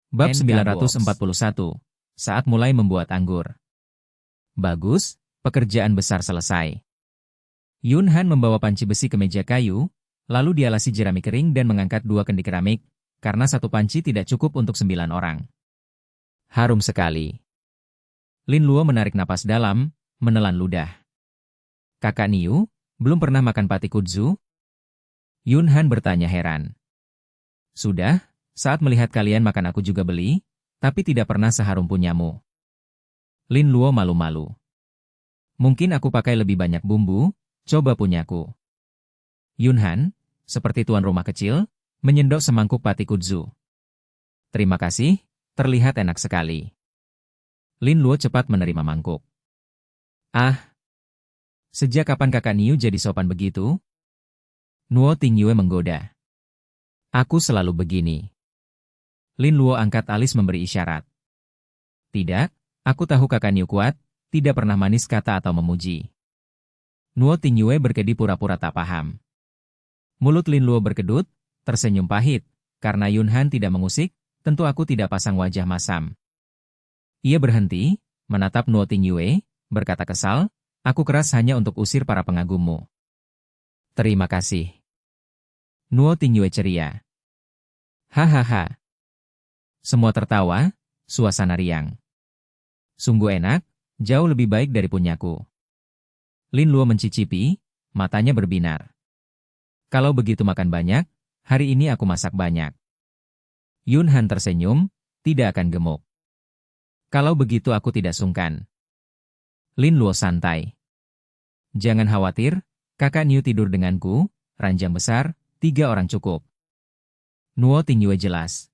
Bab N-Gang Works. 941. Saat mulai membuat anggur. Bagus, pekerjaan besar selesai. Yun Han membawa panci besi ke meja kayu, lalu dialasi jerami kering dan mengangkat 2 kendi keramik, karena satu panci tidak cukup untuk 9 orang. Harum sekali. Lin Luo menarik napas dalam, menelan ludah. Kakak Niu, belum pernah makan pati kudzu? Yun Han bertanya heran. Sudah, saat melihat kalian makan aku juga beli, tapi tidak pernah seharum punyamu. Lin Luo malu-malu. Mungkin aku pakai lebih banyak bumbu, coba punyaku. Yun Han, seperti tuan rumah kecil, menyendok semangkuk pati kudzu. Terima kasih, terlihat enak sekali. Lin Luo cepat menerima mangkuk. Ah, sejak kapan kakak Niu jadi sopan begitu? Nuo Tingyue menggoda. Aku selalu begini. Lin Luo angkat alis memberi isyarat. Tidak, aku tahu kakak Niu kuat, tidak pernah manis kata atau memuji. Nuo Tingyue berkedip pura-pura tak paham. Mulut Lin Luo berkedut, tersenyum pahit, karena Yun Han tidak mengusik, tentu aku tidak pasang wajah masam. Ia berhenti, menatap Nuo Tingyue, berkata kesal, aku keras hanya untuk usir para pengagummu. Terima kasih. Nuo Tingyue ceria. Hahaha. Semua tertawa, suasana riang. Sungguh enak, jauh lebih baik dari punyaku. Lin Luo mencicipi, matanya berbinar. Kalau begitu makan banyak, hari ini aku masak banyak. Yun Han tersenyum, tidak akan gemuk. Kalau begitu aku tidak sungkan. Lin Luo santai. Jangan khawatir, kakak Niu tidur denganku, ranjang besar, 3 orang cukup. Nuo Tingyue jelas.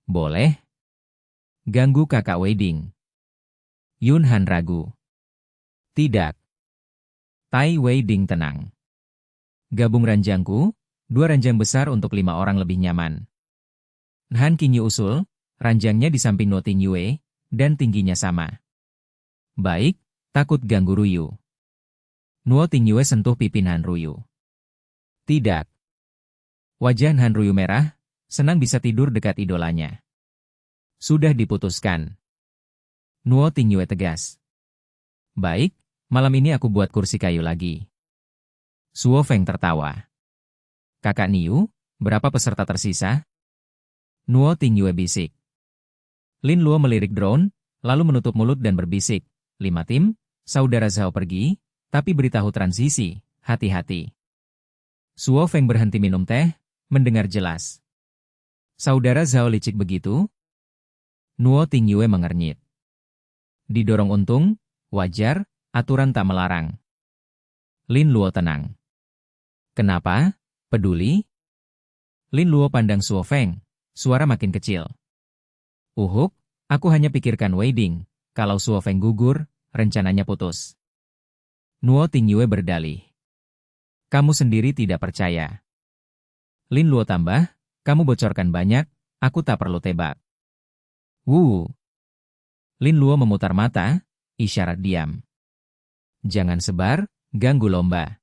Boleh. Ganggu kakak Weiding. Yun Han ragu. Tidak. Tai Weiding tenang. Gabung ranjangku, 2 ranjang besar untuk 5 orang lebih nyaman. Han Qingyu usul, ranjangnya di samping Nuo Tingyue, dan tingginya sama. Baik, takut ganggu Ruyu. Nuo Tingyue sentuh pipi Han Ruyu. Tidak. Wajah Han Ruyu merah, senang bisa tidur dekat idolanya. Sudah diputuskan. Nuo Tingyue tegas. Baik, malam ini aku buat kursi kayu lagi. Suo Feng tertawa. Kakak Niu, berapa peserta tersisa? Nuo Tingyue bisik. Lin Luo melirik drone, lalu menutup mulut dan berbisik. 5 tim, saudara Zhao pergi, tapi beritahu transisi, hati-hati. Suo Feng berhenti minum teh, mendengar jelas. Saudara Zhao licik begitu? Nuo Tingyue mengernyit. Didorong untung, wajar, aturan tak melarang. Lin Luo tenang. Kenapa? Peduli? Lin Luo pandang Suo Feng, suara makin kecil. Uhuk, aku hanya pikirkan Weiding, kalau Suo Feng gugur, rencananya putus. Nuo Tingyue berdalih. Kamu sendiri tidak percaya. Lin Luo tambah, kamu bocorkan banyak, aku tak perlu tebak. Lin Luo memutar mata, isyarat diam. Jangan sebar, ganggu lomba.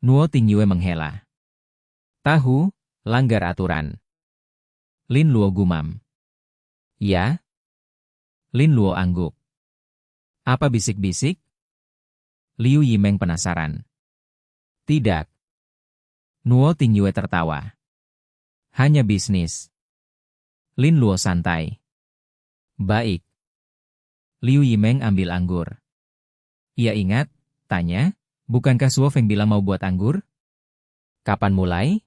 Nuo Tingyue menghela. Tahu, langgar aturan. Lin Luo gumam. Ya? Lin Luo angguk. Apa bisik-bisik? Liu Yimeng penasaran. Tidak. Nuo Tingyue tertawa. Hanya bisnis. Lin Luo santai. Baik. Liu Yimeng ambil anggur. Ia ingat, tanya, bukankah Suo Feng bilang mau buat anggur? Kapan mulai?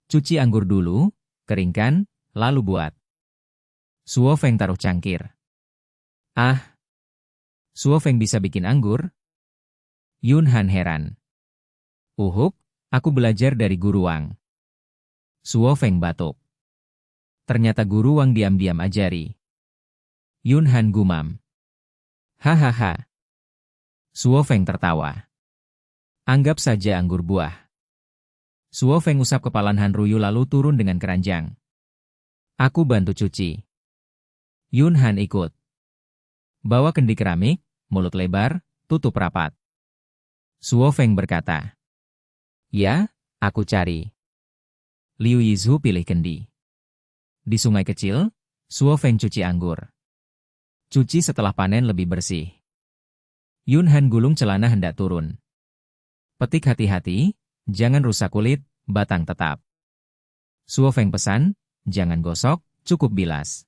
Cuci anggur dulu, keringkan, lalu buat. Suo Feng taruh cangkir. Ah, Suo Feng bisa bikin anggur? Yun Han heran. Uhuk, aku belajar dari Guru Wang. Suo Feng batuk. Ternyata Guru Wang diam-diam ajari. Yun Han gumam. Hahaha. Suo Feng tertawa. Anggap saja anggur buah. Suo Feng usap kepala Han Ruyu lalu turun dengan keranjang. Aku bantu cuci. Yun Han ikut. Bawa kendi keramik, mulut lebar, tutup rapat. Suo Feng berkata. Ya, aku cari. Liu Yizhu pilih kendi. Di sungai kecil, Suo Feng cuci anggur. Cuci setelah panen lebih bersih. Yun Han gulung celana hendak turun. Petik hati-hati, jangan rusak kulit, batang tetap. Suo Feng pesan, jangan gosok, cukup bilas.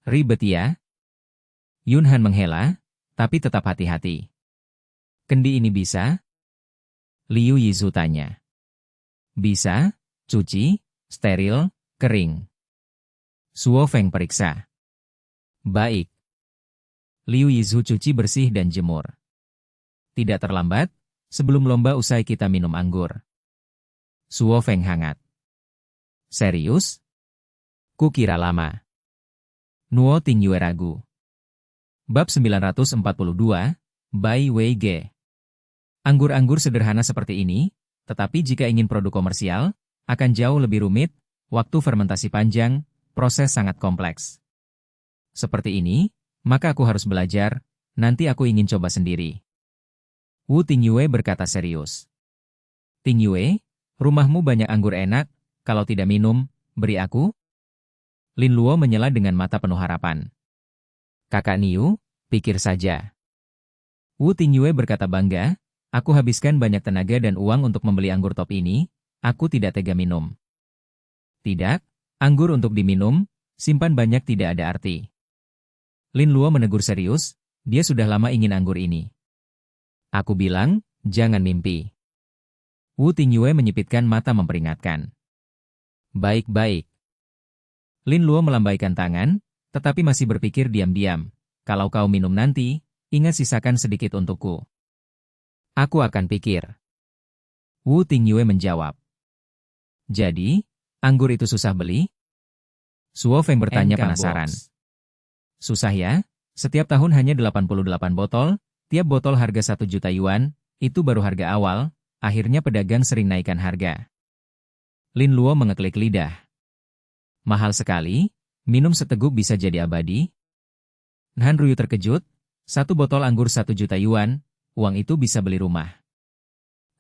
Ribet ya? Yun Han menghela, tapi tetap hati-hati. Kendi ini bisa? Liu Yizu tanya. Bisa, cuci, steril, kering. Suo Feng periksa. Baik. Liu Yizu cuci bersih dan jemur. Tidak terlambat, sebelum lomba usai kita minum anggur. Suo Feng hangat. Serius? Kukira lama. Nuo Tingyue ragu. Bab 942, Bai Wei Ge. Anggur-anggur sederhana seperti ini, tetapi jika ingin produk komersial, akan jauh lebih rumit, waktu fermentasi panjang, proses sangat kompleks. Seperti ini, maka aku harus belajar, nanti aku ingin coba sendiri. Wu Tingyue berkata serius. Tingyue, rumahmu banyak anggur enak, kalau tidak minum, beri aku? Lin Luo menyela dengan mata penuh harapan. Kakak Niu, pikir saja. Wu Tingyue berkata bangga, aku habiskan banyak tenaga dan uang untuk membeli anggur top ini, aku tidak tega minum. Tidak, anggur untuk diminum, simpan banyak tidak ada arti. Lin Luo menegur serius, dia sudah lama ingin anggur ini. Aku bilang, jangan mimpi. Wu Tingyue menyipitkan mata memperingatkan. Baik-baik. Lin Luo melambaikan tangan, tetapi masih berpikir diam-diam. Kalau kau minum nanti, ingat sisakan sedikit untukku. Aku akan pikir. Wu Tingyue menjawab. Jadi, anggur itu susah beli? Suo Feng bertanya penasaran. Susah ya? Setiap tahun hanya 88 botol, tiap botol harga 1 juta yuan, itu baru harga awal, akhirnya pedagang sering naikkan harga. Lin Luo mengeklik lidah. Mahal sekali, minum seteguk bisa jadi abadi. Han Ryu terkejut, 1 botol anggur 1 juta yuan, uang itu bisa beli rumah.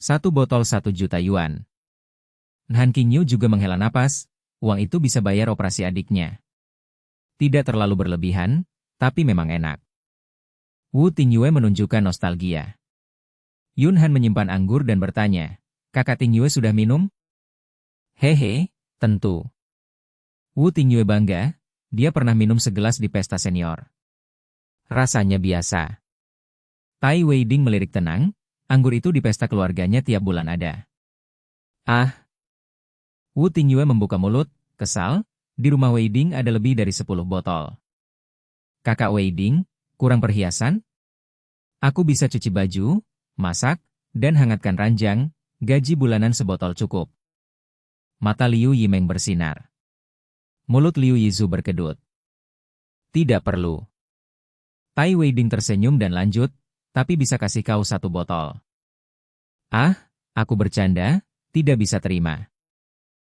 1 botol 1 juta yuan. Han Qingyu juga menghela napas, uang itu bisa bayar operasi adiknya. Tidak terlalu berlebihan, tapi memang enak. Wu Tingyue menunjukkan nostalgia. Yun Han menyimpan anggur dan bertanya, kakak Tingyue sudah minum? Hehe, tentu. Wu Tingyue bangga, dia pernah minum segelas di pesta senior. Rasanya biasa. Tai Weiding melirik tenang, anggur itu di pesta keluarganya tiap bulan ada. Ah. Wu Tingyue membuka mulut, kesal, di rumah Weiding ada lebih dari 10 botol. Kakak Weiding, kurang perhiasan? Aku bisa cuci baju, masak, dan hangatkan ranjang, gaji bulanan sebotol cukup. Mata Liu Yimeng bersinar. Mulut Liu Yizu berkedut. Tidak perlu. Tai Weiding tersenyum dan lanjut, tapi bisa kasih kau 1 botol. Ah, aku bercanda, tidak bisa terima.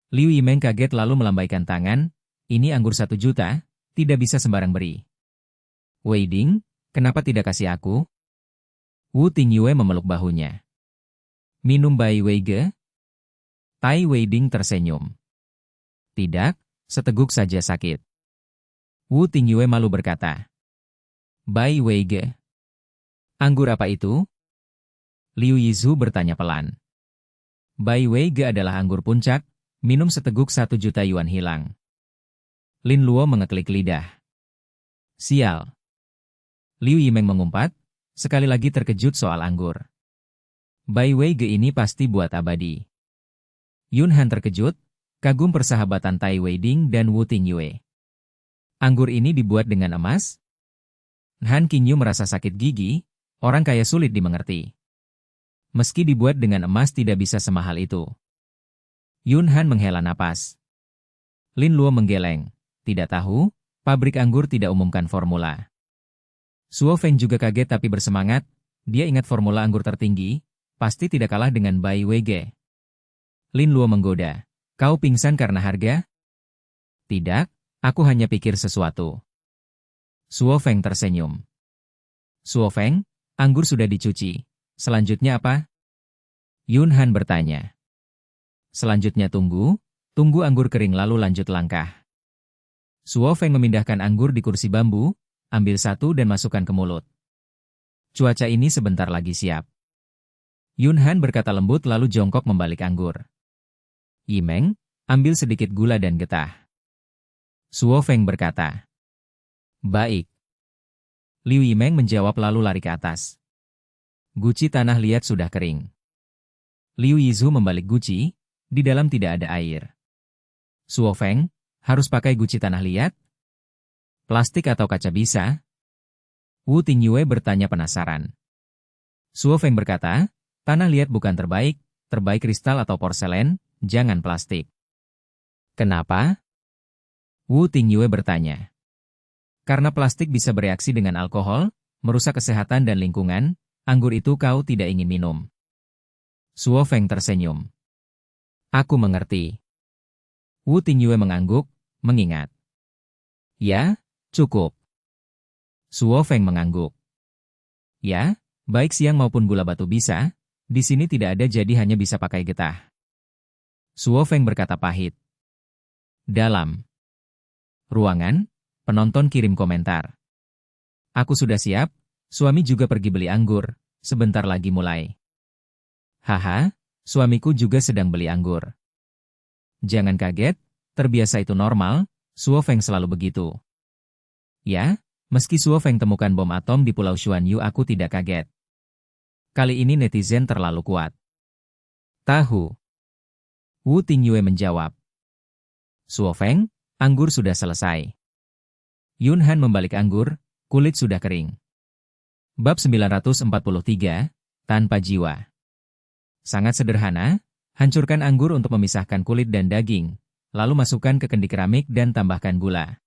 Liu Yimeng kaget lalu melambaikan tangan, ini anggur 1 juta, tidak bisa sembarang beri. Weiding, kenapa tidak kasih aku? Wu Tingyue memeluk bahunya. Minum Bai Weige? Tai Weiding tersenyum. Tidak, seteguk saja sakit. Wu Tingyue malu berkata. Bai Weige. Anggur apa itu? Liu Yizu bertanya pelan. Bai Weige adalah anggur puncak, minum seteguk 1 juta yuan hilang. Lin Luo mengeklik lidah. Sial. Liu Yimeng mengumpat, sekali lagi terkejut soal anggur. Bai Weige ini pasti buat abadi. Yun Han terkejut, kagum persahabatan Tai Weiding dan Wu Tingyue. Anggur ini dibuat dengan emas? Han Qingyu merasa sakit gigi, orang kaya sulit dimengerti. Meski dibuat dengan emas tidak bisa semahal itu. Yun Han menghela napas. Lin Luo menggeleng, tidak tahu, pabrik anggur tidak umumkan formula. Suo Feng juga kaget tapi bersemangat, dia ingat formula anggur tertinggi, pasti tidak kalah dengan Bai Weige. Lin Luo menggoda. Kau pingsan karena harga? Tidak, aku hanya pikir sesuatu. Suo Feng tersenyum. Suo Feng, anggur sudah dicuci. Selanjutnya apa? Yun Han bertanya. Selanjutnya tunggu anggur kering lalu lanjut langkah. Suo Feng memindahkan anggur di kursi bambu, ambil satu dan masukkan ke mulut. Cuaca ini sebentar lagi siap. Yun Han berkata lembut lalu jongkok membalik anggur. Yimeng, ambil sedikit gula dan getah. Suo Feng berkata. Baik. Liu Yimeng menjawab lalu lari ke atas. Guci tanah liat sudah kering. Liu Yizu membalik guci, di dalam tidak ada air. Suo Feng, harus pakai guci tanah liat? Plastik atau kaca bisa? Wu Tingyue bertanya penasaran. Suo Feng berkata, tanah liat bukan terbaik kristal atau porselen, jangan plastik. Kenapa? Wu Tingyue bertanya. Karena plastik bisa bereaksi dengan alkohol, merusak kesehatan dan lingkungan, anggur itu kau tidak ingin minum. Suo Feng tersenyum. Aku mengerti. Wu Tingyue mengangguk, mengingat. Ya, cukup. Suo Feng mengangguk. Ya, baik siang maupun gula batu bisa, di sini tidak ada jadi hanya bisa pakai getah. Suo Feng berkata pahit. Dalam ruangan, penonton kirim komentar. Aku sudah siap, suami juga pergi beli anggur, sebentar lagi mulai. Haha, suamiku juga sedang beli anggur. Jangan kaget, terbiasa itu normal, Suo Feng selalu begitu. Ya, meski Suo Feng temukan bom atom di Pulau Xuanyu aku tidak kaget. Kali ini netizen terlalu kuat. Tahu. Wu Tingyue menjawab. Suo Feng, anggur sudah selesai. Yun Han membalik anggur, kulit sudah kering. Bab 943, Tanpa Jiwa. Sangat sederhana, hancurkan anggur untuk memisahkan kulit dan daging, lalu masukkan ke kendi keramik dan tambahkan gula.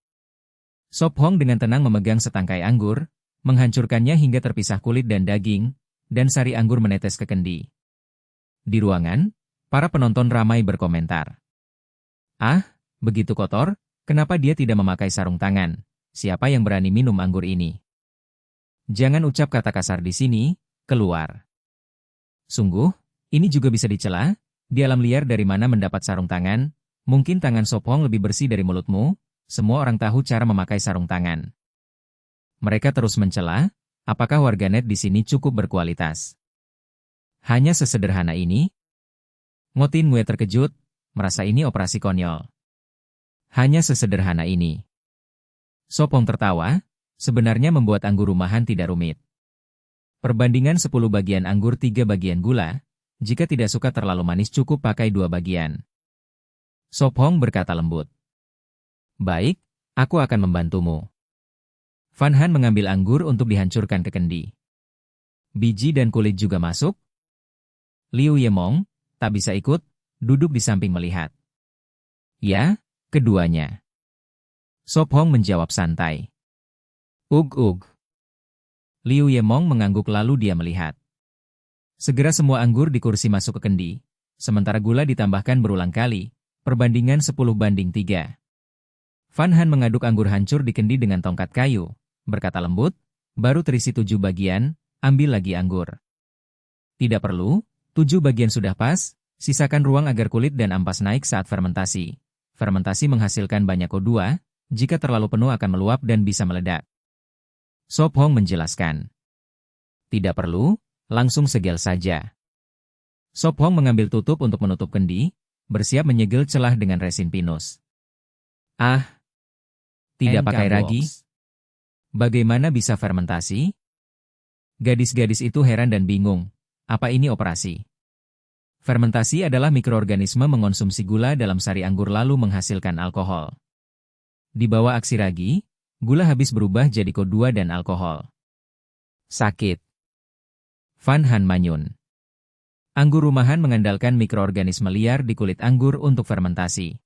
Sop Hong dengan tenang memegang setangkai anggur, menghancurkannya hingga terpisah kulit dan daging, dan sari anggur menetes ke kendi. Di ruangan, para penonton ramai berkomentar. Ah, begitu kotor, kenapa dia tidak memakai sarung tangan? Siapa yang berani minum anggur ini? Jangan ucap kata kasar di sini, keluar. Sungguh, ini juga bisa dicela, di alam liar dari mana mendapat sarung tangan, mungkin tangan Sop Hong lebih bersih dari mulutmu, semua orang tahu cara memakai sarung tangan. Mereka terus mencela, apakah warganet di sini cukup berkualitas? Hanya sesederhana ini? Ngotin Ngue terkejut, merasa ini operasi konyol. Hanya sesederhana ini. Sop Hong tertawa, sebenarnya membuat anggur rumahan tidak rumit. Perbandingan 10 bagian anggur 3 bagian gula, jika tidak suka terlalu manis cukup pakai 2 bagian. Sop Hong berkata lembut. Baik, aku akan membantumu. Fan Han mengambil anggur untuk dihancurkan ke kendi. Biji dan kulit juga masuk. Liu Yemong, tak bisa ikut, duduk di samping melihat. Ya, keduanya. Sop Hong menjawab santai. Ug. Liu Yemong mengangguk lalu dia melihat. Segera semua anggur di kursi masuk ke kendi, sementara gula ditambahkan berulang kali, perbandingan 10:3. Fan Han mengaduk anggur hancur di kendi dengan tongkat kayu, berkata lembut, baru terisi 7 bagian, ambil lagi anggur. Tidak perlu, 7 bagian sudah pas, sisakan ruang agar kulit dan ampas naik saat fermentasi. Fermentasi menghasilkan banyak O2, jika terlalu penuh akan meluap dan bisa meledak. Sop Hong menjelaskan. Tidak perlu, langsung segel saja. Sop Hong mengambil tutup untuk menutup kendi, bersiap menyegel celah dengan resin pinus. Ah, tidak pakai ragi? Bagaimana bisa fermentasi? Gadis-gadis itu heran dan bingung, apa ini operasi? Fermentasi adalah mikroorganisme mengonsumsi gula dalam sari anggur lalu menghasilkan alkohol. Di bawah aksi ragi, gula habis berubah jadi CO2 dan alkohol. Sakit. Fan Han manyun. Anggur rumahan mengandalkan mikroorganisme liar di kulit anggur untuk fermentasi.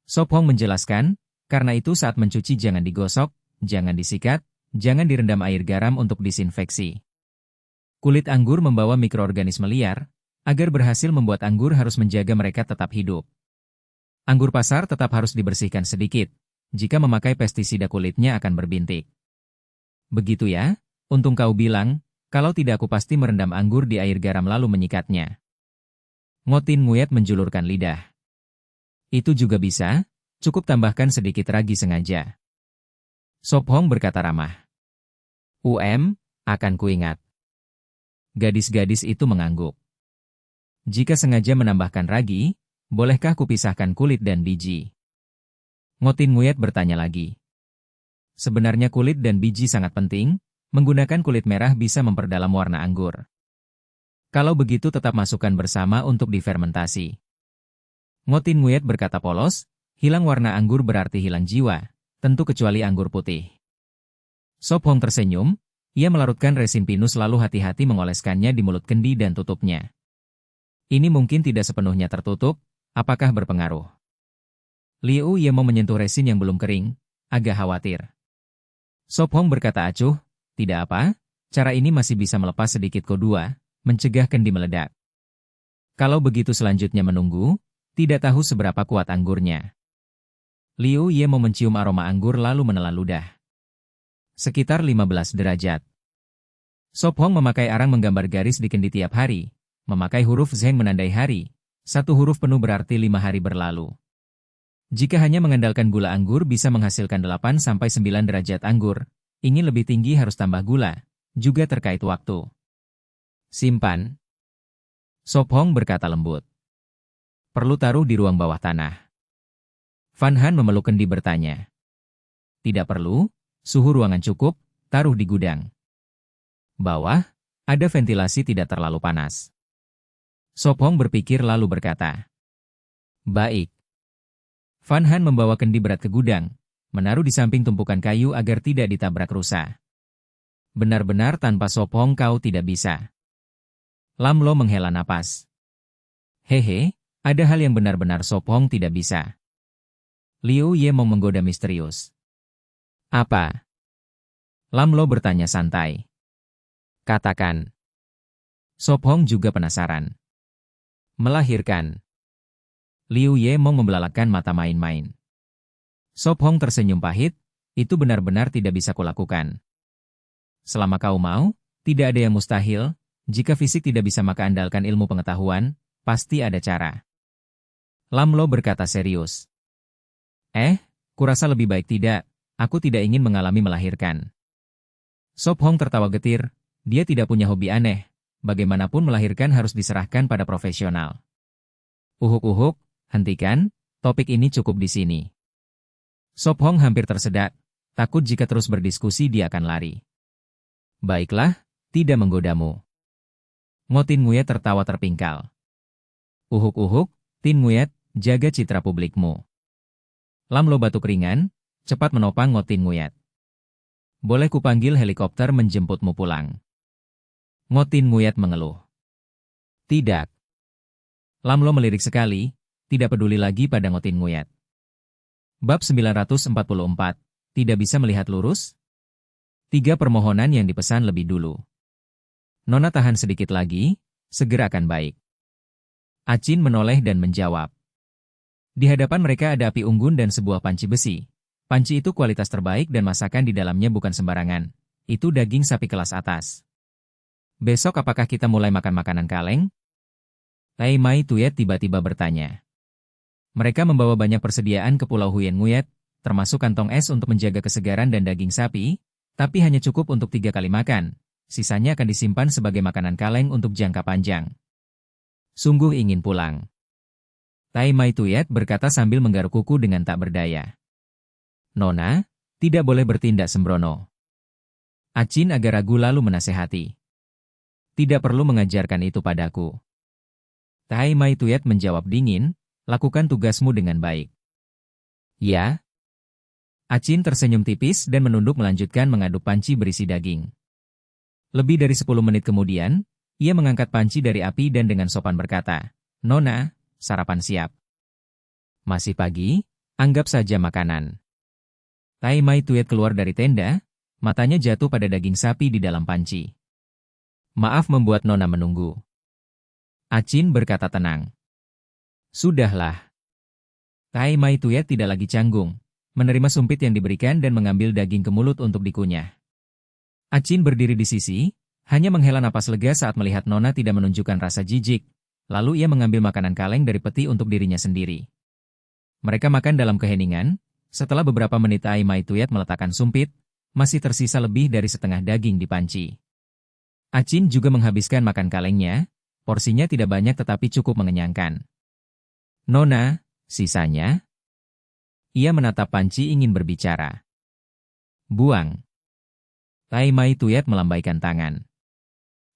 Sop Hong menjelaskan, karena itu saat mencuci jangan digosok, jangan disikat, jangan direndam air garam untuk disinfeksi. Kulit anggur membawa mikroorganisme liar, agar berhasil membuat anggur harus menjaga mereka tetap hidup. Anggur pasar tetap harus dibersihkan sedikit. Jika memakai pestisida kulitnya akan berbintik. Begitu ya, untung kau bilang, kalau tidak aku pasti merendam anggur di air garam lalu menyikatnya. Ngotin Nguyet menjulurkan lidah. Itu juga bisa, Cukup tambahkan sedikit ragi sengaja. Sop Hong berkata ramah. Akan kuingat. Gadis-gadis itu mengangguk. Jika sengaja menambahkan ragi, bolehkah kupisahkan kulit dan biji? Ngotin Nguyet bertanya lagi. Sebenarnya kulit dan biji sangat penting, menggunakan kulit merah bisa memperdalam warna anggur. Kalau begitu tetap masukkan bersama untuk difermentasi. Ngotin Nguyet berkata polos, hilang warna anggur berarti hilang jiwa, tentu kecuali anggur putih. Sop Hong tersenyum, ia melarutkan resin pinus lalu hati-hati mengoleskannya di mulut kendi dan tutupnya. Ini mungkin tidak sepenuhnya tertutup, apakah berpengaruh? Liu Ye mau menyentuh resin yang belum kering, agak khawatir. Sop Hong berkata acuh, tidak apa, cara ini masih bisa melepas sedikit Ko2, mencegah kendi meledak. Kalau begitu selanjutnya menunggu, tidak tahu seberapa kuat anggurnya. Liu Ye mau mencium aroma anggur lalu menelan ludah. Sekitar 15 derajat. Sop Hong memakai arang menggambar garis di kendi tiap hari, memakai huruf Zheng menandai hari, satu huruf penuh berarti 5 hari berlalu. Jika hanya mengandalkan gula anggur bisa menghasilkan 8-9 derajat anggur, ingin lebih tinggi harus tambah gula, juga terkait waktu. Simpan. Sop Hong berkata lembut. Perlu taruh di ruang bawah tanah. Van Han memeluk kendi bertanya. Tidak perlu, suhu ruangan cukup, taruh di gudang. Bawah, ada ventilasi tidak terlalu panas. Sop Hong berpikir lalu berkata. Baik. Van Han membawa kendi berat ke gudang, menaruh di samping tumpukan kayu agar tidak ditabrak rusa. Benar-benar tanpa Sop Hong kau tidak bisa. Lam Lo menghela napas. Hehe, ada hal yang benar-benar Sop Hong tidak bisa. Liu Ye mau menggoda misterius. Apa? Lam Lo bertanya santai. Katakan. Sop Hong juga penasaran. Melahirkan. Liu Ye mau membelalakkan mata main-main. Sop Hong tersenyum pahit, itu benar-benar tidak bisa kulakukan. Selama kau mau, tidak ada yang mustahil, jika fisik tidak bisa maka andalkan ilmu pengetahuan, pasti ada cara. Lam Lo berkata serius. Kurasa lebih baik tidak, aku tidak ingin mengalami melahirkan. Sop Hong tertawa getir, dia tidak punya hobi aneh, bagaimanapun melahirkan harus diserahkan pada profesional. Uhuk-uhuk, hentikan, topik ini cukup di sini. Sop Hong hampir tersedak, takut jika terus berdiskusi dia akan lari. Baiklah, tidak menggodamu. Ngotin Nguyet tertawa terpingkal. Uhuk-uhuk, Tin Nguyet, jaga citra publikmu. Lam Lo batuk ringan, cepat menopang Ngotin Nguyet. Boleh kupanggil helikopter menjemputmu pulang? Ngotin Nguyet mengeluh. Tidak. Lam Lo melirik sekali, tidak peduli lagi pada Ngotin Nguyet. Bab 944, tidak bisa melihat lurus? 3 permohonan yang dipesan lebih dulu. Nona tahan sedikit lagi, segera akan baik. Acin menoleh dan menjawab. Di hadapan mereka ada api unggun dan sebuah panci besi. Panci itu kualitas terbaik dan masakan di dalamnya bukan sembarangan. Itu daging sapi kelas atas. Besok apakah kita mulai makan makanan kaleng? Tai Mai Tuyet tiba-tiba bertanya. Mereka membawa banyak persediaan ke Pulau Huyen Nguyet, termasuk kantong es untuk menjaga kesegaran dan daging sapi, tapi hanya cukup untuk 3 kali makan. Sisanya akan disimpan sebagai makanan kaleng untuk jangka panjang. Sungguh ingin pulang. Tai Mai Tuyet berkata sambil menggaruk kuku dengan tak berdaya. Nona, tidak boleh bertindak sembrono. Acin agak ragu lalu menasehati. Tidak perlu mengajarkan itu padaku. Tai Mai Tuyet menjawab dingin, lakukan tugasmu dengan baik. Ya. Acin tersenyum tipis dan menunduk melanjutkan mengaduk panci berisi daging. Lebih dari 10 menit kemudian, ia mengangkat panci dari api dan dengan sopan berkata, Nona, sarapan siap. Masih pagi, anggap saja makanan. Tai Mai Tuyet keluar dari tenda, matanya jatuh pada daging sapi di dalam panci. Maaf membuat Nona menunggu. Acin berkata tenang. Sudahlah. Tai Mai Tuyet tidak lagi canggung, menerima sumpit yang diberikan dan mengambil daging ke mulut untuk dikunyah. Acin berdiri di sisi, hanya menghela napas lega saat melihat Nona tidak menunjukkan rasa jijik, lalu ia mengambil makanan kaleng dari peti untuk dirinya sendiri. Mereka makan dalam keheningan. Setelah beberapa menit Ai Mai Tuyet meletakkan sumpit, masih tersisa lebih dari setengah daging di panci. Acin juga menghabiskan makan kalengnya, porsinya tidak banyak tetapi cukup mengenyangkan. Nona, sisanya? Ia menatap panci ingin berbicara. Buang. Tai Mai Tuyet melambaikan tangan.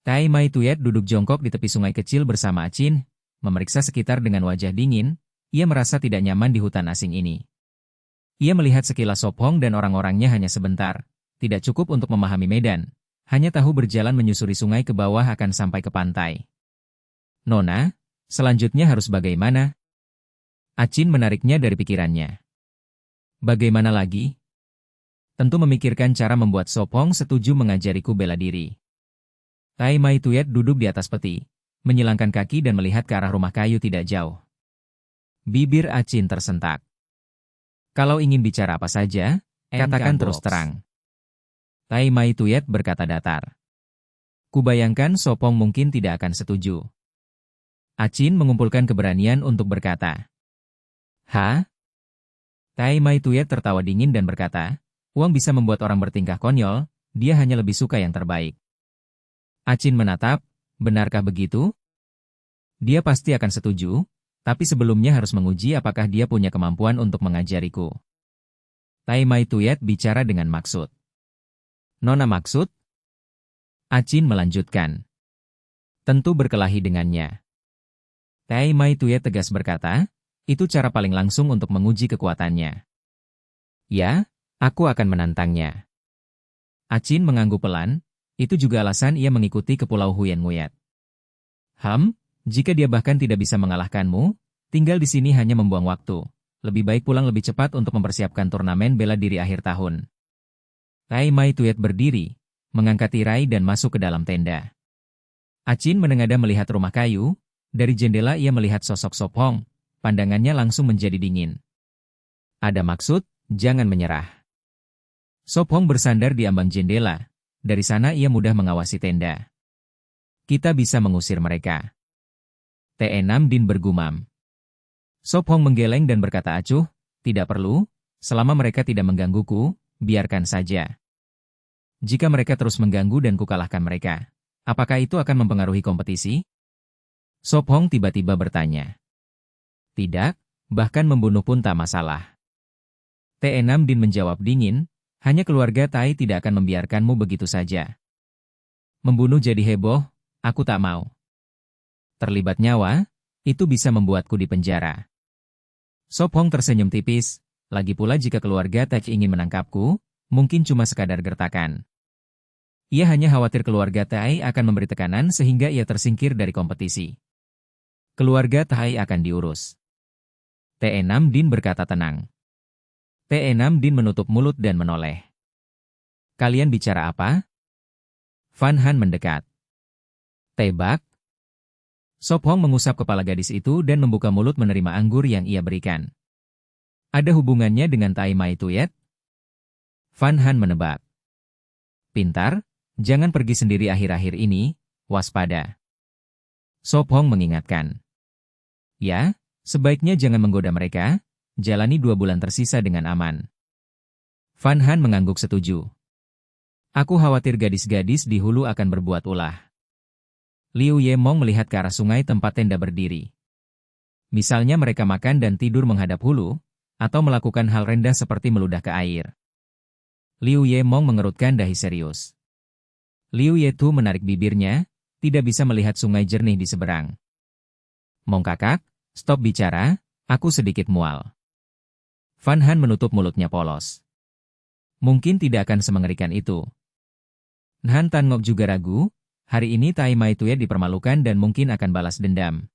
Tai Mai Tuyet duduk jongkok di tepi sungai kecil bersama Acin, memeriksa sekitar dengan wajah dingin. Ia merasa tidak nyaman di hutan asing ini. Ia melihat sekilas Sop Hong dan orang-orangnya hanya sebentar, tidak cukup untuk memahami medan, hanya tahu berjalan menyusuri sungai ke bawah akan sampai ke pantai. Nona, selanjutnya harus bagaimana? Acin menariknya dari pikirannya. Bagaimana lagi? Tentu memikirkan cara membuat Sop Hong setuju mengajariku bela diri. Tai Mai Tuyet duduk di atas peti, menyilangkan kaki dan melihat ke arah rumah kayu tidak jauh. Bibir Acin tersentak. Kalau ingin bicara apa saja, katakan terus terang. Tai Mai Tuyet berkata datar. Kubayangkan Sop Hong mungkin tidak akan setuju. Acin mengumpulkan keberanian untuk berkata. Hah? Tai Mai Tuyet tertawa dingin dan berkata, uang bisa membuat orang bertingkah konyol, dia hanya lebih suka yang terbaik. Acin menatap, benarkah begitu? Dia pasti akan setuju, tapi sebelumnya harus menguji apakah dia punya kemampuan untuk mengajariku. Tai Mai Tuyet bicara dengan maksud. Nona maksud? Acin melanjutkan. Tentu berkelahi dengannya. Tai Mai Tuyet tegas berkata, itu cara paling langsung untuk menguji kekuatannya. Ya, aku akan menantangnya. Acin mengangguk pelan, itu juga alasan ia mengikuti ke Pulau Huyen Nguyet. Jika dia bahkan tidak bisa mengalahkanmu, tinggal di sini hanya membuang waktu. Lebih baik pulang lebih cepat untuk mempersiapkan turnamen bela diri akhir tahun. Tai Mai Tuyet berdiri, mengangkat tirai dan masuk ke dalam tenda. Acin menengadah melihat rumah kayu, dari jendela ia melihat sosok Sop Hong, pandangannya langsung menjadi dingin. Ada maksud, jangan menyerah. Sop Hong bersandar di ambang jendela, dari sana ia mudah mengawasi tenda. Kita bisa mengusir mereka. T6 Din bergumam. Sop Hong menggeleng dan berkata acuh, tidak perlu, selama mereka tidak menggangguku, biarkan saja. Jika mereka terus mengganggu dan kukalahkan mereka, apakah itu akan mempengaruhi kompetisi? Sop Hong tiba-tiba bertanya. Tidak, bahkan membunuh pun tak masalah. T6 Din menjawab dingin, hanya keluarga Tai tidak akan membiarkanmu begitu saja. Membunuh jadi heboh, aku tak mau. Terlibat nyawa, itu bisa membuatku dipenjara. Sop Hong tersenyum tipis, lagi pula jika keluarga Tai ingin menangkapku, mungkin cuma sekadar gertakan. Ia hanya khawatir keluarga Tai akan memberi tekanan sehingga ia tersingkir dari kompetisi. Keluarga Tai akan diurus. T6 Din berkata tenang. T6 Din menutup mulut dan menoleh. Kalian bicara apa? Van Han mendekat. Tebak? Sop Hong mengusap kepala gadis itu dan membuka mulut menerima anggur yang ia berikan. Ada hubungannya dengan Tai Mai Tuyet? Van Han menebak. Pintar, jangan pergi sendiri akhir-akhir ini, waspada. Sop Hong mengingatkan. Ya, sebaiknya jangan menggoda mereka, jalani 2 bulan tersisa dengan aman. Van Han mengangguk setuju. Aku khawatir gadis-gadis di hulu akan berbuat ulah. Liu Yemong melihat ke arah sungai tempat tenda berdiri. Misalnya mereka makan dan tidur menghadap hulu, atau melakukan hal rendah seperti meludah ke air. Liu Yemong mengerutkan dahi serius. Liu Yetu menarik bibirnya, tidak bisa melihat sungai jernih di seberang. Mong kakak, stop bicara, aku sedikit mual. Van Han menutup mulutnya polos. Mungkin tidak akan semengerikan itu. Nhan Tan Ngok juga ragu, hari ini Tai Mai Tuyet dipermalukan dan mungkin akan balas dendam.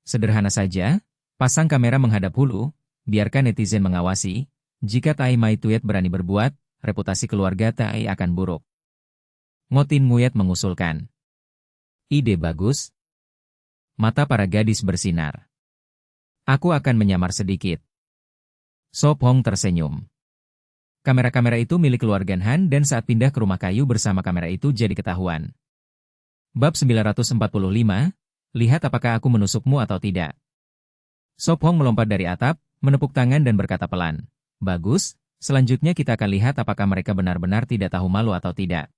Sederhana saja, pasang kamera menghadap hulu, biarkan netizen mengawasi, jika Tai Mai Tuyet berani berbuat, reputasi keluarga Tai akan buruk. Ngotin Nguyet mengusulkan. Ide bagus. Mata para gadis bersinar. Aku akan menyamar sedikit. Sop Hong tersenyum. Kamera-kamera itu milik keluarga Han dan saat pindah ke rumah kayu bersama kamera itu jadi ketahuan. Bab 945, lihat apakah aku menusukmu atau tidak. Sop Hong melompat dari atap, menepuk tangan dan berkata pelan, "Bagus, selanjutnya kita akan lihat apakah mereka benar-benar tidak tahu malu atau tidak."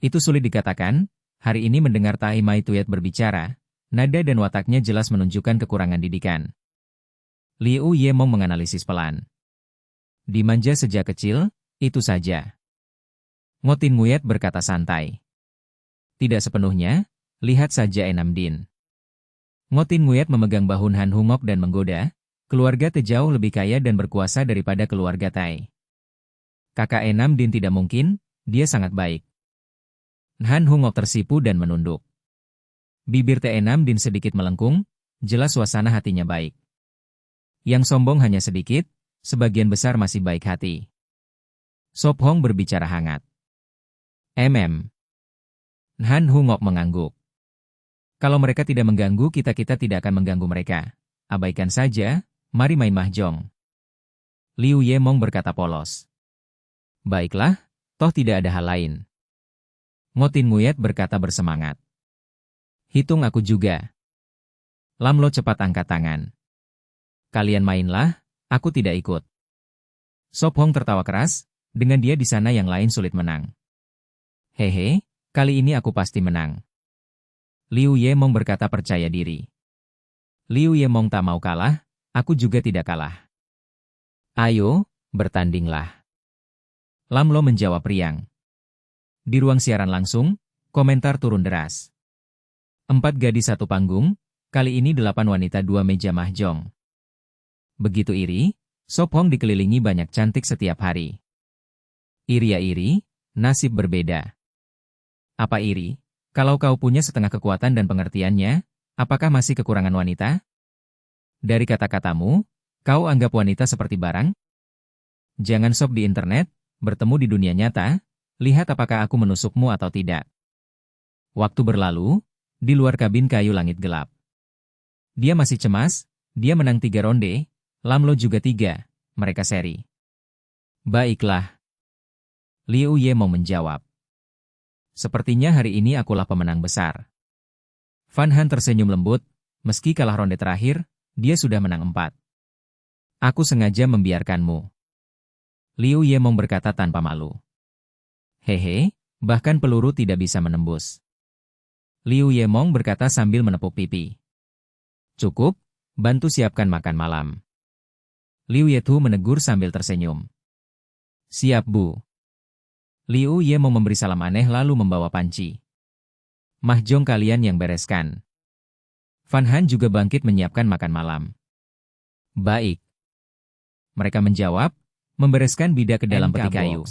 Itu sulit dikatakan, hari ini mendengar Tai Mai Tuyet berbicara, nada dan wataknya jelas menunjukkan kekurangan didikan. Liu Yemong menganalisis pelan. Dimanja sejak kecil, itu saja. Ngotin Nguyet berkata santai. Tidak sepenuhnya, lihat saja Enam Din. Ngotin Nguyet memegang bahu Han Hungok dan menggoda, keluarga Te jauh lebih kaya dan berkuasa daripada keluarga Tai. Kakak Enam Din tidak mungkin, dia sangat baik. Han Hungok tersipu dan menunduk. Bibir Te Enam Din sedikit melengkung, jelas suasana hatinya baik. Yang sombong hanya sedikit, sebagian besar masih baik hati. Sop Hong berbicara hangat. Han Hungok mengangguk. Kalau mereka tidak mengganggu kita tidak akan mengganggu mereka. Abaikan saja, mari main mahjong. Liu Yemong berkata polos. Baiklah, toh tidak ada hal lain. Ngotin Nguyet berkata bersemangat. Hitung aku juga. Lam Lo cepat angkat tangan. Kalian mainlah, aku tidak ikut. Sop Hong tertawa keras, dengan dia di sana yang lain sulit menang. Hehe, kali ini aku pasti menang. Liu Yemong berkata percaya diri. Liu Yemong tak mau kalah, aku juga tidak kalah. Ayo, bertandinglah. Lam Lo menjawab riang. Di ruang siaran langsung, komentar turun deras. 4 gadis 1 panggung, kali ini 8 wanita 2 meja mahjong. Begitu iri, Sop Hong dikelilingi banyak cantik setiap hari. Iri ya iri, nasib berbeda. Apa iri? Kalau kau punya setengah kekuatan dan pengertiannya, apakah masih kekurangan wanita? Dari kata-katamu, kau anggap wanita seperti barang? Jangan sop di internet, bertemu di dunia nyata, lihat apakah aku menusukmu atau tidak. Waktu berlalu, di luar kabin kayu langit gelap. Dia masih cemas, dia menang 3 ronde, Lam Lo juga 3, mereka seri. Baiklah. Liu Yemong menjawab. Sepertinya hari ini akulah pemenang besar. Fan Han tersenyum lembut, meski kalah ronde terakhir, dia sudah menang 4. Aku sengaja membiarkanmu. Liu Yemong berkata tanpa malu. Hehe, bahkan peluru tidak bisa menembus. Liu Yemong berkata sambil menepuk pipi. Cukup, bantu siapkan makan malam. Liu Yethu menegur sambil tersenyum. Siap Bu. Liu Yemong memberi salam aneh lalu membawa panci. Mahjong kalian yang bereskan. Fan Han juga bangkit menyiapkan makan malam. Baik. Mereka menjawab, membereskan bidak ke dalam peti kayu.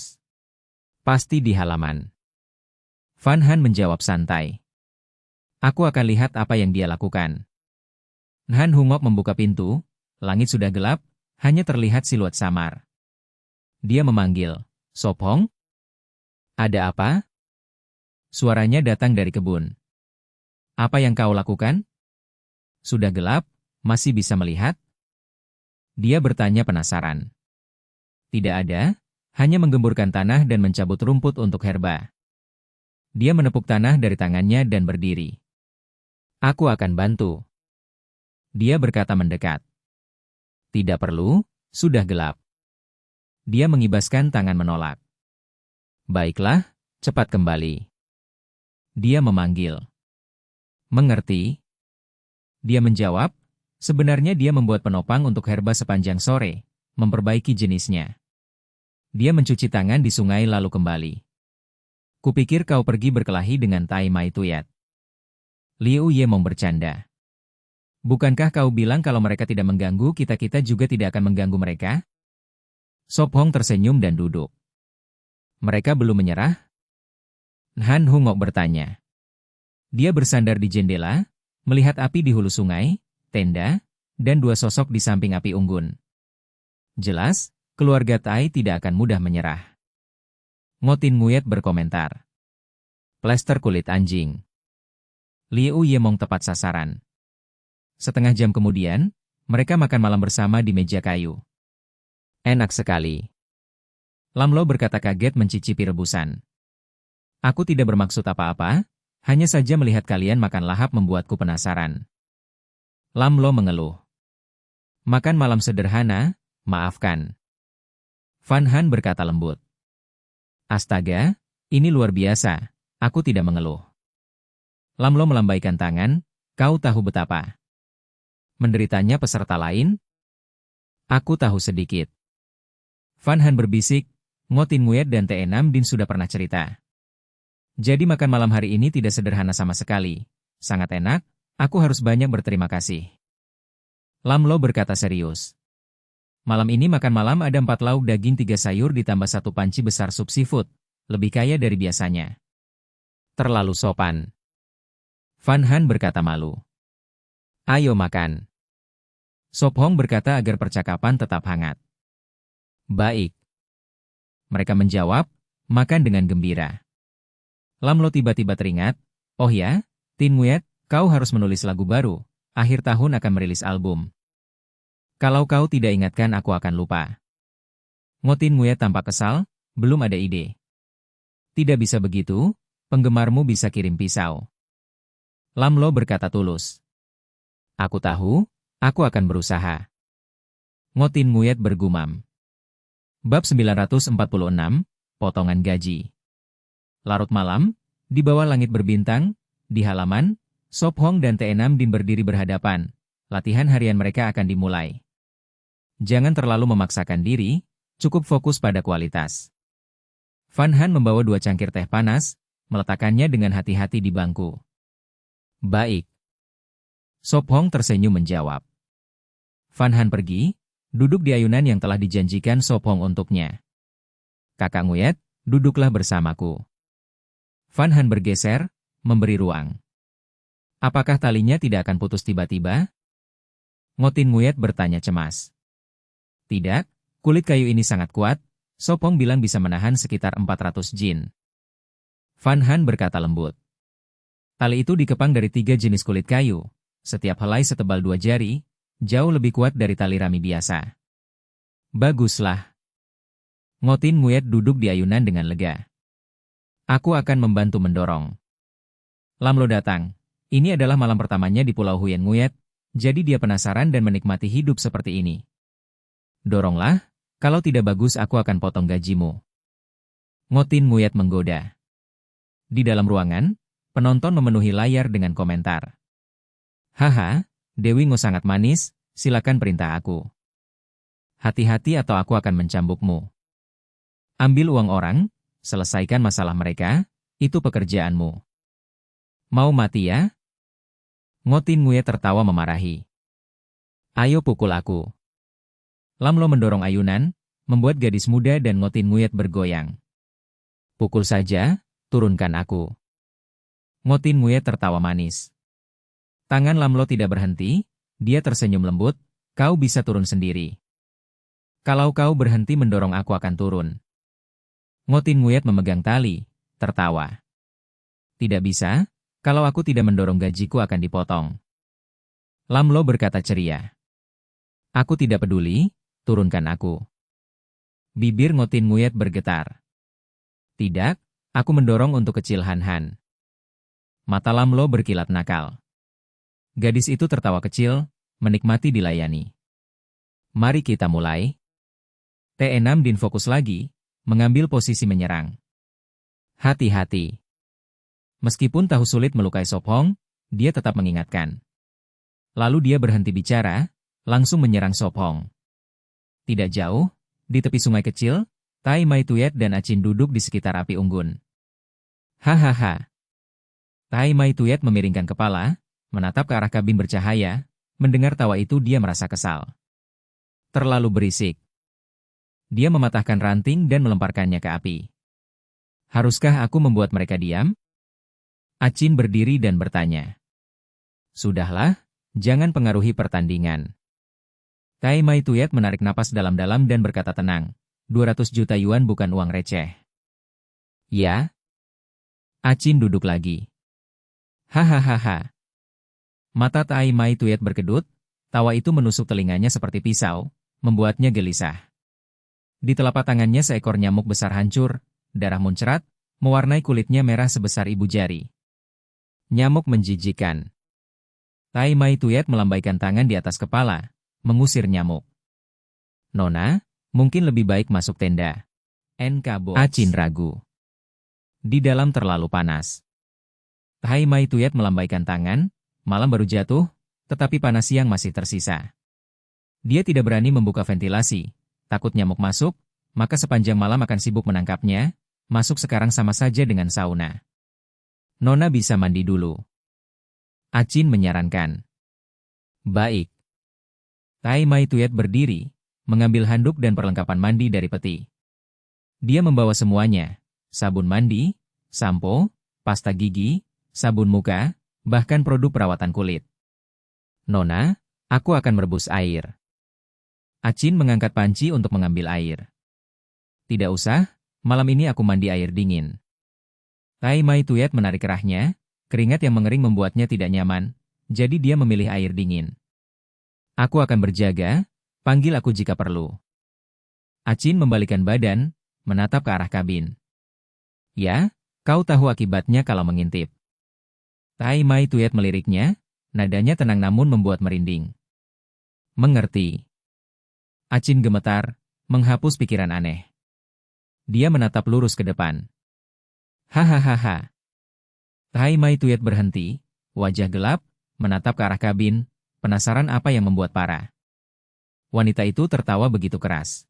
Pasti di halaman. Fan Han menjawab santai. Aku akan lihat apa yang dia lakukan. Han Hungok membuka pintu, langit sudah gelap, hanya terlihat siluet samar. Dia memanggil, Sop Hong? Ada apa? Suaranya datang dari kebun. Apa yang kau lakukan? Sudah gelap, masih bisa melihat? Dia bertanya penasaran. Tidak ada, hanya menggemburkan tanah dan mencabut rumput untuk herba. Dia menepuk tanah dari tangannya dan berdiri. Aku akan bantu. Dia berkata mendekat. Tidak perlu, sudah gelap. Dia mengibaskan tangan menolak. Baiklah, cepat kembali. Dia memanggil. Mengerti? Dia menjawab, sebenarnya dia membuat penopang untuk herba sepanjang sore, memperbaiki jenisnya. Dia mencuci tangan di sungai lalu kembali. Kupikir kau pergi berkelahi dengan Tai Mai Tuyet. Liu Yemong bercanda. Bukankah kau bilang kalau mereka tidak mengganggu kita juga tidak akan mengganggu mereka? Sop Hong tersenyum dan duduk. Mereka belum menyerah? Han Hungok bertanya. Dia bersandar di jendela, melihat api di hulu sungai, tenda, dan 2 sosok di samping api unggun. Jelas, keluarga Tai tidak akan mudah menyerah. Ngotin Nguyet berkomentar. Plester kulit anjing. Liu Yemong tepat sasaran. Setengah jam kemudian, mereka makan malam bersama di meja kayu. Enak sekali. Lam Lo berkata kaget mencicipi rebusan. Aku tidak bermaksud apa-apa, hanya saja melihat kalian makan lahap membuatku penasaran. Lam Lo mengeluh. Makan malam sederhana, maafkan. Van Han berkata lembut. Astaga, ini luar biasa, aku tidak mengeluh. Lam Lo melambaikan tangan, kau tahu betapa menderitanya peserta lain? Aku tahu sedikit. Van Han berbisik, Ngo Tin Nguyen dan Te Nam Din sudah pernah cerita. Jadi makan malam hari ini tidak sederhana sama sekali. Sangat enak, aku harus banyak berterima kasih. Lam Lo berkata serius. Malam ini makan malam ada 4 lauk daging 3 sayur ditambah 1 panci besar sup seafood. Lebih kaya dari biasanya. Terlalu sopan. Van Han berkata malu. Ayo makan. Sop Hong berkata agar percakapan tetap hangat. Baik. Mereka menjawab, makan dengan gembira. Lam Lo tiba-tiba teringat, oh ya, Tin Nguyen, kau harus menulis lagu baru, akhir tahun akan merilis album. Kalau kau tidak ingatkan aku akan lupa. Ngo Tin Nguyen tampak kesal, belum ada ide. Tidak bisa begitu, penggemarmu bisa kirim pisau. Lam Lo berkata tulus. Aku tahu, aku akan berusaha. Ngo Tin Nguyen bergumam. Bab 946, Potongan Gaji. Larut malam, di bawah langit berbintang, di halaman, Sop Hong dan Te Nam Din berdiri berhadapan. Latihan harian mereka akan dimulai. Jangan terlalu memaksakan diri, cukup fokus pada kualitas. Van Han membawa 2 cangkir teh panas, meletakkannya dengan hati-hati di bangku. Baik. Sop Hong tersenyum menjawab. Van Han pergi, duduk di ayunan yang telah dijanjikan Sop Hong untuknya. Kakak Nguyen, duduklah bersamaku. Van Han bergeser, memberi ruang. Apakah talinya tidak akan putus tiba-tiba? Ngo Tin Nguyen bertanya cemas. Tidak, kulit kayu ini sangat kuat, Sop Hong bilang bisa menahan sekitar 400 jin. Van Han berkata lembut. Tali itu dikepang dari 3 jenis kulit kayu, setiap helai setebal 2 jari, jauh lebih kuat dari tali rami biasa. Baguslah. Ngo Tin Nguyen duduk di ayunan dengan lega. Aku akan membantu mendorong. Lam Lo datang. Ini adalah malam pertamanya di Pulau Huyen Nguyen, jadi dia penasaran dan menikmati hidup seperti ini. Doronglah, kalau tidak bagus aku akan potong gajimu. Ngo Tin Nguyen menggoda. Di dalam ruangan, penonton memenuhi layar dengan komentar. Haha, Dewi Ngo sangat manis, silakan perintah aku. Hati-hati atau aku akan mencambukmu. Ambil uang orang, selesaikan masalah mereka, itu pekerjaanmu. Mau mati ya? Ngo Tin Nguyen tertawa memarahi. Ayo pukul aku. Lam Lo mendorong ayunan, membuat gadis muda dan Ngo Tin Nguyen bergoyang. Pukul saja, turunkan aku. Ngo Tin Nguyen tertawa manis. Tangan Lam Lo tidak berhenti, dia tersenyum lembut, kau bisa turun sendiri. Kalau kau berhenti mendorong aku akan turun. Ngo Tin Nguyen memegang tali, tertawa. Tidak bisa, kalau aku tidak mendorong gajiku akan dipotong. Lam Lo berkata ceria. Aku tidak peduli, turunkan aku. Bibir Ngo Tin Nguyen bergetar. Tidak, aku mendorong untuk kecil Han Han. Mata Lam Lo berkilat nakal. Gadis itu tertawa kecil, menikmati dilayani. Mari kita mulai. Te Nam Din fokus lagi, mengambil posisi menyerang. Hati-hati. Meskipun tahu sulit melukai Sop Hong, dia tetap mengingatkan. Lalu dia berhenti bicara, langsung menyerang Sop Hong. Tidak jauh, di tepi sungai kecil, Tai Mai Tuyet dan Acin duduk di sekitar api unggun. Hahaha. Tai Mai Tuyet memiringkan kepala, menatap ke arah kabin bercahaya, mendengar tawa itu dia merasa kesal. Terlalu berisik. Dia mematahkan ranting dan melemparkannya ke api. Haruskah aku membuat mereka diam? Acin berdiri dan bertanya. Sudahlah, jangan pengaruhi pertandingan. Tai Mai Tuyet menarik napas dalam-dalam dan berkata tenang, 200 juta yuan bukan uang receh. Ya? Acin duduk lagi. Hahaha. Mata Tai Mai Tuyet berkedut, tawa itu menusuk telinganya seperti pisau, membuatnya gelisah. Di telapak tangannya seekor nyamuk besar hancur, darah muncrat, mewarnai kulitnya merah sebesar ibu jari. Nyamuk menjijikkan. Tai Mai Tuyet melambaikan tangan di atas kepala, mengusir nyamuk. Nona, mungkin lebih baik masuk tenda. NK Box. Acin ragu. Di dalam terlalu panas. Hai Mai Tuyet melambaikan tangan, malam baru jatuh, tetapi panas siang masih tersisa. Dia tidak berani membuka ventilasi, takut nyamuk masuk, maka sepanjang malam akan sibuk menangkapnya, masuk sekarang sama saja dengan sauna. Nona bisa mandi dulu. Acin menyarankan. Baik. Tai Mai Tuyet berdiri, mengambil handuk dan perlengkapan mandi dari peti. Dia membawa semuanya, sabun mandi, sampo, pasta gigi, sabun muka, bahkan produk perawatan kulit. Nona, aku akan merebus air. Acin mengangkat panci untuk mengambil air. Tidak usah, malam ini aku mandi air dingin. Tai Mai Tuyet menarik kerahnya, keringat yang mengering membuatnya tidak nyaman, jadi dia memilih air dingin. Aku akan berjaga, panggil aku jika perlu. Acin membalikkan badan, menatap ke arah kabin. Ya, kau tahu akibatnya kalau mengintip. Tai Mai Tuyet meliriknya, nadanya tenang namun membuat merinding. Mengerti. Acin gemetar, menghapus pikiran aneh. Dia menatap lurus ke depan. Hahaha. Tai Mai Tuyet berhenti, wajah gelap, menatap ke arah kabin, penasaran apa yang membuat parah. Wanita itu tertawa begitu keras.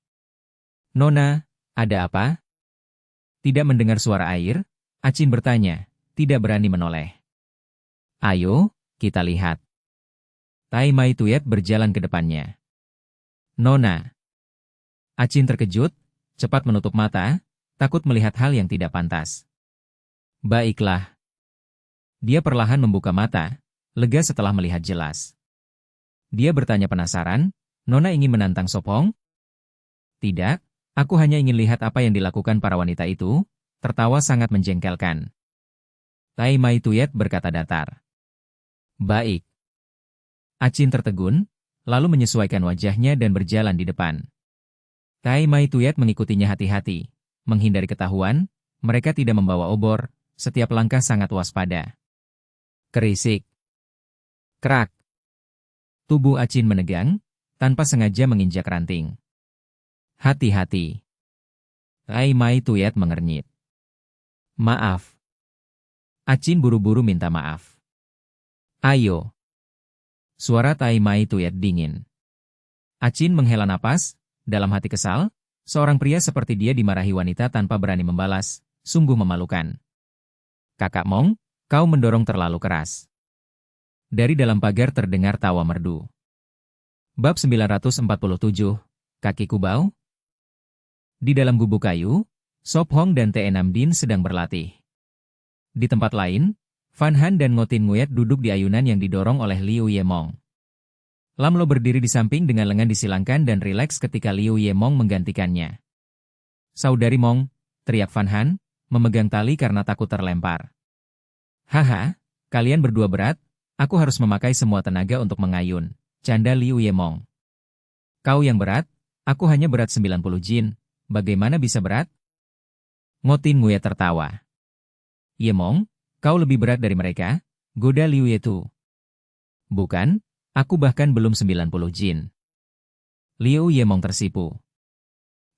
Nona, ada apa? Tidak mendengar suara air, Acin bertanya, tidak berani menoleh. Ayo, kita lihat. Tai Mai Tuyet berjalan ke depannya. Nona. Acin terkejut, cepat menutup mata, takut melihat hal yang tidak pantas. Baiklah. Dia perlahan membuka mata, lega setelah melihat jelas. Dia bertanya penasaran, Nona ingin menantang Sop Hong? Tidak, aku hanya ingin lihat apa yang dilakukan para wanita itu, tertawa sangat menjengkelkan. Tai Mai Tuyet berkata datar. Baik. Acin tertegun, lalu menyesuaikan wajahnya dan berjalan di depan. Tai Mai Tuyet mengikutinya hati-hati, menghindari ketahuan, mereka tidak membawa obor, setiap langkah sangat waspada. Kerisik. Krak. Tubuh Acin menegang, tanpa sengaja menginjak ranting. Hati-hati. Tai Mai Tuyet mengernyit. Maaf. Acin buru-buru minta maaf. Ayo. Suara Tai Mai Tuyet dingin. Acin menghela napas, dalam hati kesal, seorang pria seperti dia dimarahi wanita tanpa berani membalas, sungguh memalukan. Kakak Mong, kau mendorong terlalu keras. Dari dalam pagar terdengar tawa merdu. Bab 947, Kaki Kubau. Di dalam gubuk kayu, Sop Hong dan Te Nam Din sedang berlatih. Di tempat lain, Van Han dan Ngotin Nguyet duduk di ayunan yang didorong oleh Liu Yemong. Lam Lo berdiri di samping dengan lengan disilangkan dan rileks ketika Liu Yemong menggantikannya. Saudari Mong, teriak Van Han, memegang tali karena takut terlempar. Haha, kalian berdua berat, aku harus memakai semua tenaga untuk mengayun. Canda Liu Yemong. Kau yang berat, aku hanya berat 90 jin, bagaimana bisa berat? Ngotin Nguyet tertawa. Yemong, kau lebih berat dari mereka, goda Liu Yetu. Bukan, aku bahkan belum 90 jin. Liu Yemong tersipu.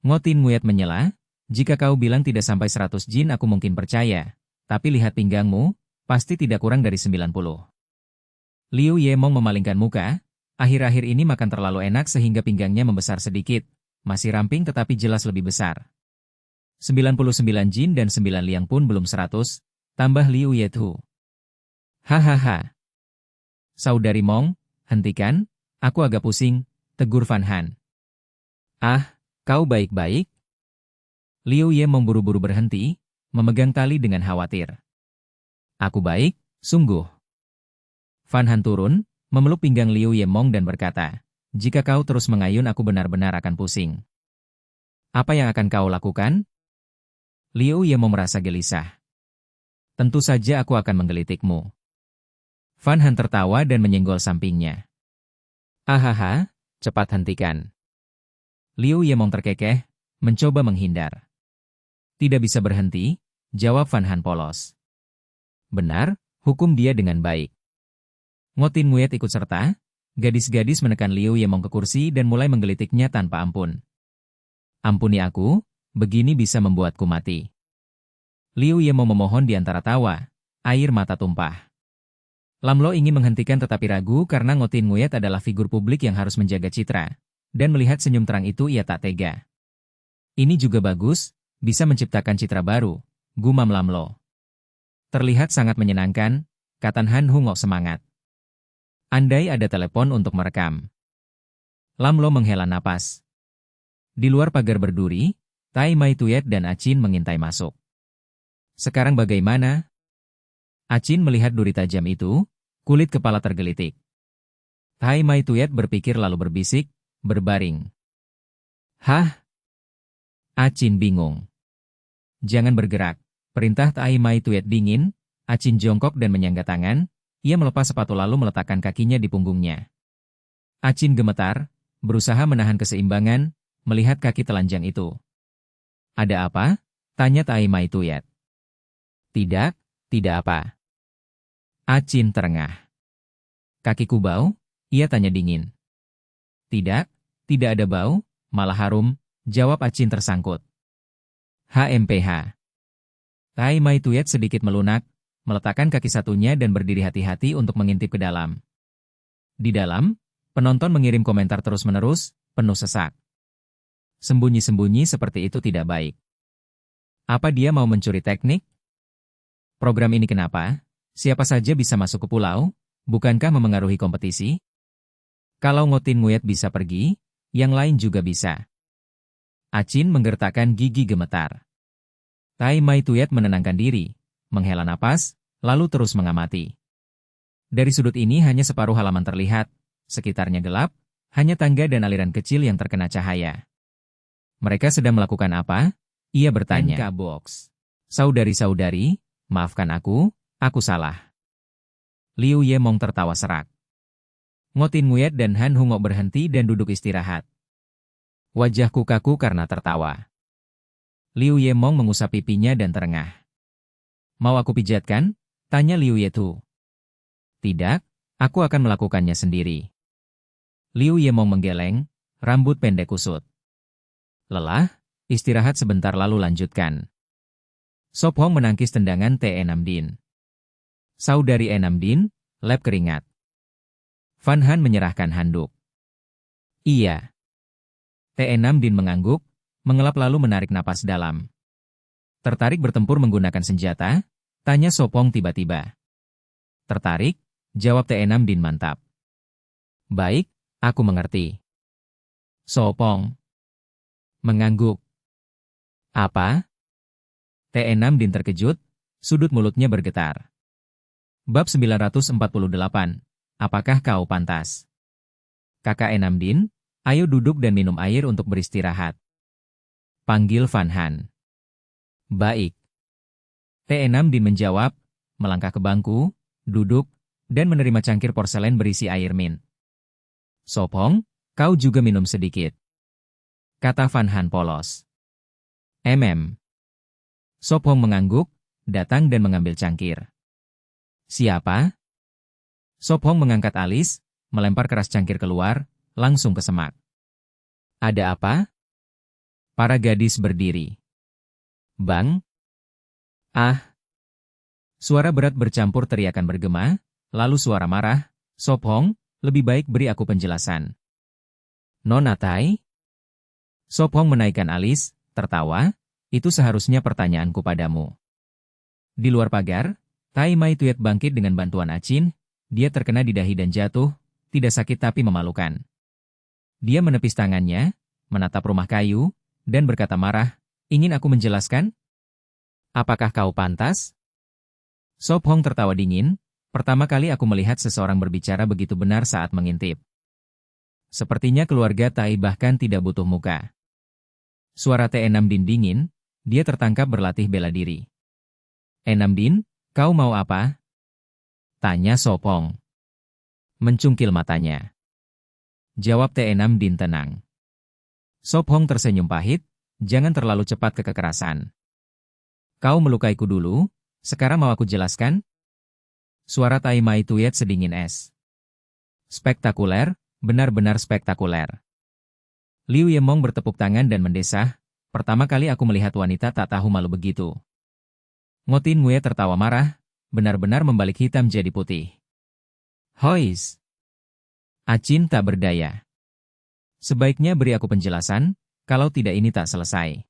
Ngotin Nguyet menyela, jika kau bilang tidak sampai 100 jin aku mungkin percaya, tapi lihat pinggangmu, pasti tidak kurang dari 90. Liu Yemong memalingkan muka, akhir-akhir ini makan terlalu enak sehingga pinggangnya membesar sedikit, masih ramping tetapi jelas lebih besar. 99 jin dan 9 liang pun belum 100, tambah Liu Yetu. Hahaha. Saudari Mong, hentikan, aku agak pusing, tegur Van Han. Ah, kau baik-baik? Liu Ye memburu-buru berhenti, memegang tali dengan khawatir. Aku baik, sungguh. Van Han turun, memeluk pinggang Liu Yemong dan berkata, jika kau terus mengayun aku benar-benar akan pusing. Apa yang akan kau lakukan? Liu Yemong merasa gelisah. Tentu saja aku akan menggelitikmu. Van Han tertawa dan menyenggol sampingnya. Ahaha, cepat hentikan. Liu Yemong terkekeh, mencoba menghindar. Tidak bisa berhenti, jawab Van Han polos. Benar, hukum dia dengan baik. Ngotin Nguyet ikut serta, Gadis-gadis menekan Liu Yemong ke kursi dan mulai menggelitiknya tanpa ampun. Ampuni aku, begini bisa membuatku mati. Liu Yemong memohon di antara tawa, air mata tumpah. Lamlo ingin menghentikan tetapi ragu karena Ngotin Nguyet adalah figur publik yang harus menjaga citra. Dan melihat senyum terang itu ia tak tega. Ini juga bagus, bisa menciptakan citra baru, gumam Lamlo. Terlihat sangat menyenangkan, kata Han Hungok semangat. Andai ada telepon untuk merekam. Lamlo menghela napas. Di luar pagar berduri, Tai Mai Tuyet dan Acin mengintai masuk. Sekarang bagaimana? Acin melihat duri tajam itu, kulit kepala tergelitik. Tai Mai Tuyet berpikir lalu berbisik, berbaring. Hah? Acin bingung. Jangan bergerak, perintah Tai Mai Tuyet dingin. Acin jongkok dan menyangga tangan, ia melepas sepatu lalu meletakkan kakinya di punggungnya. Acin gemetar, berusaha menahan keseimbangan, melihat kaki telanjang itu. Ada apa? Tanya Tai Mai Tuyet. Tidak, tidak apa. Acin terengah. Kakiku bau? Ia tanya dingin. Tidak, tidak ada bau, malah harum, jawab Acin tersangkut. HMPH. Tai Mai Tuyet sedikit melunak, meletakkan kaki satunya dan berdiri hati-hati untuk mengintip ke dalam. Di dalam, penonton mengirim komentar terus-menerus, penuh sesak. Sembunyi-sembunyi seperti itu tidak baik. Apa dia mau mencuri teknik? Program ini kenapa? Siapa saja bisa masuk ke pulau? Bukankah memengaruhi kompetisi? Kalau Ngotin Nguyet bisa pergi, yang lain juga bisa. Acin menggertakkan gigi gemetar. Tai Mai Tuyet menenangkan diri, menghela napas, lalu terus mengamati. Dari sudut ini hanya separuh halaman terlihat, sekitarnya gelap, hanya tangga dan aliran kecil yang terkena cahaya. Mereka sedang melakukan apa? Ia bertanya. NK Box. Saudari-saudari, maafkan aku salah. Liu Yemong tertawa serak. Ngotin Nguyet dan Han Hungok berhenti dan duduk istirahat. Wajahku kaku karena tertawa. Liu Yemong mengusap pipinya dan terengah. Mau aku pijatkan? Tanya Liu Yetu. Tidak, aku akan melakukannya sendiri. Liu Yemong menggeleng, rambut pendek kusut. Lelah, istirahat sebentar lalu lanjutkan. Sop Hong menangkis tendangan T6 Din. Saudari Enam Din, lap keringat. Van Han menyerahkan handuk. Iya. T6 Din mengangguk, mengelap lalu menarik napas dalam. Tertarik bertempur menggunakan senjata? Tanya Sopong tiba-tiba. Tertarik? Jawab T6 Din mantap. Baik, aku mengerti. Sopong mengangguk. Apa? T6 Din terkejut, sudut mulutnya bergetar. Bab 948. Apakah kau pantas? Kakak Enam Din, ayo duduk dan minum air untuk beristirahat. Panggil Van Han. Baik. T6 Din menjawab, melangkah ke bangku, duduk, dan menerima cangkir porselen berisi air mint. Sopong, kau juga minum sedikit. Kata Van Han polos. Sopong mengangguk, datang dan mengambil cangkir. Siapa? Sop Hong mengangkat alis, melempar keras cangkir keluar, langsung ke semak. Ada apa? Para gadis berdiri. Bang? Ah! Suara berat bercampur teriakan bergema, lalu suara marah, Sop Hong, lebih baik beri aku penjelasan. Nona Tai? Sop Hong menaikkan alis, tertawa, itu seharusnya pertanyaanku padamu. Di luar pagar, Tai Mai Tuyet bangkit dengan bantuan Acin, dia terkena di dahi dan jatuh, tidak sakit tapi memalukan. Dia menepis tangannya, menatap rumah kayu, dan berkata marah, ingin aku menjelaskan? Apakah kau pantas? Sop Hong tertawa dingin, pertama kali aku melihat seseorang berbicara begitu benar saat mengintip. Sepertinya keluarga Tai bahkan tidak butuh muka. Suara T6 Din dingin, dia tertangkap berlatih bela diri. Enam Din, kau mau apa? Tanya Sop Hong. Mencungkil matanya. Jawab T6 Din tenang. Sop Hong tersenyum pahit, jangan terlalu cepat ke kekerasan. Kau melukaiku dulu, sekarang mau aku jelaskan? Suara Tai Mai Tuyet sedingin es. Spektakuler, benar-benar spektakuler. Liu Yemong bertepuk tangan dan mendesah, pertama kali aku melihat wanita tak tahu malu begitu. Ngotin Ngue tertawa marah, benar-benar membalik hitam jadi putih. Hois! Acin tak berdaya. Sebaiknya beri aku penjelasan, kalau tidak ini tak selesai.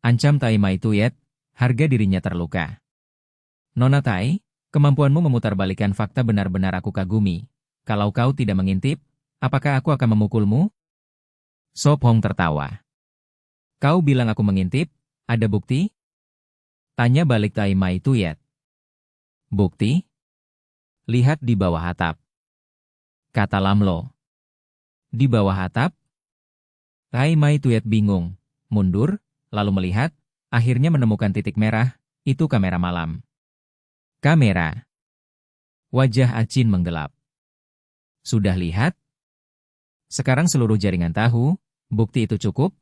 Ancam Tai Mai Tuyet, harga dirinya terluka. Nona Tai, kemampuanmu memutarbalikkan fakta benar-benar aku kagumi. Kalau kau tidak mengintip, apakah aku akan memukulmu? So Pong tertawa. Kau bilang aku mengintip, ada bukti? Tanya balik Tai Mai Tuyet. Bukti? Lihat di bawah atap. Kata Lam Lo. Di bawah atap? Tai Mai Tuyet bingung, mundur, lalu melihat, akhirnya menemukan titik merah, itu kamera malam. Kamera. Wajah Acin menggelap. Sudah lihat? Sekarang seluruh jaringan tahu, bukti itu cukup?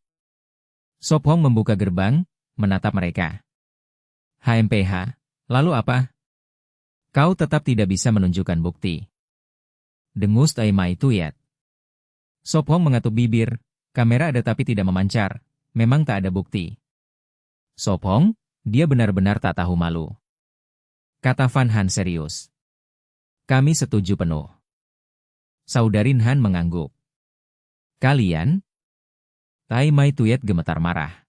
Sop Hong membuka gerbang, menatap mereka. HMPH, lalu apa? Kau tetap tidak bisa menunjukkan bukti. Dengus Tai Mai Tuyet. Sop Hong mengatuk bibir, kamera ada tapi tidak memancar, memang tak ada bukti. Sop Hong, dia benar-benar tak tahu malu. Kata Van Han serius. Kami setuju penuh. Saudarin Han mengangguk. Kalian? Tai Mai Tuyet gemetar marah.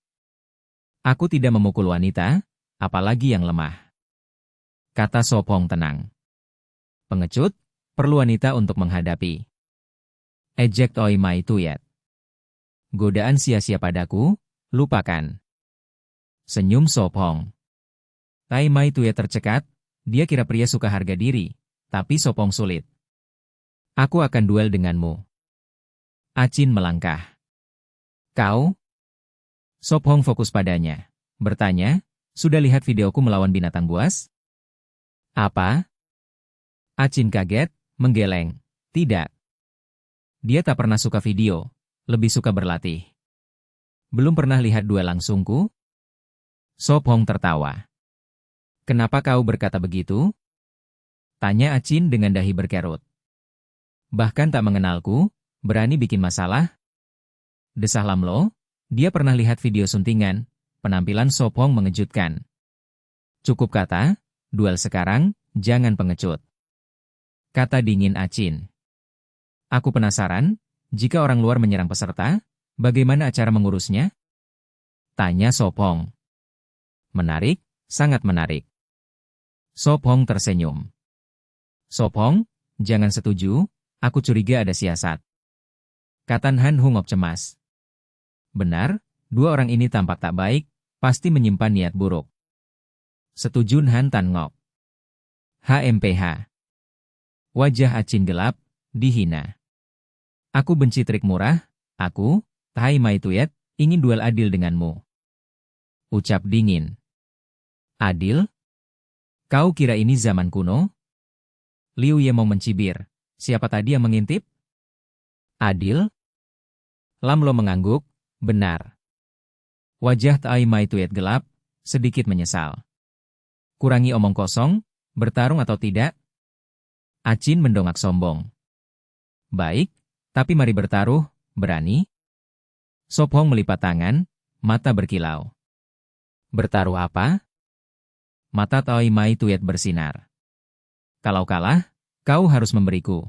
Aku tidak memukul wanita, apalagi yang lemah. Kata Sop Hong tenang. Pengecut, perlu wanita untuk menghadapi. Ejek Tai Mai Tuyet. Godaan sia-sia padaku, lupakan. Senyum Sop Hong. Tai Mai Tuyet tercekat, dia kira pria suka harga diri, tapi Sop Hong sulit. Aku akan duel denganmu. Acin melangkah. Kau? Sop Hong fokus padanya. Bertanya, sudah lihat videoku melawan binatang buas? Apa? Acin kaget, menggeleng. Tidak. Dia tak pernah suka video, lebih suka berlatih. Belum pernah lihat duel langsungku? Sop Hong tertawa. Kenapa kau berkata begitu? Tanya Acin dengan dahi berkerut. Bahkan tak mengenalku, berani bikin masalah? Desah Lam Lo, dia pernah lihat video suntingan, penampilan Sop Hong mengejutkan. Cukup kata, duel sekarang, jangan pengecut. Kata dingin Acin. Aku penasaran, jika orang luar menyerang peserta, bagaimana cara mengurusnya? Tanya Sop Hong. Menarik, sangat menarik. Sop Hong tersenyum. Sop Hong, jangan setuju, aku curiga ada siasat. Kata Han Hungop cemas. Benar, dua orang ini tampak tak baik, pasti menyimpan niat buruk. Setuju Han Tan Ngok. HMPH. Wajah Acin gelap, dihina. Aku benci trik murah, aku, Tai Mai Tuyet, ingin duel adil denganmu. Ucap dingin. Adil? Kau kira ini zaman kuno? Liu Yemong mencibir, siapa tadi yang mengintip? Adil? Lam Lo mengangguk, benar. Wajah Tai Mai Tuyet gelap, sedikit menyesal. Kurangi omong kosong, bertarung atau tidak? Acin mendongak sombong. Baik, tapi mari bertaruh, berani? Sop Hong melipat tangan, mata berkilau. Bertaruh apa? Mata Tai Mai Tuyet bersinar. Kalau kalah, kau harus memberiku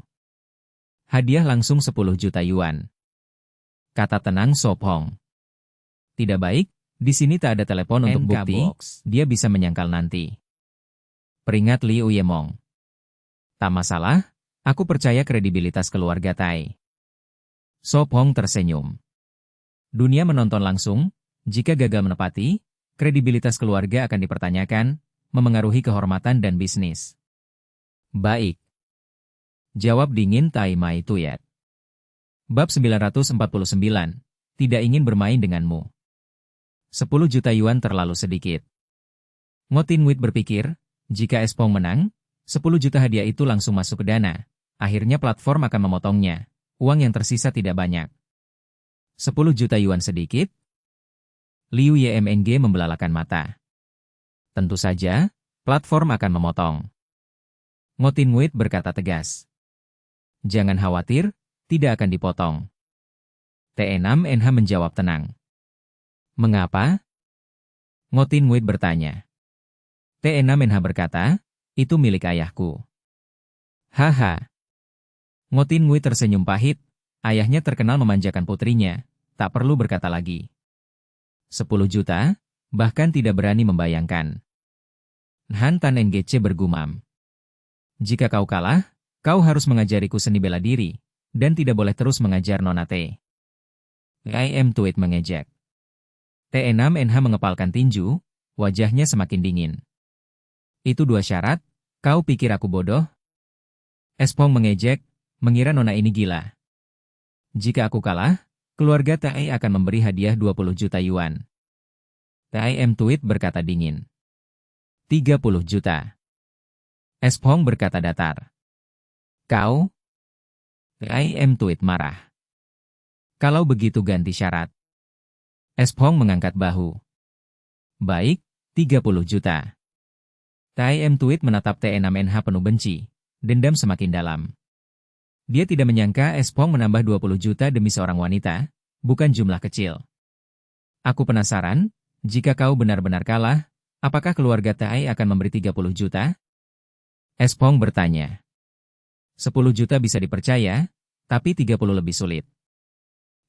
hadiah langsung 10 juta yuan. Kata tenang Sop Hong. Tidak baik, di sini tak ada telepon untuk bukti, dia bisa menyangkal nanti. Peringat Liu Yemong. Tak masalah, aku percaya kredibilitas keluarga Tai. Sop Hong tersenyum. Dunia menonton langsung, jika gagal menepati, kredibilitas keluarga akan dipertanyakan, memengaruhi kehormatan dan bisnis. Baik. Jawab dingin Tai Mai Tuyet. Bab 949, tidak ingin bermain denganmu. 10 juta yuan terlalu sedikit. Ngotin Wit berpikir, jika Espong menang, 10 juta hadiah itu langsung masuk ke dana. Akhirnya platform akan memotongnya. Uang yang tersisa tidak banyak. 10 juta yuan sedikit? Liu Yemng membelalakan mata. Tentu saja, platform akan memotong. Ngotin Wit berkata tegas. Jangan khawatir, tidak akan dipotong. T6NH menjawab tenang. Mengapa? Ngotin Nguit bertanya. T6NH berkata, itu milik ayahku. Haha. Ngotin Nguit tersenyum pahit, ayahnya terkenal memanjakan putrinya, tak perlu berkata lagi. 10 juta, bahkan tidak berani membayangkan. Han Tan NGC bergumam. Jika kau kalah, kau harus mengajariku seni bela diri, dan tidak boleh terus mengajar Nona T. IM Tuit mengejek. T6NH mengepalkan tinju, wajahnya semakin dingin. Itu 2 syarat, kau pikir aku bodoh? Espong mengejek, mengira Nona ini gila. Jika aku kalah, keluarga TI akan memberi hadiah 20 juta yuan. TIM Tuit berkata dingin. 30 juta. Espong berkata datar. Kau? TIM Tuit marah. Kalau begitu ganti syarat. Espong mengangkat bahu. Baik, 30 juta. TIM Tuit menatap T6NH penuh benci, dendam semakin dalam. Dia tidak menyangka Espong menambah 20 juta demi seorang wanita, bukan jumlah kecil. Aku penasaran, jika kau benar-benar kalah, apakah keluarga TI akan memberi 30 juta? Espong bertanya. 10 juta bisa dipercaya, tapi 30 lebih sulit.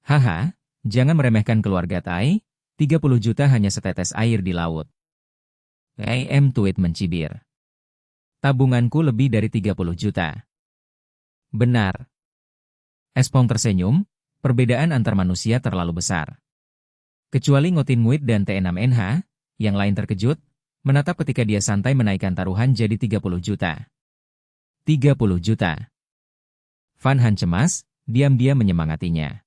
Haha, jangan meremehkan keluarga TI, 30 juta hanya setetes air di laut. IM Tuit mencibir. Tabunganku lebih dari 30 juta. Benar. Espong tersenyum, perbedaan antar manusia terlalu besar. Kecuali Ngotin Nguit dan T6NH, yang lain terkejut, menatap ketika dia santai menaikkan taruhan jadi 30 juta. 30 juta. Van Han cemas, diam-diam menyemangatinya.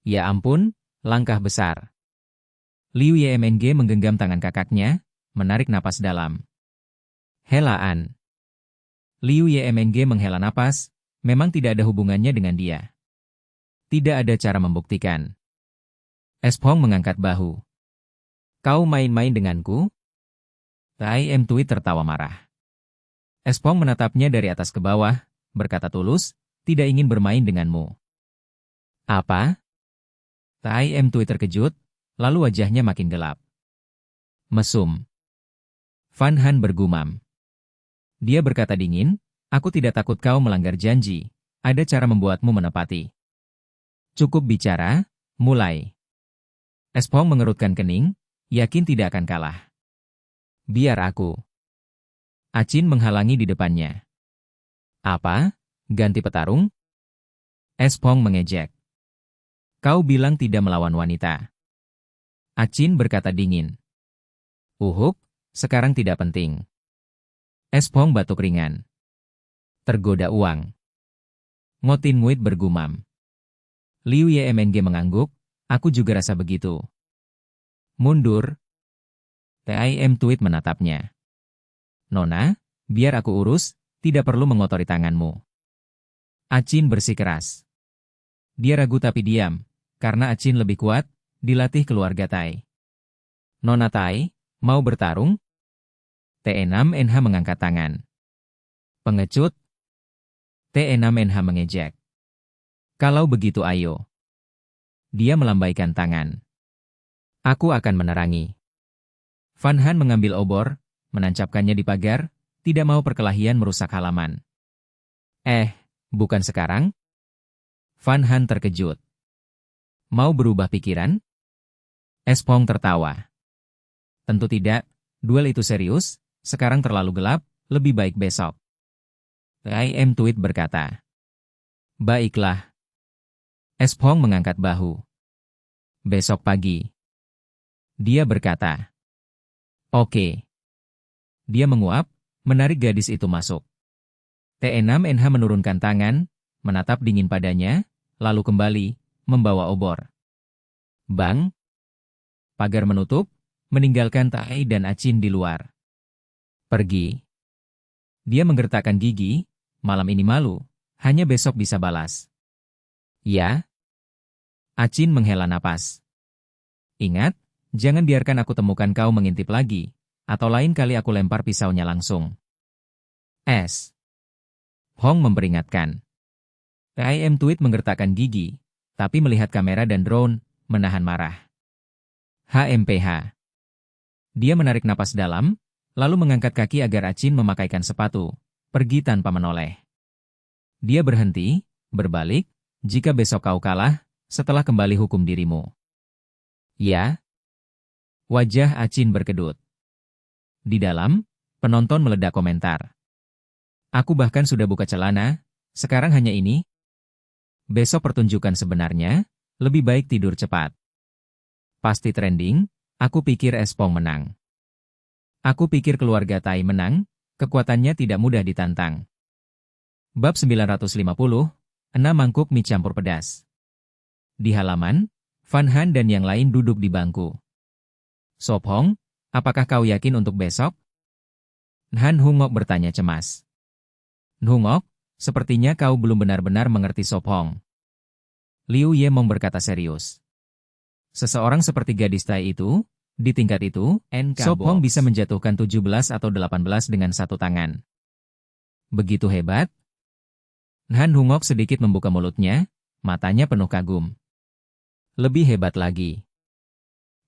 Ya ampun, langkah besar. Liu YMNG menggenggam tangan kakaknya, menarik napas dalam. Helaan. Liu YMNG menghela napas, memang tidak ada hubungannya dengan dia. Tidak ada cara membuktikan. Espong mengangkat bahu. Kau main-main denganku? TIM Tuit tertawa marah. Espong menatapnya dari atas ke bawah, berkata tulus, tidak ingin bermain denganmu. Apa? TIM Tuit terkejut, lalu wajahnya makin gelap. Mesum. Van Han bergumam. Dia berkata dingin, aku tidak takut kau melanggar janji, ada cara membuatmu menepati. Cukup bicara, mulai. Espong mengerutkan kening, yakin tidak akan kalah. Biar aku. Acin menghalangi di depannya. Apa? Ganti petarung? Espong mengejek. Kau bilang tidak melawan wanita. Acin berkata dingin. Uhuk, sekarang tidak penting. Espong batuk ringan. Tergoda uang. Ngotin Nguit bergumam. Liu YMNG mengangguk, aku juga rasa begitu. Mundur. TIM Tuit menatapnya. Nona, biar aku urus, tidak perlu mengotori tanganmu. Acin bersikeras. Dia ragu tapi diam, karena Acin lebih kuat, dilatih keluarga Tai. Nona Tai, mau bertarung? T6NH mengangkat tangan. Pengecut. T6NH mengejek. Kalau begitu ayo. Dia melambaikan tangan. Aku akan menerangi. Van Han mengambil obor, menancapkannya di pagar, tidak mau perkelahian merusak halaman. Bukan sekarang? Van Han terkejut. Mau berubah pikiran? Espong tertawa. Tentu tidak, duel itu serius, sekarang terlalu gelap, lebih baik besok. TIM Tuit berkata. Baiklah. Espong mengangkat bahu. Besok pagi. Dia berkata. Oke. Dia menguap, menarik gadis itu masuk. T6NH menurunkan tangan, menatap dingin padanya, lalu kembali, membawa obor. Bang! Pagar menutup, meninggalkan Tai dan Acin di luar. Pergi. Dia menggertakkan gigi, malam ini malu, hanya besok bisa balas. Ya? Acin menghela napas. Ingat, jangan biarkan aku temukan kau mengintip lagi, atau lain kali aku lempar pisaunya langsung. Hong memperingatkan. IM Tweet menggertakkan gigi, tapi melihat kamera dan drone, menahan marah. HMPH. Dia menarik napas dalam, lalu mengangkat kaki agar Achin memakaikan sepatu, pergi tanpa menoleh. Dia berhenti, berbalik, jika besok kau kalah, setelah kembali hukum dirimu. Ya? Wajah Achin berkedut. Di dalam, penonton meledak komentar. Aku bahkan sudah buka celana, sekarang hanya ini. Besok pertunjukan sebenarnya, lebih baik tidur cepat. Pasti trending, aku pikir Espong menang. Aku pikir keluarga Tai menang, kekuatannya tidak mudah ditantang. Bab 950, 6 mangkuk mie campur pedas. Di halaman, Van Han dan yang lain duduk di bangku. Sop Hong, apakah kau yakin untuk besok? Han Hungok bertanya cemas. Hungok, sepertinya kau belum benar-benar mengerti Sop Hong. Liu Yemong berkata serius. Seseorang seperti gadis Tai itu, di tingkat itu, Sop Hong bisa menjatuhkan 17 atau 18 dengan satu tangan. Begitu hebat? Han Hungok sedikit membuka mulutnya, matanya penuh kagum. Lebih hebat lagi.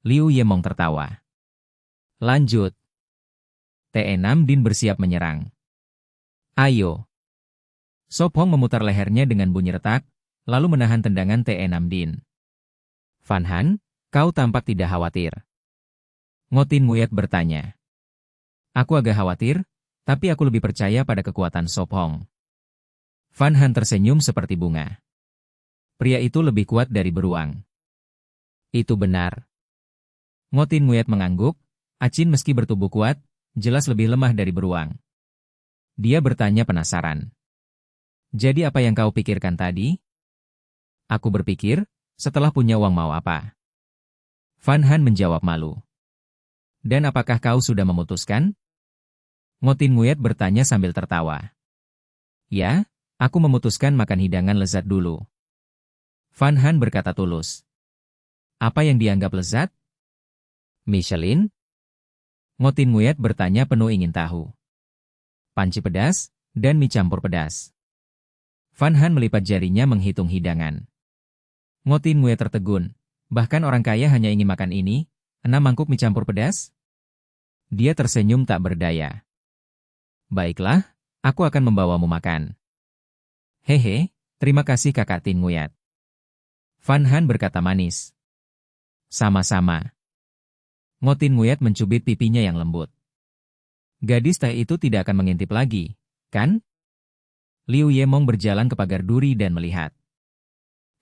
Liu Yemong tertawa. Lanjut. TE6 Din bersiap menyerang. Ayo. Sop Hong memutar lehernya dengan bunyi retak, lalu menahan tendangan TE6 Din. Van Han, kau tampak tidak khawatir. Ngotin Nguyat bertanya. Aku agak khawatir, tapi aku lebih percaya pada kekuatan Sop Hong. Van Han tersenyum seperti bunga. Pria itu lebih kuat dari beruang. Itu benar. Ngotin Nguyat mengangguk, Achin meski bertubuh kuat, jelas lebih lemah dari beruang. Dia bertanya penasaran. Jadi apa yang kau pikirkan tadi? Aku berpikir, setelah punya uang mau apa? Van Han menjawab malu. Dan apakah kau sudah memutuskan? Ngotin Nguyat bertanya sambil tertawa. Ya, aku memutuskan makan hidangan lezat dulu. Van Han berkata tulus. Apa yang dianggap lezat? Michelin? Ngotin Nguyat bertanya penuh ingin tahu. Panci pedas, dan mie campur pedas. Van Han melipat jarinya menghitung hidangan. Ngotin Nguyat tertegun, bahkan orang kaya hanya ingin makan ini, 6 mangkuk mie campur pedas? Dia tersenyum tak berdaya. Baiklah, aku akan membawamu makan. Hehe, terima kasih kakak Tin Nguyat. Van Han berkata manis. Sama-sama. Ngotin Nguyat mencubit pipinya yang lembut. Gadis teh itu tidak akan mengintip lagi, kan? Liu Yemong berjalan ke pagar duri dan melihat.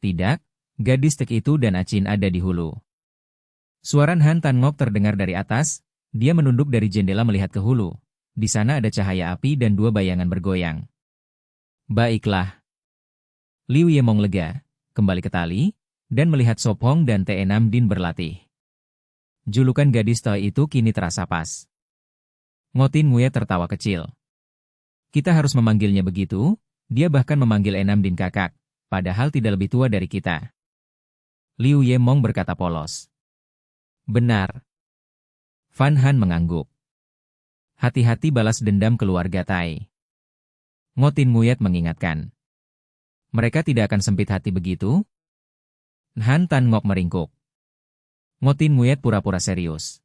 Tidak, gadis teh itu dan Achin ada di hulu. Suara Han Tan Ngok terdengar dari atas, dia menunduk dari jendela melihat ke hulu. Di sana ada cahaya api dan 2 bayangan bergoyang. Baiklah. Liu Yemong lega, kembali ke tali, dan melihat Sop Hong dan TE6 Din berlatih. Julukan gadis toy itu kini terasa pas. Ngotin Nguyat tertawa kecil. Kita harus memanggilnya begitu, dia bahkan memanggil Enam Din kakak, padahal tidak lebih tua dari kita. Liu Yemong berkata polos. Benar. Van Han mengangguk. Hati-hati balas dendam keluarga Tai. Ngotin Nguyat mengingatkan. Mereka tidak akan sempit hati begitu? Han Tan Ngok meringkuk. Ngotin Nguyat pura-pura serius.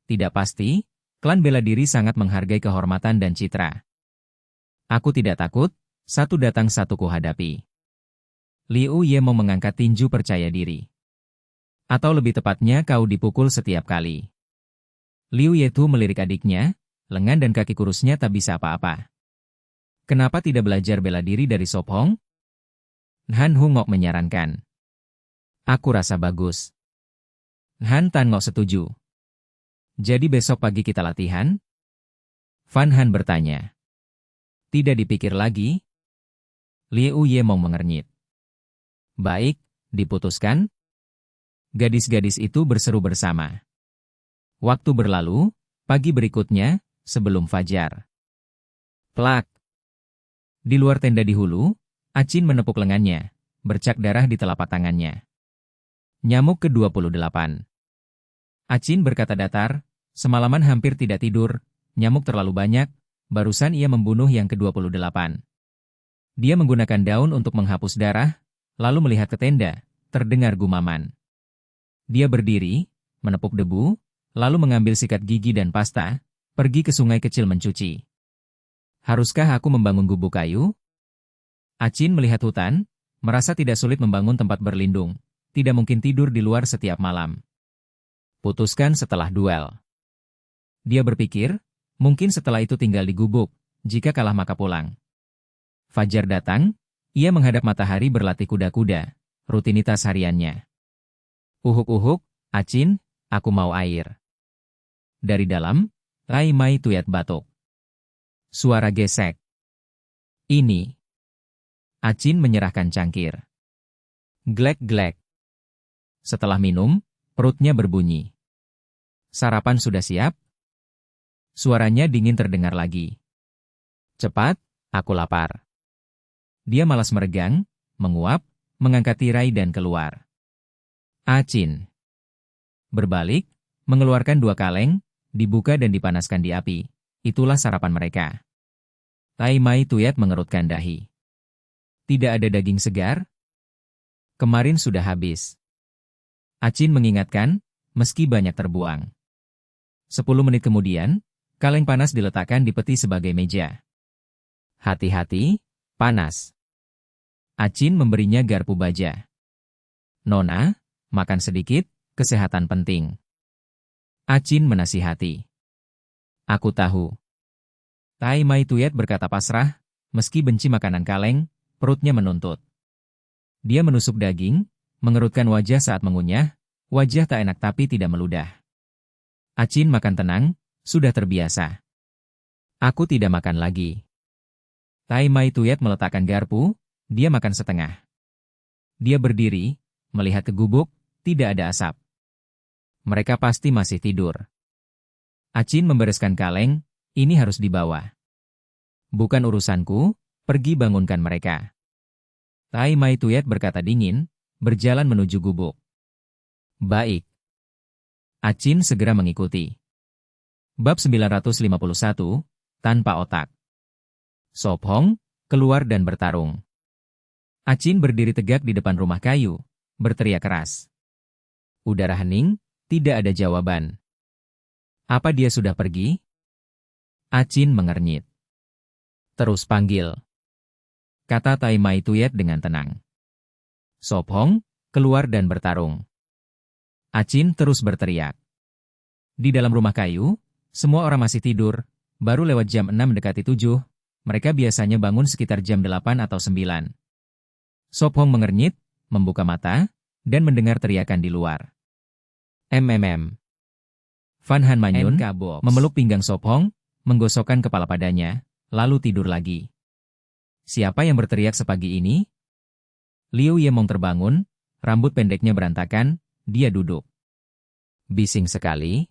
Tidak pasti, klan bela diri sangat menghargai kehormatan dan citra. Aku tidak takut, satu datang satu kuhadapi. Liu Yemong mengangkat tinju percaya diri. Atau lebih tepatnya kau dipukul setiap kali. Liu Yetu melirik adiknya, lengan dan kaki kurusnya tak bisa apa-apa. Kenapa tidak belajar bela diri dari Sop Hong? Han Hungok menyarankan. Aku rasa bagus. Han Tan Ngok setuju. Jadi besok pagi kita latihan? Van Han bertanya. Tidak dipikir lagi? Liu Yemong mengernyit. Baik, diputuskan? Gadis-gadis itu berseru bersama. Waktu berlalu, pagi berikutnya, sebelum fajar. Plak. Di luar tenda di hulu, Achin menepuk lengannya, bercak darah di telapak tangannya. Nyamuk ke-28. Achin berkata datar, semalaman hampir tidak tidur, nyamuk terlalu banyak, barusan ia membunuh yang ke-28. Dia menggunakan daun untuk menghapus darah, lalu melihat ke tenda, terdengar gumaman. Dia berdiri, menepuk debu, lalu mengambil sikat gigi dan pasta, pergi ke sungai kecil mencuci. Haruskah aku membangun gubuk kayu? Acin melihat hutan, merasa tidak sulit membangun tempat berlindung, tidak mungkin tidur di luar setiap malam. Putuskan setelah duel. Dia berpikir, mungkin setelah itu tinggal di gubuk, jika kalah maka pulang. Fajar datang, ia menghadap matahari berlatih kuda-kuda, rutinitas hariannya. Uhuk-uhuk, Acin, aku mau air. Dari dalam, Rai Mai Tuyat batuk. Suara gesek. Ini. Acin menyerahkan cangkir. Glek-glek. Setelah minum, perutnya berbunyi. Sarapan sudah siap? Suaranya dingin terdengar lagi. Cepat, aku lapar. Dia malas meregang, menguap, mengangkat tirai dan keluar. Acin. Berbalik, mengeluarkan 2 kaleng, dibuka dan dipanaskan di api. Itulah sarapan mereka. Rai Mai Tuyat mengerutkan dahi. Tidak ada daging segar? Kemarin sudah habis. Acin mengingatkan, meski banyak terbuang. 10 menit kemudian, kaleng panas diletakkan di peti sebagai meja. Hati-hati, panas. Acin memberinya garpu baja. Nona, makan sedikit, kesehatan penting. Acin menasihati. Aku tahu. Rai Mai Tuyat berkata pasrah, meski benci makanan kaleng, perutnya menuntut. Dia menusuk daging, mengerutkan wajah saat mengunyah, wajah tak enak tapi tidak meludah. Acin makan tenang, sudah terbiasa. Aku tidak makan lagi. Rai Mai Tuyat meletakkan garpu, dia makan setengah. Dia berdiri, melihat ke gubuk, tidak ada asap. Mereka pasti masih tidur. Acin membereskan kaleng, ini harus dibawa. Bukan urusanku, pergi bangunkan mereka. Rai Mai Tuyat berkata dingin, berjalan menuju gubuk. Baik. Acin segera mengikuti. Bab 951, Tanpa Otak. Sop Hong, keluar dan bertarung. Acin berdiri tegak di depan rumah kayu, berteriak keras. Udara hening, tidak ada jawaban. Apa dia sudah pergi? Acin mengernyit. Terus panggil. Kata Rai Mai Tuyat dengan tenang. Sop Hong, keluar dan bertarung. Acin terus berteriak. Di dalam rumah kayu, semua orang masih tidur, baru lewat jam 6 mendekati 7, mereka biasanya bangun sekitar jam 8 atau 9. Sop Hong mengernyit, membuka mata, dan mendengar teriakan di luar. Van Han Manyun memeluk pinggang Sop Hong, menggosokkan kepala padanya, lalu tidur lagi. Siapa yang berteriak sepagi ini? Liu Yemong terbangun, rambut pendeknya berantakan, dia duduk. Bising sekali.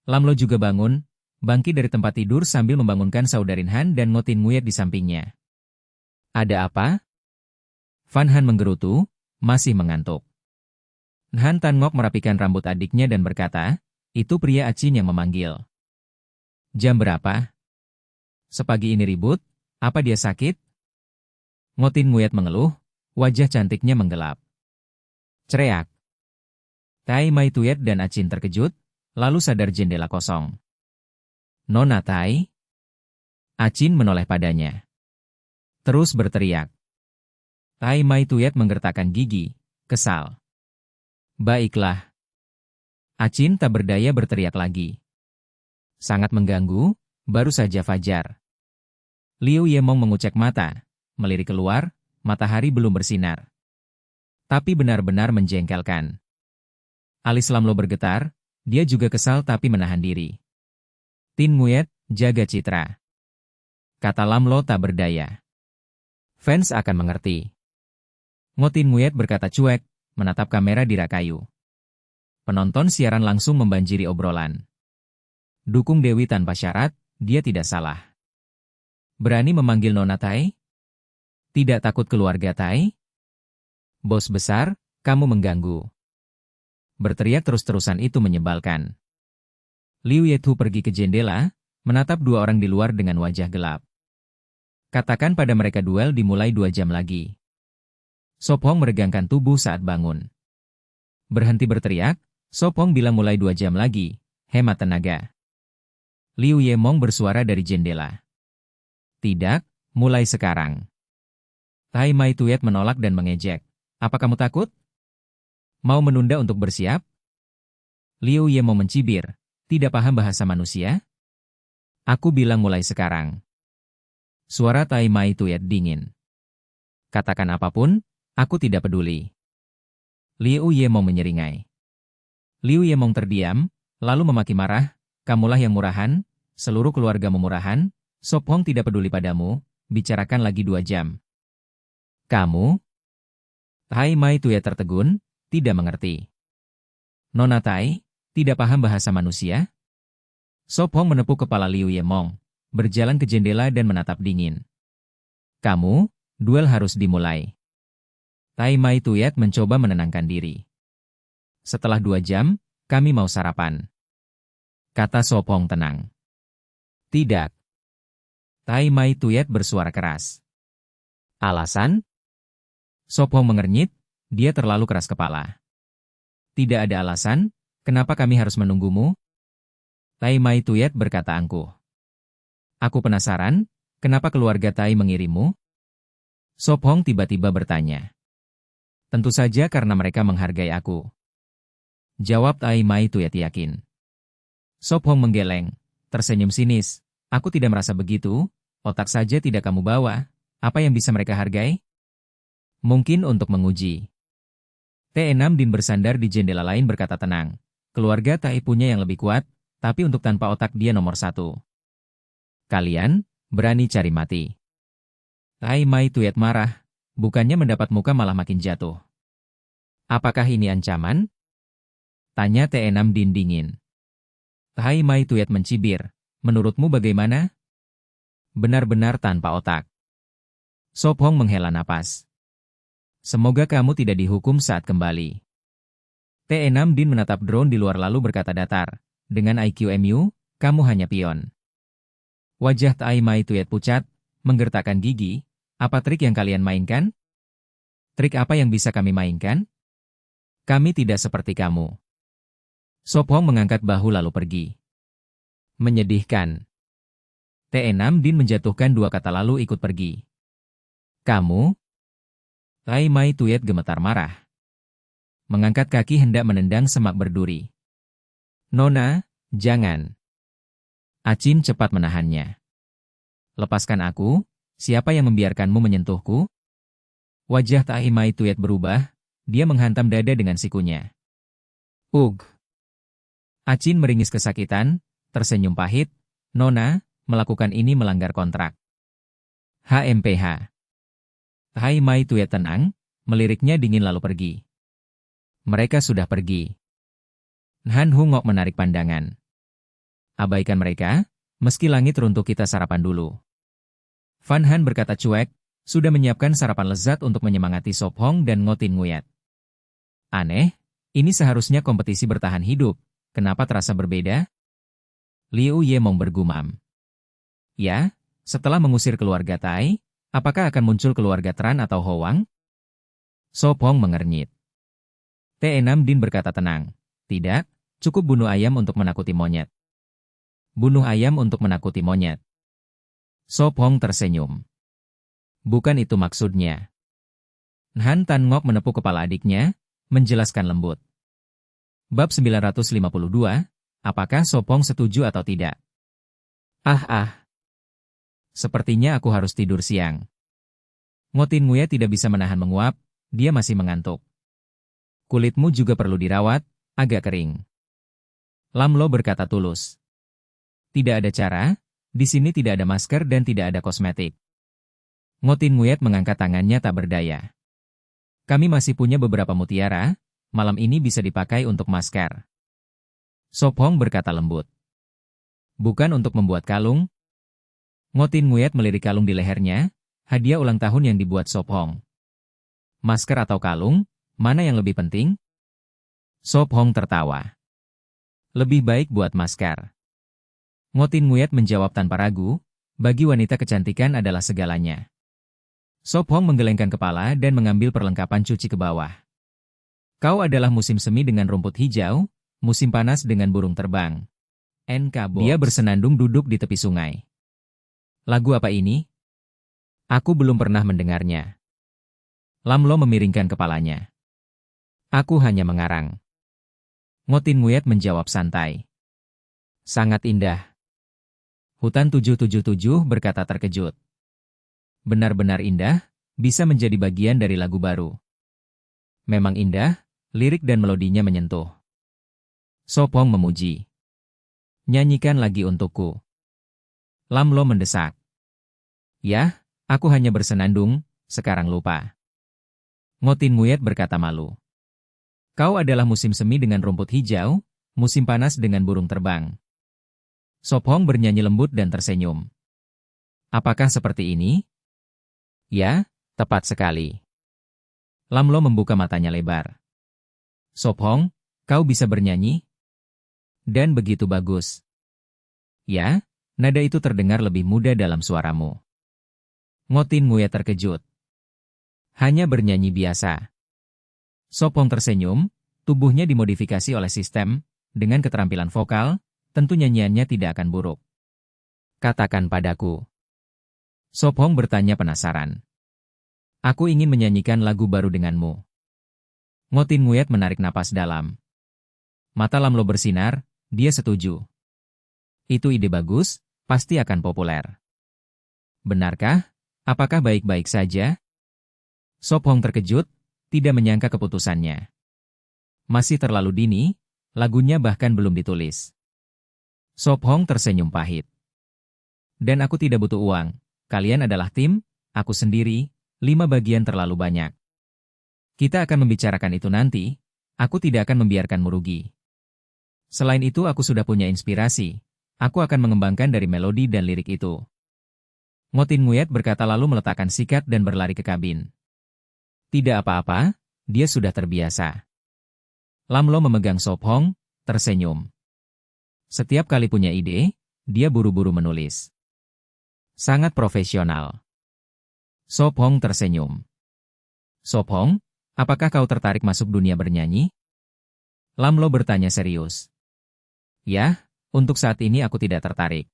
Lam Lo juga bangun, bangkit dari tempat tidur sambil membangunkan Saudarin Han dan Ngotin Nguyet di sampingnya. Ada apa? Van Han menggerutu, masih mengantuk. Han Tan Ngok merapikan rambut adiknya dan berkata, itu pria Acin yang memanggil. Jam berapa? Sepagi ini ribut, apa dia sakit? Ngotin Nguyet mengeluh, wajah cantiknya menggelap. Cereak. Rai Mai Tuyat dan Acin terkejut, lalu sadar jendela kosong. Nona Tai? Acin menoleh padanya. Terus berteriak. Rai Mai Tuyat menggertakkan gigi, kesal. Baiklah. Acin tak berdaya berteriak lagi. Sangat mengganggu, baru saja fajar. Liu Yemong mengucek mata, melirik keluar, matahari belum bersinar. Tapi benar-benar menjengkelkan. Alis Lam Lo bergetar, dia juga kesal tapi menahan diri. Tin Nguyet, jaga citra. Kata Lam Lo tak berdaya. Fans akan mengerti. Ngotin Nguyet berkata cuek, menatap kamera di rak kayu. Penonton siaran langsung membanjiri obrolan. Dukung Dewi tanpa syarat, dia tidak salah. Berani memanggil Nona Tai? Tidak takut keluarga Tai? Bos besar, kamu mengganggu. Berteriak terus-terusan itu menyebalkan. Liu Yethu pergi ke jendela, menatap 2 orang di luar dengan wajah gelap. Katakan pada mereka duel dimulai 2 jam lagi. Sop Hong meregangkan tubuh saat bangun. Berhenti berteriak, Sop Hong bilang mulai 2 jam lagi, hemat tenaga. Liu Yemong bersuara dari jendela. Tidak, mulai sekarang. Tai Mai Tuyet menolak dan mengejek. Apa kamu takut? Mau menunda untuk bersiap? Liu Yemong mencibir, tidak paham bahasa manusia? Aku bilang mulai sekarang. Suara Tai Mai Tuyet dingin. Katakan apapun, aku tidak peduli. Liu Yemong menyeringai. Liu Yemong terdiam, lalu memaki marah, kamulah yang murahan, seluruh keluargamu murahan, Sop Hong tidak peduli padamu, bicarakan lagi 2 jam. Kamu? Tai Mai Tuyet tertegun, tidak mengerti. Nona Tai, tidak paham bahasa manusia? Sop Hong menepuk kepala Liu Yemong, berjalan ke jendela dan menatap dingin. Kamu, duel harus dimulai. Tai Mai Tuyet mencoba menenangkan diri. Setelah 2 jam, kami mau sarapan. Kata Sop Hong tenang. Tidak. Tai Mai Tuyet bersuara keras. Alasan? Sop Hong mengernyit, dia terlalu keras kepala. Tidak ada alasan, kenapa kami harus menunggumu? Tai Mai Tuyet berkata angkuh. Aku penasaran, kenapa keluarga Tai mengirimmu? Sop Hong tiba-tiba bertanya. Tentu saja karena mereka menghargai aku. Jawab Tai Mai Tuyet yakin. Sop Hong menggeleng, tersenyum sinis. Aku tidak merasa begitu, otak saja tidak kamu bawa. Apa yang bisa mereka hargai? Mungkin untuk menguji. T6 Din bersandar di jendela lain berkata tenang. Keluarga Tai punya yang lebih kuat, tapi untuk tanpa otak dia nomor 1. Kalian, berani cari mati. Tai Mai Tuyet marah, bukannya mendapat muka malah makin jatuh. Apakah ini ancaman? Tanya T6 Din dingin. Tai Mai Tuyet mencibir, menurutmu bagaimana? Benar-benar tanpa otak. Sop Hong menghela napas. Semoga kamu tidak dihukum saat kembali. T6 Din menatap drone di luar lalu berkata datar, dengan IQ MU, kamu hanya pion. Wajah Tai Mai Tuyet pucat, menggertakkan gigi. Apa trik yang kalian mainkan? Trik apa yang bisa kami mainkan? Kami tidak seperti kamu. Sop Hong mengangkat bahu lalu pergi. Menyedihkan. T6 Din menjatuhkan 2 kata lalu ikut pergi. Kamu? Tai Mai Tuyet gemetar marah. Mengangkat kaki hendak menendang semak berduri. Nona, jangan. Acin cepat menahannya. Lepaskan aku, siapa yang membiarkanmu menyentuhku? Wajah Tai Mai Tuyet berubah, dia menghantam dada dengan sikunya. Ugh. Acin meringis kesakitan, tersenyum pahit. Nona, melakukan ini melanggar kontrak. HMPH. Tai Mai Tuyet tenang, meliriknya dingin lalu pergi. Mereka sudah pergi. Han Hungok menarik pandangan. Abaikan mereka, meski langit runtuh kita sarapan dulu. Van Han berkata cuek, sudah menyiapkan sarapan lezat untuk menyemangati Sop Hong dan Ngotin Nguyat. Aneh, ini seharusnya kompetisi bertahan hidup, kenapa terasa berbeda? Liu Yemong bergumam. Ya, setelah mengusir keluarga Tai, apakah akan muncul keluarga Tran atau Howang? Sop Hong mengernyit. T6 Din berkata tenang, tidak, cukup bunuh ayam untuk menakuti monyet. Bunuh ayam untuk menakuti monyet. Sop Hong tersenyum. Bukan itu maksudnya. Han Tan Ngok menepuk kepala adiknya, menjelaskan lembut. Bab 952, apakah Sop Hong setuju atau tidak? Sepertinya aku harus tidur siang. Ngotin Nguye tidak bisa menahan menguap, dia masih mengantuk. Kulitmu juga perlu dirawat, agak kering. Lam Lo berkata tulus. Tidak ada cara, di sini tidak ada masker dan tidak ada kosmetik. Ngotin Nguyet mengangkat tangannya tak berdaya. Kami masih punya beberapa mutiara, malam ini bisa dipakai untuk masker. Sop Hong berkata lembut. Bukan untuk membuat kalung. Ngotin Nguyet melirik kalung di lehernya, hadiah ulang tahun yang dibuat Sop Hong. Masker atau kalung, mana yang lebih penting? Sop Hong tertawa. Lebih baik buat masker. Ngotin Nguyet menjawab tanpa ragu, Bagi wanita kecantikan adalah segalanya. Sop Hong menggelengkan kepala dan mengambil perlengkapan cuci ke bawah. Kau adalah musim semi dengan rumput hijau, musim panas dengan burung terbang. Dia bersenandung duduk di tepi sungai. Lagu apa ini? Aku belum pernah mendengarnya. Lam Lo memiringkan kepalanya. Aku hanya mengarang. Ngotin Nguyet menjawab santai. Sangat indah. Hutan 777 berkata terkejut. Benar-benar indah, bisa menjadi bagian dari lagu baru. Memang indah, lirik dan melodinya menyentuh. Sop Hong memuji. Nyanyikan lagi untukku. Lam Lo mendesak. Yah, aku hanya bersenandung, sekarang lupa. Ngotin Nguyet berkata malu. Kau adalah musim semi dengan rumput hijau, musim panas dengan burung terbang. Sop Hong bernyanyi lembut dan tersenyum. Apakah seperti ini? Ya, tepat sekali. Lam Lo membuka matanya lebar. Sop Hong, kau bisa bernyanyi? Dan begitu bagus. Ya, nada itu terdengar lebih muda dalam suaramu. Ngotin Nguyet terkejut. Hanya bernyanyi biasa. Sop Hong tersenyum, tubuhnya dimodifikasi oleh sistem, dengan keterampilan vokal, tentu nyanyiannya tidak akan buruk. Katakan padaku. Sop Hong bertanya penasaran. Aku ingin menyanyikan lagu baru denganmu. Ngotin Nguyet menarik napas dalam. Mata Lam Lo bersinar, dia setuju. Itu ide bagus, pasti akan populer. Benarkah? Apakah baik-baik saja? Sop Hong terkejut, tidak menyangka keputusannya. Masih terlalu dini, lagunya bahkan belum ditulis. Sop Hong tersenyum pahit. Dan aku tidak butuh uang. Kalian adalah tim, aku sendiri, 5 bagian terlalu banyak. Kita akan membicarakan itu nanti, aku tidak akan membiarkanmu rugi. Selain itu aku sudah punya inspirasi, aku akan mengembangkan dari melodi dan lirik itu. Ngotin Nguyet berkata lalu meletakkan sikat dan berlari ke kabin. Tidak apa-apa, dia sudah terbiasa. Lam Lo memegang Sop Hong, tersenyum. Setiap kali punya ide, dia buru-buru menulis. Sangat profesional. Sop Hong tersenyum. Sop Hong, apakah kau tertarik masuk dunia bernyanyi? Lam Lo bertanya serius. Ya, untuk saat ini aku tidak tertarik.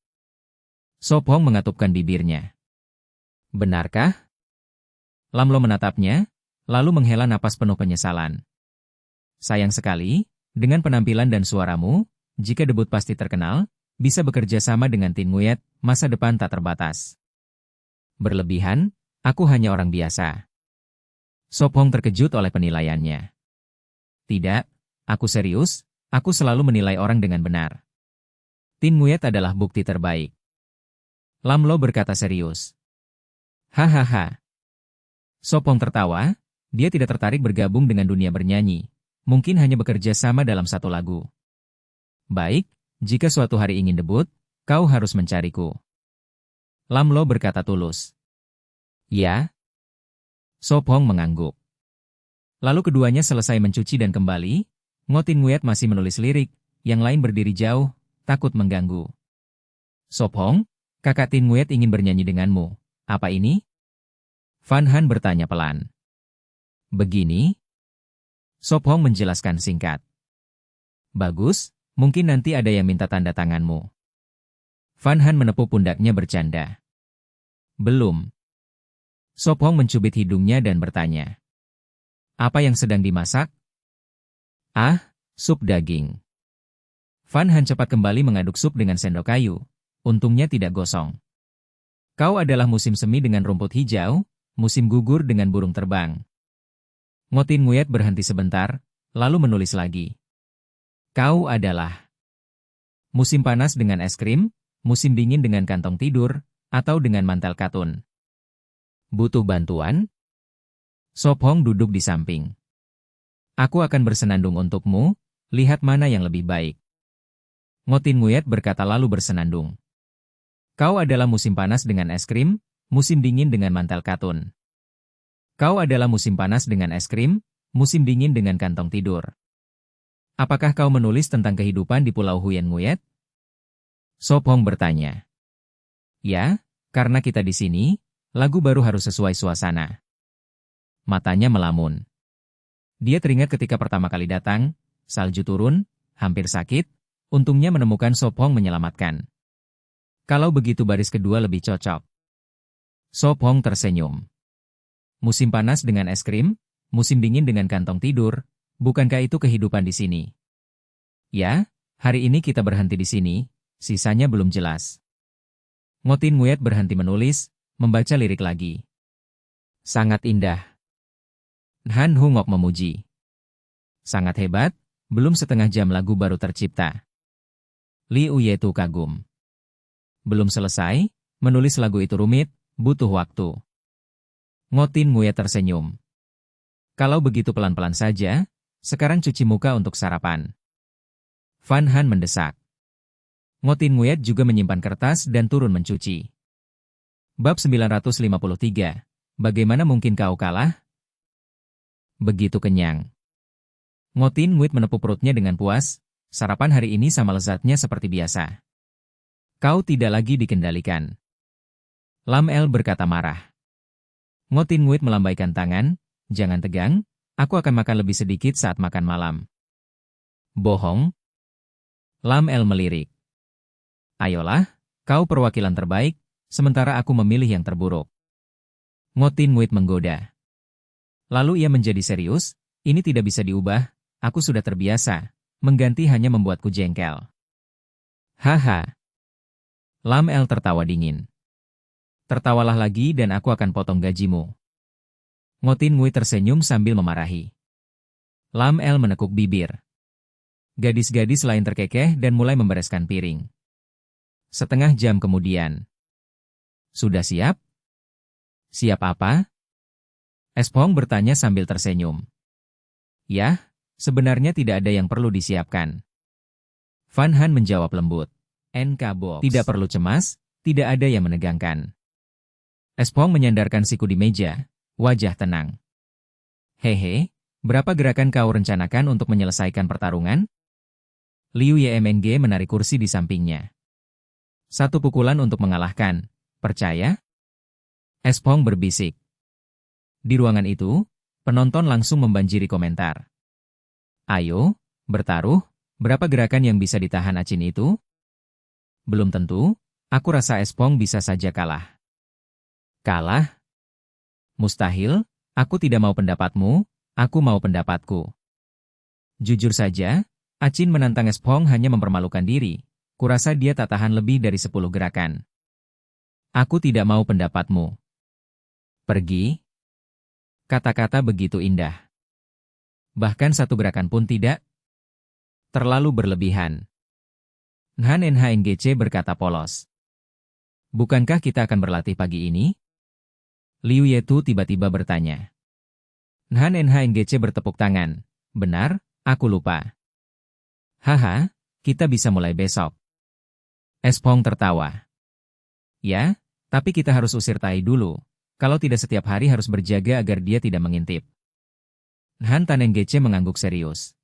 Sop Hong mengatupkan bibirnya. Benarkah? Lam Lo menatapnya, lalu menghela napas penuh penyesalan. Sayang sekali, dengan penampilan dan suaramu, jika debut pasti terkenal, bisa bekerja sama dengan Tin Nguyet, masa depan tak terbatas. Berlebihan, aku hanya orang biasa. Sop Hong terkejut oleh penilaiannya. Tidak, aku serius, aku selalu menilai orang dengan benar. Tin Nguyet adalah bukti terbaik. Lam Lo berkata serius. Hahaha. Sop Hong tertawa, dia tidak tertarik bergabung dengan dunia bernyanyi, mungkin hanya bekerja sama dalam satu lagu. Baik, jika suatu hari ingin debut, kau harus mencariku. Lam Lo berkata tulus. Ya. Sop Hong mengangguk. Lalu keduanya selesai mencuci dan kembali, Ngotin Nguyet masih menulis lirik, yang lain berdiri jauh, takut mengganggu. Sop Hong, kakak Tin Nguyet ingin bernyanyi denganmu. Apa ini? Van Han bertanya pelan. Begini? Sop Hong menjelaskan singkat. Bagus. Mungkin nanti ada yang minta tanda tanganmu. Van Han menepuk pundaknya bercanda. Belum. Sop Hong mencubit hidungnya dan bertanya. Apa yang sedang dimasak? Ah, sup daging. Van Han cepat kembali mengaduk sup dengan sendok kayu. Untungnya tidak gosong. Kau adalah musim semi dengan rumput hijau, musim gugur dengan burung terbang. Ngotin Nguyet berhenti sebentar, lalu menulis lagi. Kau adalah musim panas dengan es krim, musim dingin dengan kantong tidur, atau dengan mantel katun. Butuh bantuan? Sop Hong duduk di samping. Aku akan bersenandung untukmu, lihat mana yang lebih baik. Ngotin Nguyet berkata lalu bersenandung. Kau adalah musim panas dengan es krim, musim dingin dengan mantel katun. Kau adalah musim panas dengan es krim, musim dingin dengan kantong tidur. Apakah kau menulis tentang kehidupan di Pulau Huyen Nguyet? Sop Hong bertanya. Ya, Karena kita di sini, lagu baru harus sesuai suasana. Matanya melamun. Dia teringat ketika pertama kali datang, salju turun, hampir sakit, untungnya menemukan Sophong menyelamatkan. Kalau begitu baris kedua lebih cocok. Sophong tersenyum. Musim panas dengan es krim, musim dingin dengan kantong tidur, bukankah itu kehidupan di sini? Ya, hari ini kita berhenti di sini, sisanya belum jelas. Ngotin Nguyet berhenti menulis, membaca lirik lagi. Sangat indah. Han Hungok memuji. Sangat hebat, belum setengah jam lagu baru tercipta. Liu Yetu kagum. Belum selesai, menulis lagu itu rumit, butuh waktu. Ngotin Nguyet tersenyum. Kalau begitu pelan-pelan saja, sekarang cuci muka untuk sarapan. Van Han mendesak. Ngotin Nguyet juga menyimpan kertas dan turun mencuci. Bab 953. Bagaimana mungkin kau kalah? Begitu kenyang. Ngotin Nguyet menepuk perutnya dengan puas, sarapan hari ini sama lezatnya seperti biasa. Kau tidak lagi dikendalikan. Lam El berkata marah. Ngotin Nguyet melambaikan tangan, jangan tegang, aku akan makan lebih sedikit saat makan malam. Bohong. Lam El melirik. Ayolah, kau perwakilan terbaik, sementara aku memilih yang terburuk. Ngotin Nguyet menggoda. Lalu ia menjadi serius, ini tidak bisa diubah, aku sudah terbiasa, mengganti hanya membuatku jengkel. Haha. Lam El tertawa dingin. Tertawalah lagi dan aku akan potong gajimu. Ngotin Nguyet tersenyum sambil memarahi. Lam El menekuk bibir. Gadis-gadis lain terkekeh dan mulai membereskan piring. Setengah jam kemudian. Sudah siap? Siap apa? Espong bertanya sambil tersenyum. Yah, sebenarnya tidak ada yang perlu disiapkan. Van Han menjawab lembut. NK Box. Tidak perlu cemas, tidak ada yang menegangkan. Espong menyandarkan siku di meja, wajah tenang. Hehe, berapa gerakan kau rencanakan untuk menyelesaikan pertarungan? Liu Yemng menarik kursi di sampingnya. 1 pukulan untuk mengalahkan, percaya? Espong berbisik. Di ruangan itu, penonton langsung membanjiri komentar. Ayo, bertaruh, berapa gerakan yang bisa ditahan Acin itu? Belum tentu, aku rasa Espong bisa saja kalah. Kalah? Mustahil, aku tidak mau pendapatmu, aku mau pendapatku. Jujur saja, Acin menantang Espong hanya mempermalukan diri. Kurasa dia tak tahan lebih dari 10 gerakan. Aku tidak mau pendapatmu. Pergi. Kata-kata begitu indah. Bahkan 1 gerakan pun tidak. Terlalu berlebihan. Han NHNGC berkata polos. Bukankah kita akan berlatih pagi ini? Liu Yetu tiba-tiba bertanya. Han NHNGC bertepuk tangan. Benar, aku lupa. Haha, kita bisa mulai besok. Espong tertawa. Ya, tapi kita harus usir Tai dulu. Kalau tidak setiap hari harus berjaga agar dia tidak mengintip. Han Tanenggece mengangguk serius.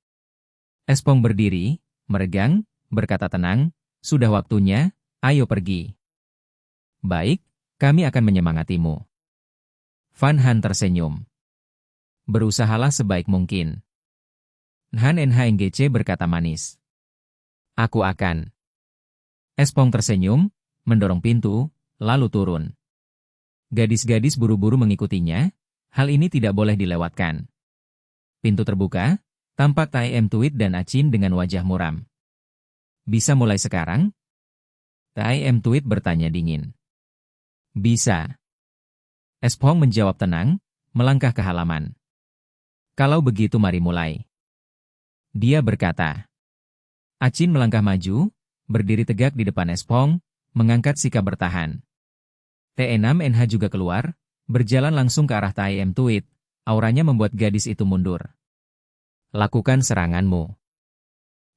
Espong berdiri, meregang, berkata tenang, sudah waktunya, ayo pergi. Baik, kami akan menyemangatimu. Van Han tersenyum. Berusahalah sebaik mungkin. Han NHNGC berkata manis. Aku akan. Espong tersenyum, mendorong pintu, lalu turun. Gadis-gadis buru-buru mengikutinya, hal ini tidak boleh dilewatkan. Pintu terbuka, tampak Tai Em Tuit dan Acin dengan wajah muram. Bisa mulai sekarang? Tai Em Tuit bertanya dingin. Bisa. Espong menjawab tenang, melangkah ke halaman. Kalau begitu mari mulai. Dia berkata. Acin melangkah maju, berdiri tegak di depan Espong, mengangkat sikap bertahan. T6NH juga keluar, berjalan langsung ke arah Tai Em Tuit, auranya membuat gadis itu mundur. Lakukan seranganmu.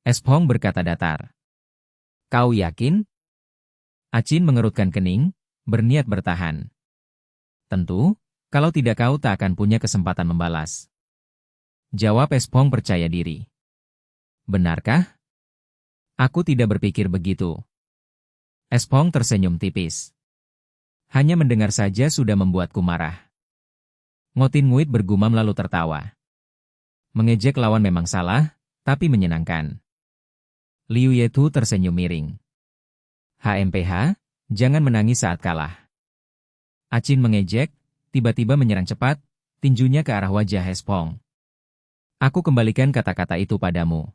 Espong berkata datar. Kau yakin? Acin mengerutkan kening, berniat bertahan. Tentu, kalau tidak kau tak akan punya kesempatan membalas. Jawab Espong percaya diri. Benarkah? Aku tidak berpikir begitu. Espong tersenyum tipis. Hanya mendengar saja sudah membuatku marah. Ngotin Nguit bergumam lalu tertawa. Mengejek lawan memang salah, tapi menyenangkan. Liu Yetu tersenyum miring. HMPH, jangan menangis saat kalah. Acin mengejek, tiba-tiba menyerang cepat, tinjunya ke arah wajah Espong. Aku kembalikan kata-kata itu padamu.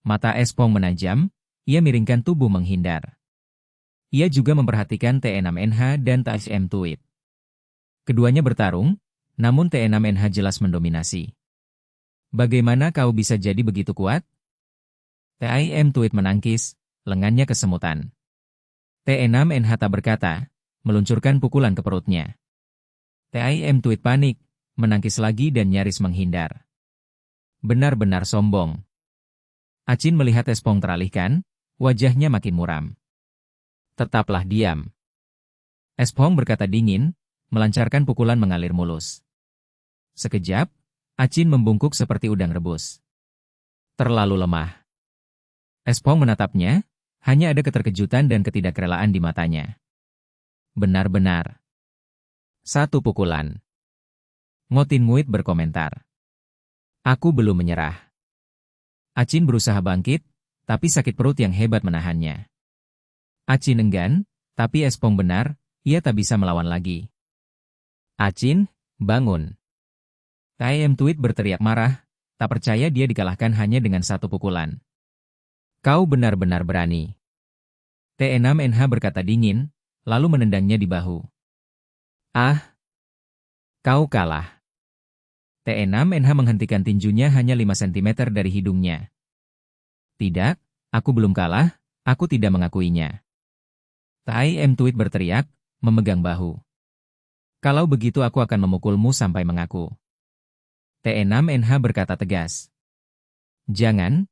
Mata Espong menajam, ia miringkan tubuh menghindar. Ia juga memperhatikan TE6NH dan TSM Tuit. Keduanya bertarung, namun TE6NH jelas mendominasi. Bagaimana kau bisa jadi begitu kuat? TIM Tuit menangkis, lengannya kesemutan. TE6NH tak berkata, meluncurkan pukulan ke perutnya. TIM Tuit panik, menangkis lagi dan nyaris menghindar. Benar-benar sombong. Acin melihat Espong teralihkan, wajahnya makin muram. Tetaplah diam. Espong berkata dingin, melancarkan pukulan mengalir mulus. Sekejap, Acin membungkuk seperti udang rebus. Terlalu lemah. Espong menatapnya, hanya ada keterkejutan dan ketidakrelaan di matanya. Benar-benar. Satu pukulan. Ngotin Nguit berkomentar. Aku belum menyerah. Acin berusaha bangkit, tapi sakit perut yang hebat menahannya. Acin enggan, tapi Espong benar, ia tak bisa melawan lagi. Acin, bangun. TIM Tuit berteriak marah, tak percaya dia dikalahkan hanya dengan satu pukulan. Kau benar-benar berani. TE6NH berkata dingin, lalu menendangnya di bahu. Ah! Kau kalah. TE6NH menghentikan tinjunya hanya 5 cm dari hidungnya. Tidak, aku belum kalah, aku tidak mengakuinya. TIM Tuit berteriak, memegang bahu. Kalau begitu aku akan memukulmu sampai mengaku. TE6NH berkata tegas. Jangan.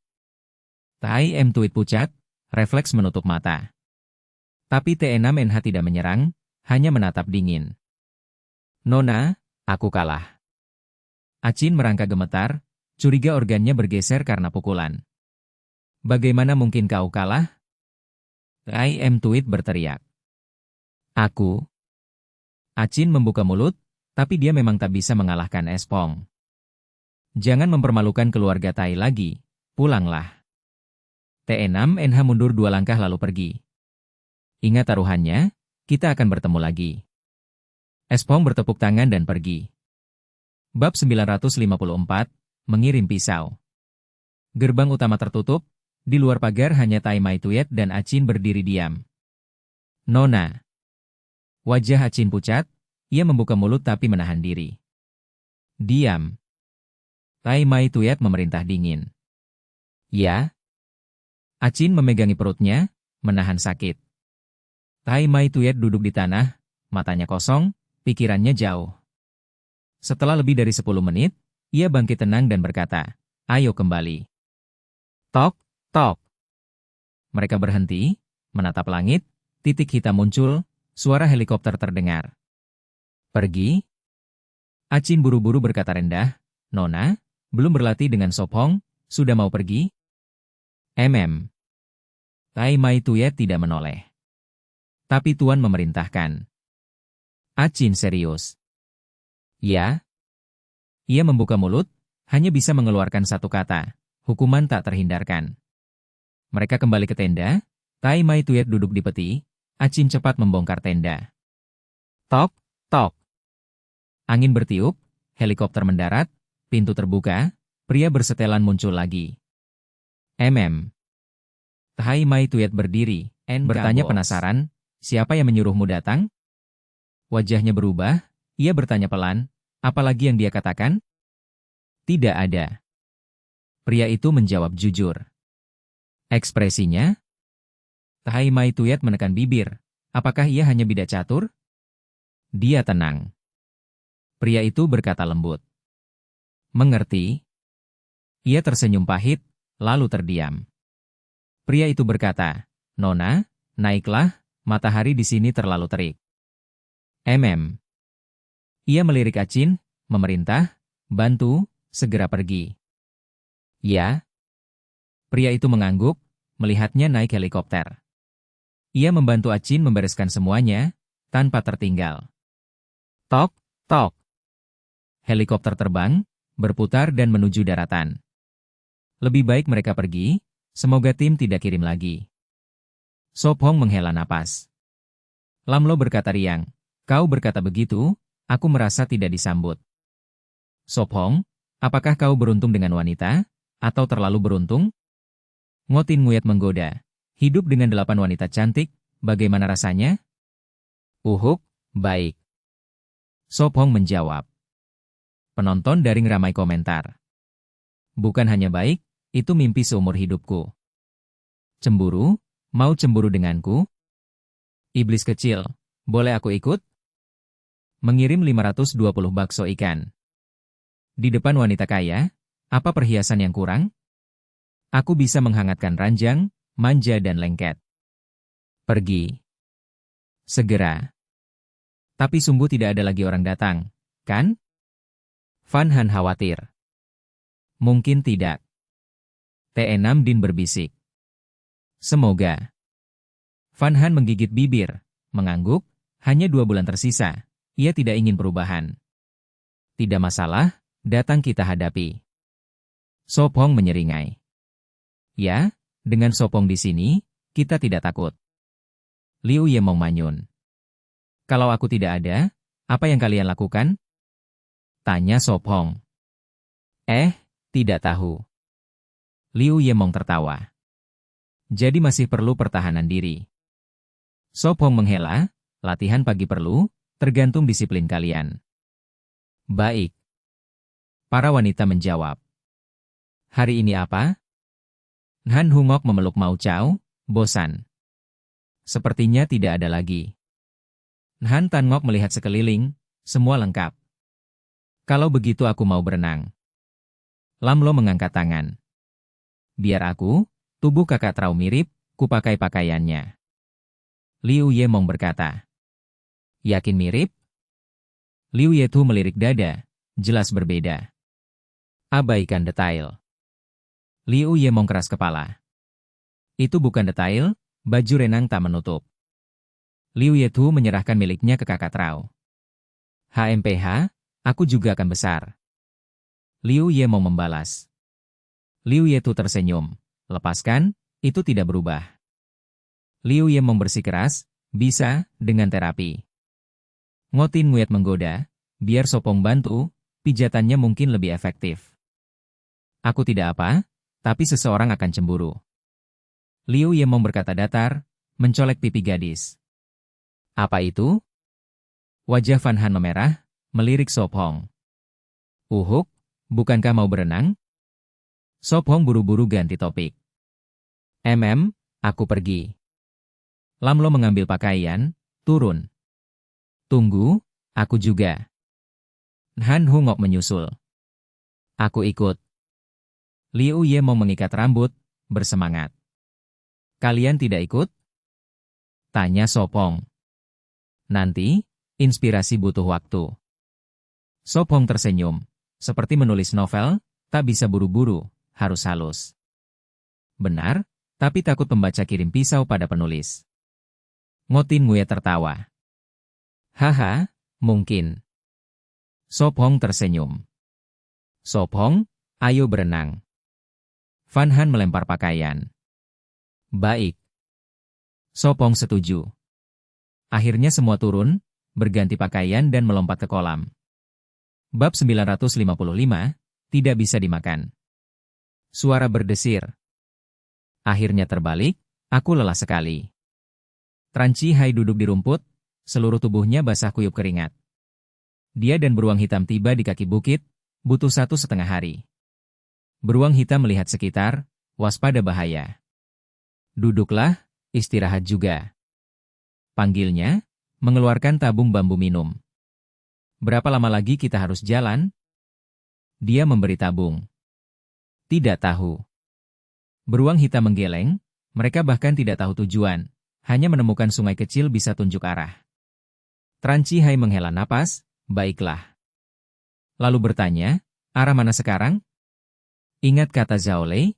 TIM Tuit pucat, refleks menutup mata. Tapi TE6NH tidak menyerang, hanya menatap dingin. Nona, aku kalah. Acin merangkak gemetar, curiga organnya bergeser karena pukulan. Bagaimana mungkin kau kalah? TIM Tuit berteriak. Aku. Acin membuka mulut, tapi dia memang tak bisa mengalahkan Espong. Jangan mempermalukan keluarga Tai lagi, pulanglah. TE6NH mundur 2 langkah lalu pergi. Ingat taruhannya, kita akan bertemu lagi. Espong bertepuk tangan dan pergi. Bab 954, mengirim pisau. Gerbang utama tertutup, di luar pagar hanya Tai Mai Tuet dan Acin berdiri diam. Nona. Wajah Acin pucat, ia membuka mulut tapi menahan diri. Diam. Tai Mai Tuet memerintah dingin. Ya. Acin memegangi perutnya, menahan sakit. Tai Mai Tuet duduk di tanah, matanya kosong, pikirannya jauh. Setelah lebih dari 10 menit, ia bangkit tenang dan berkata, ayo kembali. Tok, tok. Mereka berhenti, menatap langit, titik hitam muncul, suara helikopter terdengar. Pergi? Acin buru-buru berkata rendah, Nona, belum berlatih dengan Sop Hong, sudah mau pergi? Tai Mai Tuet tidak menoleh. Tapi Tuan memerintahkan. Acin serius. Ya. Ia membuka mulut, hanya bisa mengeluarkan satu kata, hukuman tak terhindarkan. Mereka kembali ke tenda, Tai Mai Tuet duduk di peti, Acin cepat membongkar tenda. Tok, tok. Angin bertiup, helikopter mendarat, pintu terbuka, pria bersetelan muncul lagi. Tai Mai Tuet berdiri, bertanya penasaran, siapa yang menyuruhmu datang? Wajahnya berubah, ia bertanya pelan, apalagi yang dia katakan? Tidak ada. Pria itu menjawab jujur. Ekspresinya? Tai Mai Tuet menekan bibir, apakah ia hanya bidak catur? Dia tenang. Pria itu berkata lembut. Mengerti? Ia tersenyum pahit, lalu terdiam. Pria itu berkata, Nona, naiklah, matahari di sini terlalu terik. Ia melirik Acin, memerintah, bantu, segera pergi. Ya. Pria itu mengangguk, melihatnya naik helikopter. Ia membantu Acin membereskan semuanya, tanpa tertinggal. Tok, tok. Helikopter terbang, berputar dan menuju daratan. Lebih baik mereka pergi, semoga tim tidak kirim lagi. Sop Hong menghela napas. Lam Lo berkata riang, kau berkata begitu, aku merasa tidak disambut. Sop Hong, apakah kau beruntung dengan wanita, atau terlalu beruntung? Ngotin Nguyat menggoda. Hidup dengan 8 wanita cantik, bagaimana rasanya? Uhuk, baik. Sop Hong menjawab. Penonton daring ramai komentar. Bukan hanya baik, itu mimpi seumur hidupku. Cemburu? Mau cemburu denganku? Iblis kecil, boleh aku ikut? Mengirim 520 bakso ikan. Di depan wanita kaya, apa perhiasan yang kurang? Aku bisa menghangatkan ranjang, manja dan lengket. Pergi. Segera. Tapi sungguh tidak ada lagi orang datang, kan? Van Han khawatir. Mungkin tidak. T6 Din berbisik. Semoga. Van Han menggigit bibir, mengangguk, hanya 2 bulan tersisa. Ia tidak ingin perubahan. Tidak masalah, datang kita hadapi. Sop Hong menyeringai. Ya, dengan Sop Hong di sini, kita tidak takut. Liu Yemong manyun. Kalau aku tidak ada, apa yang kalian lakukan? Tanya Sop Hong. Tidak tahu. Liu Yemong tertawa. Jadi masih perlu pertahanan diri. Sop Hong menghela, latihan pagi perlu, tergantung disiplin kalian. Baik. Para wanita menjawab. Hari ini apa? Han Hungok memeluk Mao Chao, bosan. Sepertinya tidak ada lagi. Han Tan Ngok melihat sekeliling, semua lengkap. Kalau begitu aku mau berenang. Lam Lo mengangkat tangan. Biar aku, tubuh kakak Trau mirip, kupakai pakaiannya. Liu Yemong berkata. Yakin mirip? Liu Yetu melirik dada, jelas berbeda. Abaikan detail. Liu Yemong keras kepala. Itu bukan detail, baju renang tak menutup. Liu Yetu menyerahkan miliknya ke kakak Trau. HMPH, aku juga akan besar. Liu Yemong membalas. Liu Yetu tersenyum. Lepaskan, itu tidak berubah. Liu Yemong bersikeras, bisa, dengan terapi. Ngotin Nguyat menggoda, biar Sop Hong bantu, pijatannya mungkin lebih efektif. Aku tidak apa, tapi seseorang akan cemburu. Liu Yemong berkata datar, mencolek pipi gadis. Apa itu? Wajah Van Han memerah, melirik Sop Hong. Uhuk, bukankah mau berenang? Sop Hong buru-buru ganti topik. Aku pergi. Lam Lo mengambil pakaian, turun. Tunggu, aku juga. Han Hungok menyusul. Aku ikut. Liu Yemong mengikat rambut, bersemangat. Kalian tidak ikut? Tanya Sop Hong. Nanti, inspirasi butuh waktu. Sop Hong tersenyum, seperti menulis novel, tak bisa buru-buru, harus halus. Benar, tapi takut pembaca kirim pisau pada penulis. Ngotin Nguyat tertawa. Haha, mungkin. Sop Hong tersenyum. Sop Hong, ayo berenang. Van Han melempar pakaian. Baik. Sop Hong setuju. Akhirnya semua turun, berganti pakaian dan melompat ke kolam. Bab 955, tidak bisa dimakan. Suara berdesir. Akhirnya terbalik, aku lelah sekali. Tran Chi Hai duduk di rumput, seluruh tubuhnya basah kuyup keringat. Dia dan beruang hitam tiba di kaki bukit, butuh 1,5 hari. Beruang hitam melihat sekitar, waspada bahaya. Duduklah, istirahat juga. Panggilnya, mengeluarkan tabung bambu minum. Berapa lama lagi kita harus jalan? Dia memberi tabung. Tidak tahu. Beruang hitam menggeleng, mereka bahkan tidak tahu tujuan, hanya menemukan sungai kecil bisa tunjuk arah. Tran Chi Hai menghela napas, baiklah. Lalu bertanya, arah mana sekarang? Ingat kata Zhao Lei?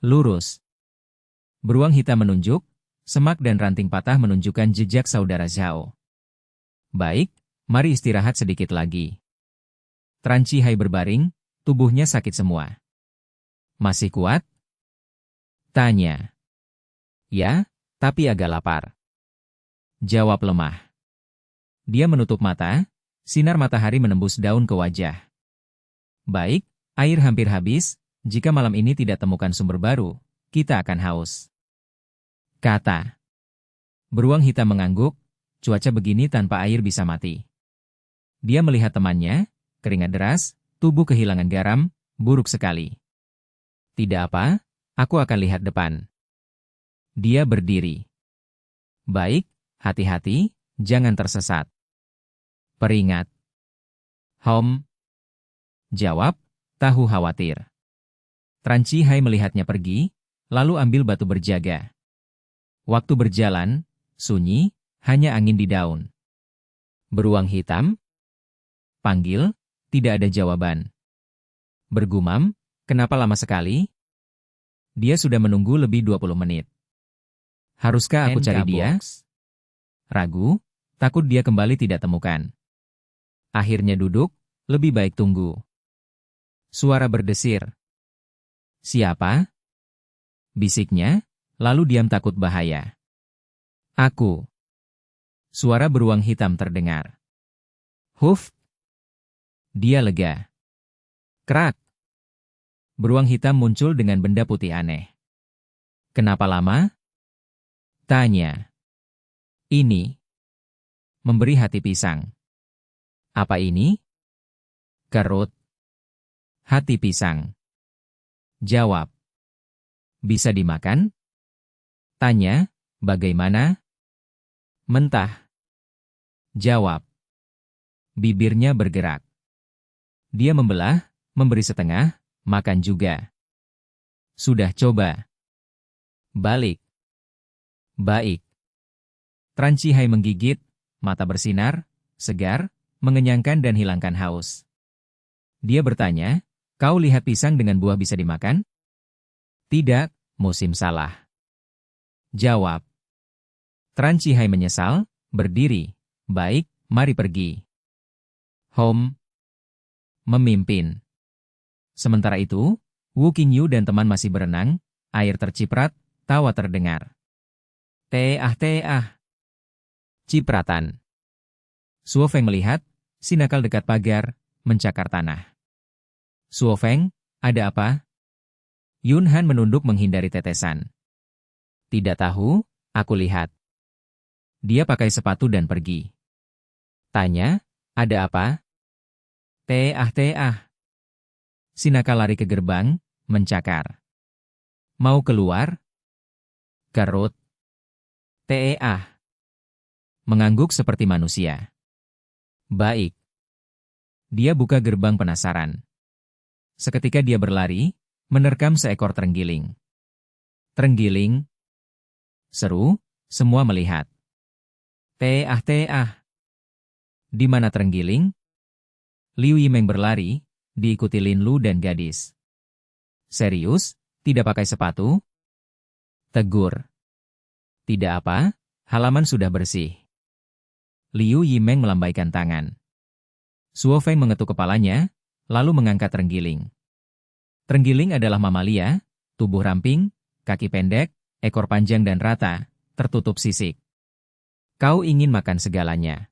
Lurus. Beruang hitam menunjuk, semak dan ranting patah menunjukkan jejak saudara Zhao. Baik, mari istirahat sedikit lagi. Tran Chihai berbaring, tubuhnya sakit semua. Masih kuat? Tanya. Ya, tapi agak lapar. Jawab lemah. Dia menutup mata, sinar matahari menembus daun ke wajah. Baik, air hampir habis, jika malam ini tidak temukan sumber baru, kita akan haus. Kata. Beruang hitam mengangguk, cuaca begini tanpa air bisa mati. Dia melihat temannya, keringat deras, tubuh kehilangan garam, buruk sekali. Tidak apa, aku akan lihat depan. Dia berdiri. Baik, hati-hati, jangan tersesat. Peringat. Hom. Jawab, tahu khawatir. Tran Chihai melihatnya pergi, lalu ambil batu berjaga. Waktu berjalan, sunyi, hanya angin di daun. Beruang hitam? Panggil, tidak ada jawaban. Bergumam, kenapa lama sekali? Dia sudah menunggu lebih 20 menit. Haruskah aku cari dia? Ragu, takut dia kembali tidak temukan. Akhirnya duduk, lebih baik tunggu. Suara berdesir. Siapa? Bisiknya, lalu diam takut bahaya. Aku. Suara beruang hitam terdengar. Huf. Dia lega. Krak. Beruang hitam muncul dengan benda putih aneh. Kenapa lama? Tanya. Ini. Memberi hati pisang. Apa ini? Kerut. Hati pisang. Jawab. Bisa dimakan? Tanya, bagaimana? Mentah. Jawab. Bibirnya bergerak. Dia membelah, memberi setengah, makan juga. Sudah coba. Balik. Baik. Tran Chihai menggigit, mata bersinar, segar, mengenyangkan dan hilangkan haus. Dia bertanya, kau lihat pisang dengan buah bisa dimakan? Tidak, musim salah. Jawab. Tran Chihai menyesal, berdiri. Baik, mari pergi. Hom. Memimpin. Sementara itu, Wu Qingyu dan teman masih berenang, air terciprat, tawa terdengar. Teah. Cipratan. Suo Feng melihat, si nakal dekat pagar, mencakar tanah. Suo Feng, ada apa? Yun Han menunduk menghindari tetesan. Tidak tahu, aku lihat. Dia pakai sepatu dan pergi. Tanya, ada apa? Teah. Si nakal lari ke gerbang, mencakar. Mau keluar? Kerut. Teah. Mengangguk seperti manusia. Baik. Dia buka gerbang penasaran. Seketika dia berlari, menerkam seekor terenggiling. Terenggiling. Seru, semua melihat. Teah. Di mana terenggiling? Liu Yimeng berlari, diikuti Lin Lu dan gadis. Serius, tidak pakai sepatu? Tegur. Tidak apa, halaman sudah bersih. Liu Yimeng melambaikan tangan. Suo Feng mengetuk kepalanya, lalu mengangkat terenggiling. Terenggiling adalah mamalia, tubuh ramping, kaki pendek, ekor panjang dan rata, tertutup sisik. Kau ingin makan segalanya.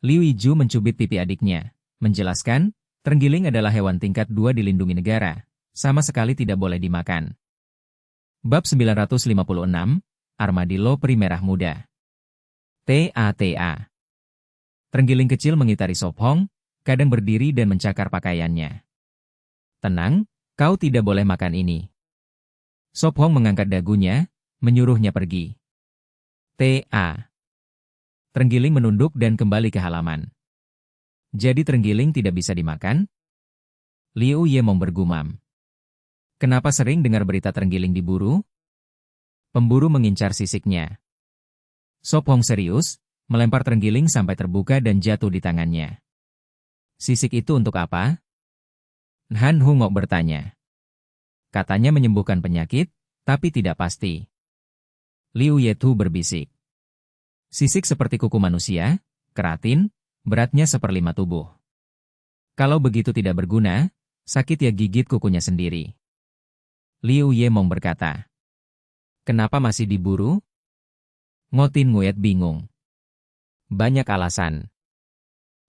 Liu Yiju mencubit pipi adiknya, menjelaskan, terenggiling adalah hewan tingkat 2 dilindungi negara, sama sekali tidak boleh dimakan. Bab 956, Armadillo Peri Merah Muda. Ta. Terenggiling kecil mengitari Sop Hong, kadang berdiri dan mencakar pakaiannya. Tenang, kau tidak boleh makan ini. Sop Hong mengangkat dagunya, menyuruhnya pergi. Ta. Terenggiling menunduk dan kembali ke halaman. Jadi terenggiling tidak bisa dimakan? Liu Yimeng bergumam. Kenapa sering dengar berita terenggiling diburu? Pemburu mengincar sisiknya. Sop Hong serius, melempar terenggiling sampai terbuka dan jatuh di tangannya. Sisik itu untuk apa? Han Hungok bertanya. Katanya menyembuhkan penyakit, tapi tidak pasti. Liu Yetu berbisik. Sisik seperti kuku manusia, keratin, beratnya 1/5 tubuh. Kalau begitu tidak berguna, sakit ya gigit kukunya sendiri. Liu Yemong berkata. Kenapa masih diburu? Ngotin Nguyet bingung. Banyak alasan.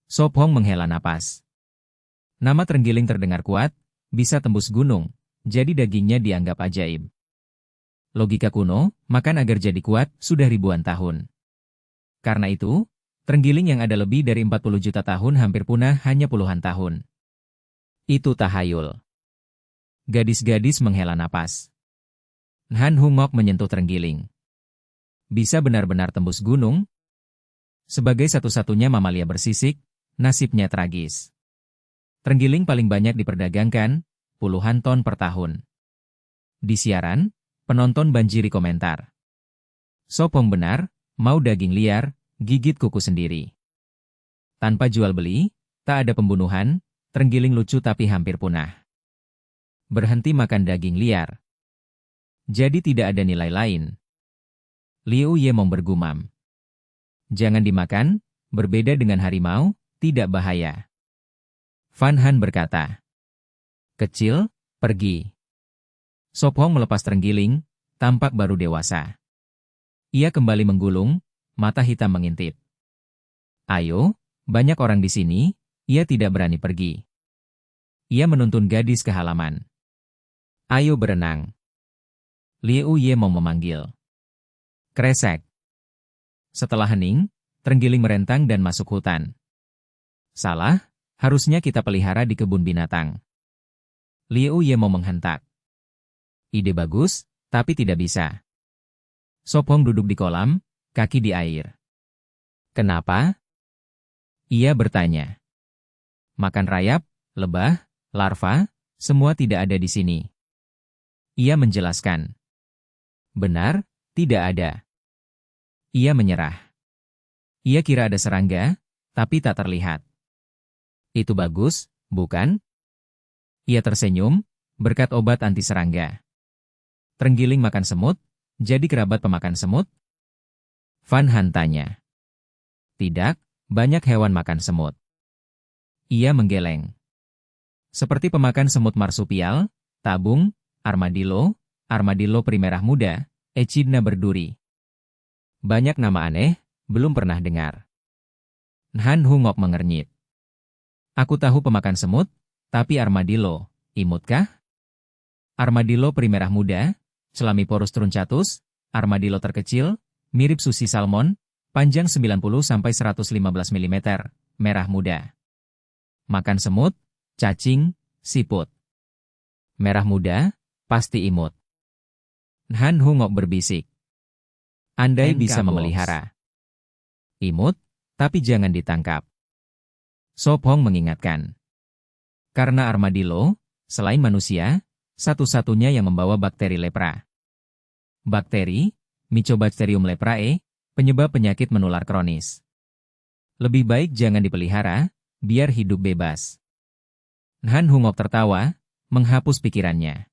Sop Hong menghela napas. Nama terenggiling terdengar kuat, bisa tembus gunung, jadi dagingnya dianggap ajaib. Logika kuno, makan agar jadi kuat, sudah ribuan tahun. Karena itu, terenggiling yang ada lebih dari 40 juta tahun hampir punah hanya puluhan tahun. Itu tahayul. Gadis-gadis menghela napas. Han Hungok menyentuh terenggiling. Bisa benar-benar tembus gunung? Sebagai satu-satunya mamalia bersisik, nasibnya tragis. Terenggiling paling banyak diperdagangkan, puluhan ton per tahun. Di siaran, penonton banjiri komentar. Sop Hong benar, mau daging liar, gigit kuku sendiri. Tanpa jual beli, tak ada pembunuhan, terenggiling lucu tapi hampir punah. Berhenti makan daging liar. Jadi tidak ada nilai lain. Liu Yemong bergumam. Jangan dimakan, berbeda dengan harimau, tidak bahaya. Fan Han berkata. Kecil, pergi. Sop Hong melepas terenggiling, tampak baru dewasa. Ia kembali menggulung, mata hitam mengintip. Ayo, banyak orang di sini, ia tidak berani pergi. Ia menuntun gadis ke halaman. Ayo berenang. Liu Yemong memanggil. Kresek. Setelah hening, terenggiling merentang dan masuk hutan. Salah, harusnya kita pelihara di kebun binatang. Liu Yemong menghentak. Ide bagus, tapi tidak bisa. Sop Hong duduk di kolam, kaki di air. Kenapa? Ia bertanya. Makan rayap, lebah, larva, semua tidak ada di sini. Ia menjelaskan. Benar, tidak ada. Ia menyerah. Ia kira ada serangga, tapi tak terlihat. Itu bagus, bukan? Ia tersenyum, berkat obat anti serangga. Terenggiling makan semut, jadi kerabat pemakan semut? Fan Han tanya. Tidak, banyak hewan makan semut. Ia menggeleng. Seperti pemakan semut marsupial, tabung, armadillo primerah muda, echidna berduri. Banyak nama aneh, belum pernah dengar. Han Hungok mengernyit. Aku tahu pemakan semut, tapi armadillo, imutkah? Armadillo primerah muda, Chlamyporus truncatus, armadillo terkecil, mirip sushi salmon, panjang 90-115 mm, merah muda. Makan semut, cacing, siput. Merah muda, pasti imut. Han Hungok berbisik. Andai bisa memelihara. Imut, tapi jangan ditangkap. Sop Hong mengingatkan. Karena armadillo, selain manusia, satu-satunya yang membawa bakteri lepra. Bakteri, Mycobacterium leprae, penyebab penyakit menular kronis. Lebih baik jangan dipelihara, biar hidup bebas. Han Hungok tertawa, menghapus pikirannya.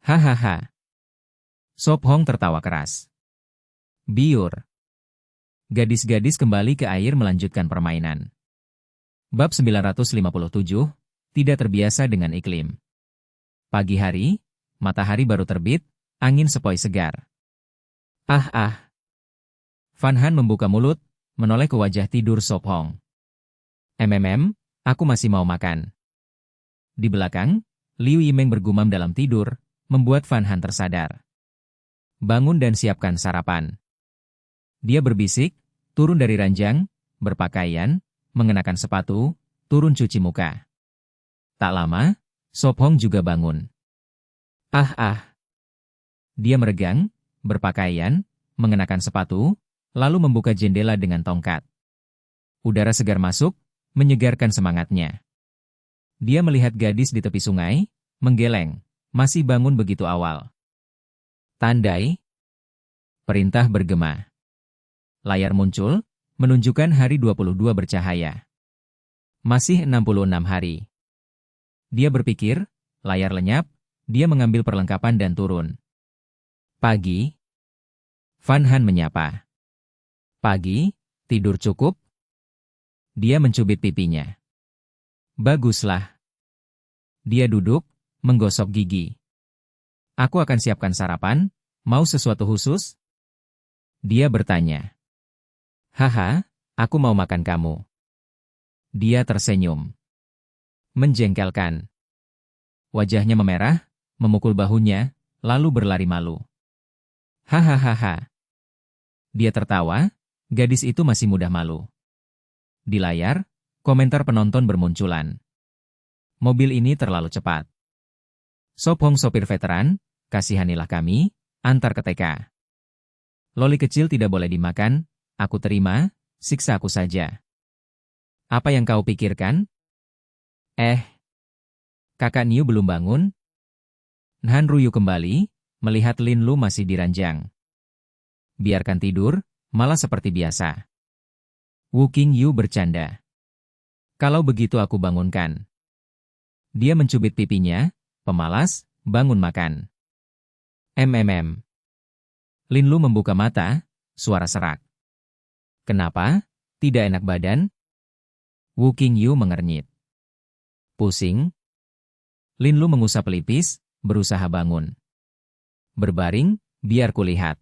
Hahaha. Sop Hong tertawa keras. Biur. Gadis-gadis kembali ke air melanjutkan permainan. Bab 957, tidak terbiasa dengan iklim. Pagi hari, matahari baru terbit, angin sepoi segar. Ah. Fan Han membuka mulut, menoleh ke wajah tidur Sop Hong. Aku masih mau makan. Di belakang, Liu Yimeng bergumam dalam tidur, membuat Fan Han tersadar. Bangun dan siapkan sarapan. Dia berbisik, turun dari ranjang, berpakaian, mengenakan sepatu, turun cuci muka. Tak lama, Sop Hong juga bangun. Ah. Dia meregang, berpakaian, mengenakan sepatu, lalu membuka jendela dengan tongkat. Udara segar masuk, menyegarkan semangatnya. Dia melihat gadis di tepi sungai, menggeleng, masih bangun begitu awal. Tandai. Perintah bergema. Layar muncul, menunjukkan hari 22 bercahaya. Masih 66 hari. Dia berpikir, layar lenyap, dia mengambil perlengkapan dan turun. Pagi. Fan Han menyapa. Pagi, tidur cukup? Dia mencubit pipinya. Baguslah. Dia duduk, menggosok gigi. Aku akan siapkan sarapan, mau sesuatu khusus? Dia bertanya. Haha, aku mau makan kamu. Dia tersenyum. Menjengkelkan. Wajahnya memerah, memukul bahunya, lalu berlari malu. Hahaha. Dia tertawa, gadis itu masih mudah malu. Di layar, komentar penonton bermunculan. Mobil ini terlalu cepat. Sophong sopir veteran, kasihanilah kami, antar ke TK. Loli kecil tidak boleh dimakan, aku terima, siksa aku saja. Apa yang kau pikirkan? Kakak Niu belum bangun? Han Ruyu kembali, melihat Lin Lu masih diranjang. Biarkan tidur, malah seperti biasa. Wu Qingyu bercanda. Kalau begitu aku bangunkan. Dia mencubit pipinya, pemalas, bangun makan. Lin Lu membuka mata, suara serak. Kenapa? Tidak enak badan? Wu Qingyu mengernyit. Pusing? Lin Lu mengusap pelipis, berusaha bangun. Berbaring, biar kulihat.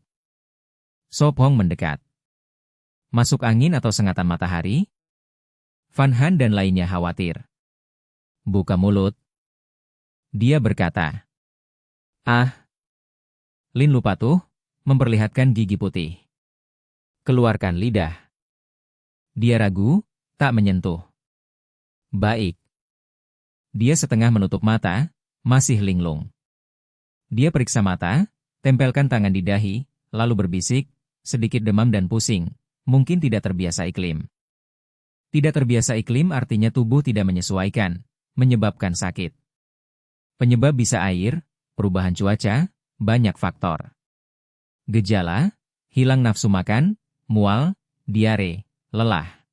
Sophong mendekat. Masuk angin atau sengatan matahari? Van Han dan lainnya khawatir. Buka mulut. Dia berkata. Lin Lu patuh, memperlihatkan gigi putih. Keluarkan lidah. Dia ragu, tak menyentuh. Baik. Dia setengah menutup mata, masih linglung. Dia periksa mata, tempelkan tangan di dahi, lalu berbisik, sedikit demam dan pusing, mungkin tidak terbiasa iklim. Tidak terbiasa iklim artinya tubuh tidak menyesuaikan, menyebabkan sakit. Penyebab bisa air, perubahan cuaca, banyak faktor. Gejala, hilang nafsu makan, mual, diare, lelah.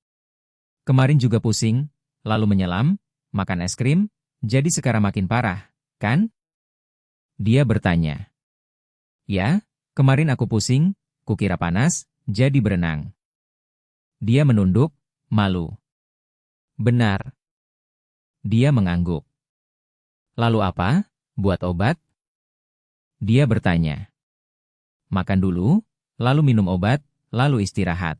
Kemarin juga pusing, lalu menyelam, makan es krim, jadi sekarang makin parah, kan? Dia bertanya. Ya, kemarin aku pusing, kukira panas, jadi berenang. Dia menunduk, malu. Benar. Dia mengangguk. Lalu apa? Buat obat? Dia bertanya. Makan dulu, lalu minum obat, lalu istirahat.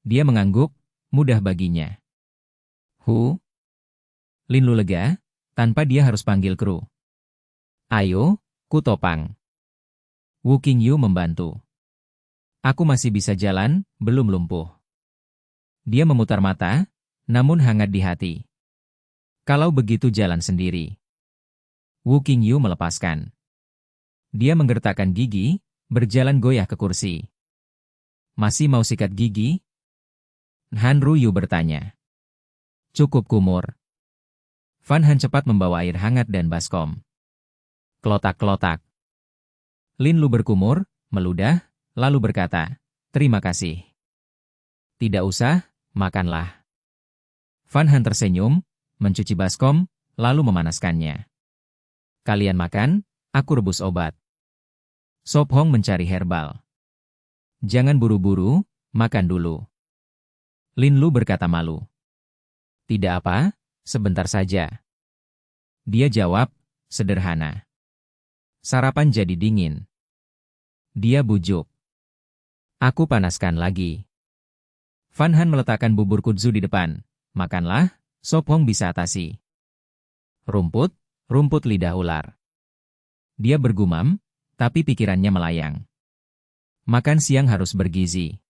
Dia mengangguk, mudah baginya. Lin Lu lega, tanpa dia harus panggil kru. Ayo, ku topang. Wu Qingyu membantu. Aku masih bisa jalan, belum lumpuh. Dia memutar mata, namun hangat di hati. Kalau begitu jalan sendiri. Wu Qingyu melepaskan. Dia menggertakkan gigi, berjalan goyah ke kursi. Masih mau sikat gigi? Han Ruyu bertanya. Cukup kumur. Van Han cepat membawa air hangat dan baskom. Klotak-klotak. Lin Lu berkumur, meludah, lalu berkata, terima kasih. Tidak usah, makanlah. Van Han tersenyum, mencuci baskom, lalu memanaskannya. Kalian makan, aku rebus obat. Sophong mencari herbal. Jangan buru-buru, makan dulu. Lin Lu berkata malu. Tidak apa, sebentar saja. Dia jawab, sederhana. Sarapan jadi dingin. Dia bujuk. Aku panaskan lagi. Van Han meletakkan bubur kudzu di depan. Makanlah, Sophong bisa atasi. Rumput, rumput lidah ular. Dia bergumam, tapi pikirannya melayang. Makan siang harus bergizi.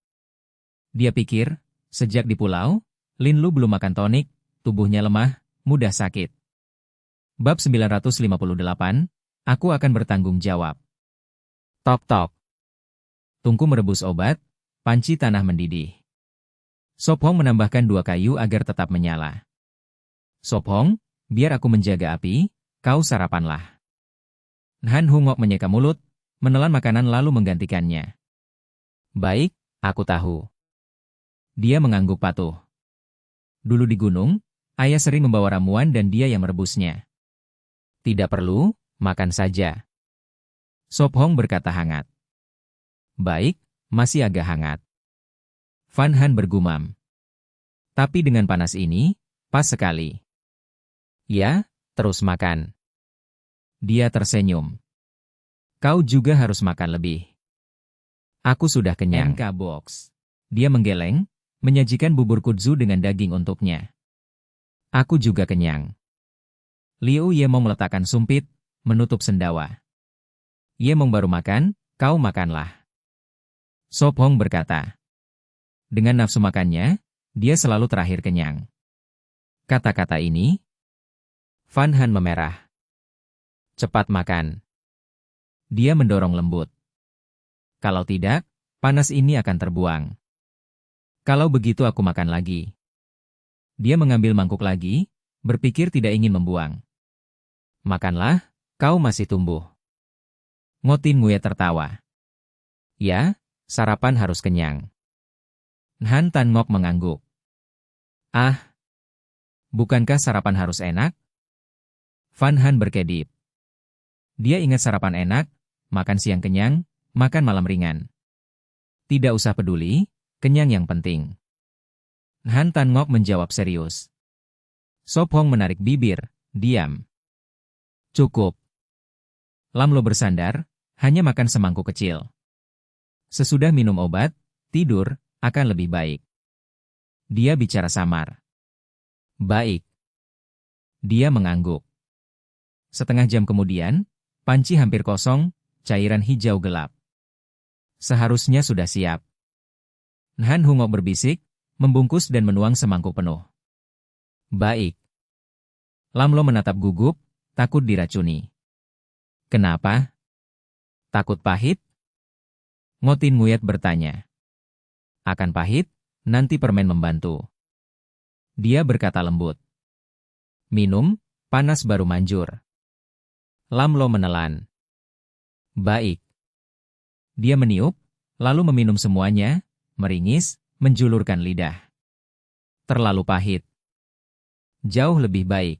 Dia pikir, sejak di pulau, Lin Lu belum makan tonik, tubuhnya lemah, mudah sakit. Bab 958, aku akan bertanggung jawab. Tok-tok. Tungku merebus obat, panci tanah mendidih. Sophong menambahkan 2 kayu agar tetap menyala. Sophong, biar aku menjaga api, kau sarapanlah. Han Hungok menyeka mulut, menelan makanan lalu menggantikannya. Baik, aku tahu. Dia mengangguk patuh. Dulu di gunung, ayah sering membawa ramuan dan dia yang merebusnya. Tidak perlu, makan saja. Sophong berkata hangat. Baik, masih agak hangat. Van Han bergumam. Tapi dengan panas ini, pas sekali. Ya, terus makan. Dia tersenyum. Kau juga harus makan lebih. Aku sudah kenyang. NK Box. Dia menggeleng, menyajikan bubur kudzu dengan daging untuknya. Aku juga kenyang. Liu Yemong meletakkan sumpit, menutup sendawa. Yemong baru makan, kau makanlah. Sop Hong berkata. Dengan nafsu makannya, dia selalu terakhir kenyang. Kata-kata ini, Van Han memerah. Cepat makan. Dia mendorong lembut. Kalau tidak, panas ini akan terbuang. Kalau begitu aku makan lagi. Dia mengambil mangkuk lagi, berpikir tidak ingin membuang. Makanlah, kau masih tumbuh. Ngotin Nguye tertawa. Ya, sarapan harus kenyang. Han Tan Ngok mengangguk. Ah, bukankah sarapan harus enak? Van Han berkedip. Dia ingat sarapan enak, makan siang kenyang, makan malam ringan. Tidak usah peduli, kenyang yang penting. Han Tan Ngok menjawab serius. Sop Hong menarik bibir, diam. Cukup. Lam Lo bersandar, hanya makan semangkuk kecil. Sesudah minum obat, tidur, akan lebih baik. Dia bicara samar. Baik. Dia mengangguk. Setengah jam kemudian, panci hampir kosong, cairan hijau gelap. Seharusnya sudah siap. Han Hungok berbisik, membungkus dan menuang semangkuk penuh. Baik. Lam Lo menatap gugup, takut diracuni. Kenapa? Takut pahit? Ngotin Nguyat bertanya. Akan pahit, nanti permen membantu. Dia berkata lembut. Minum, panas baru manjur. Lam Lo menelan. Baik. Dia meniup, lalu meminum semuanya, meringis, menjulurkan lidah. Terlalu pahit. Jauh lebih baik.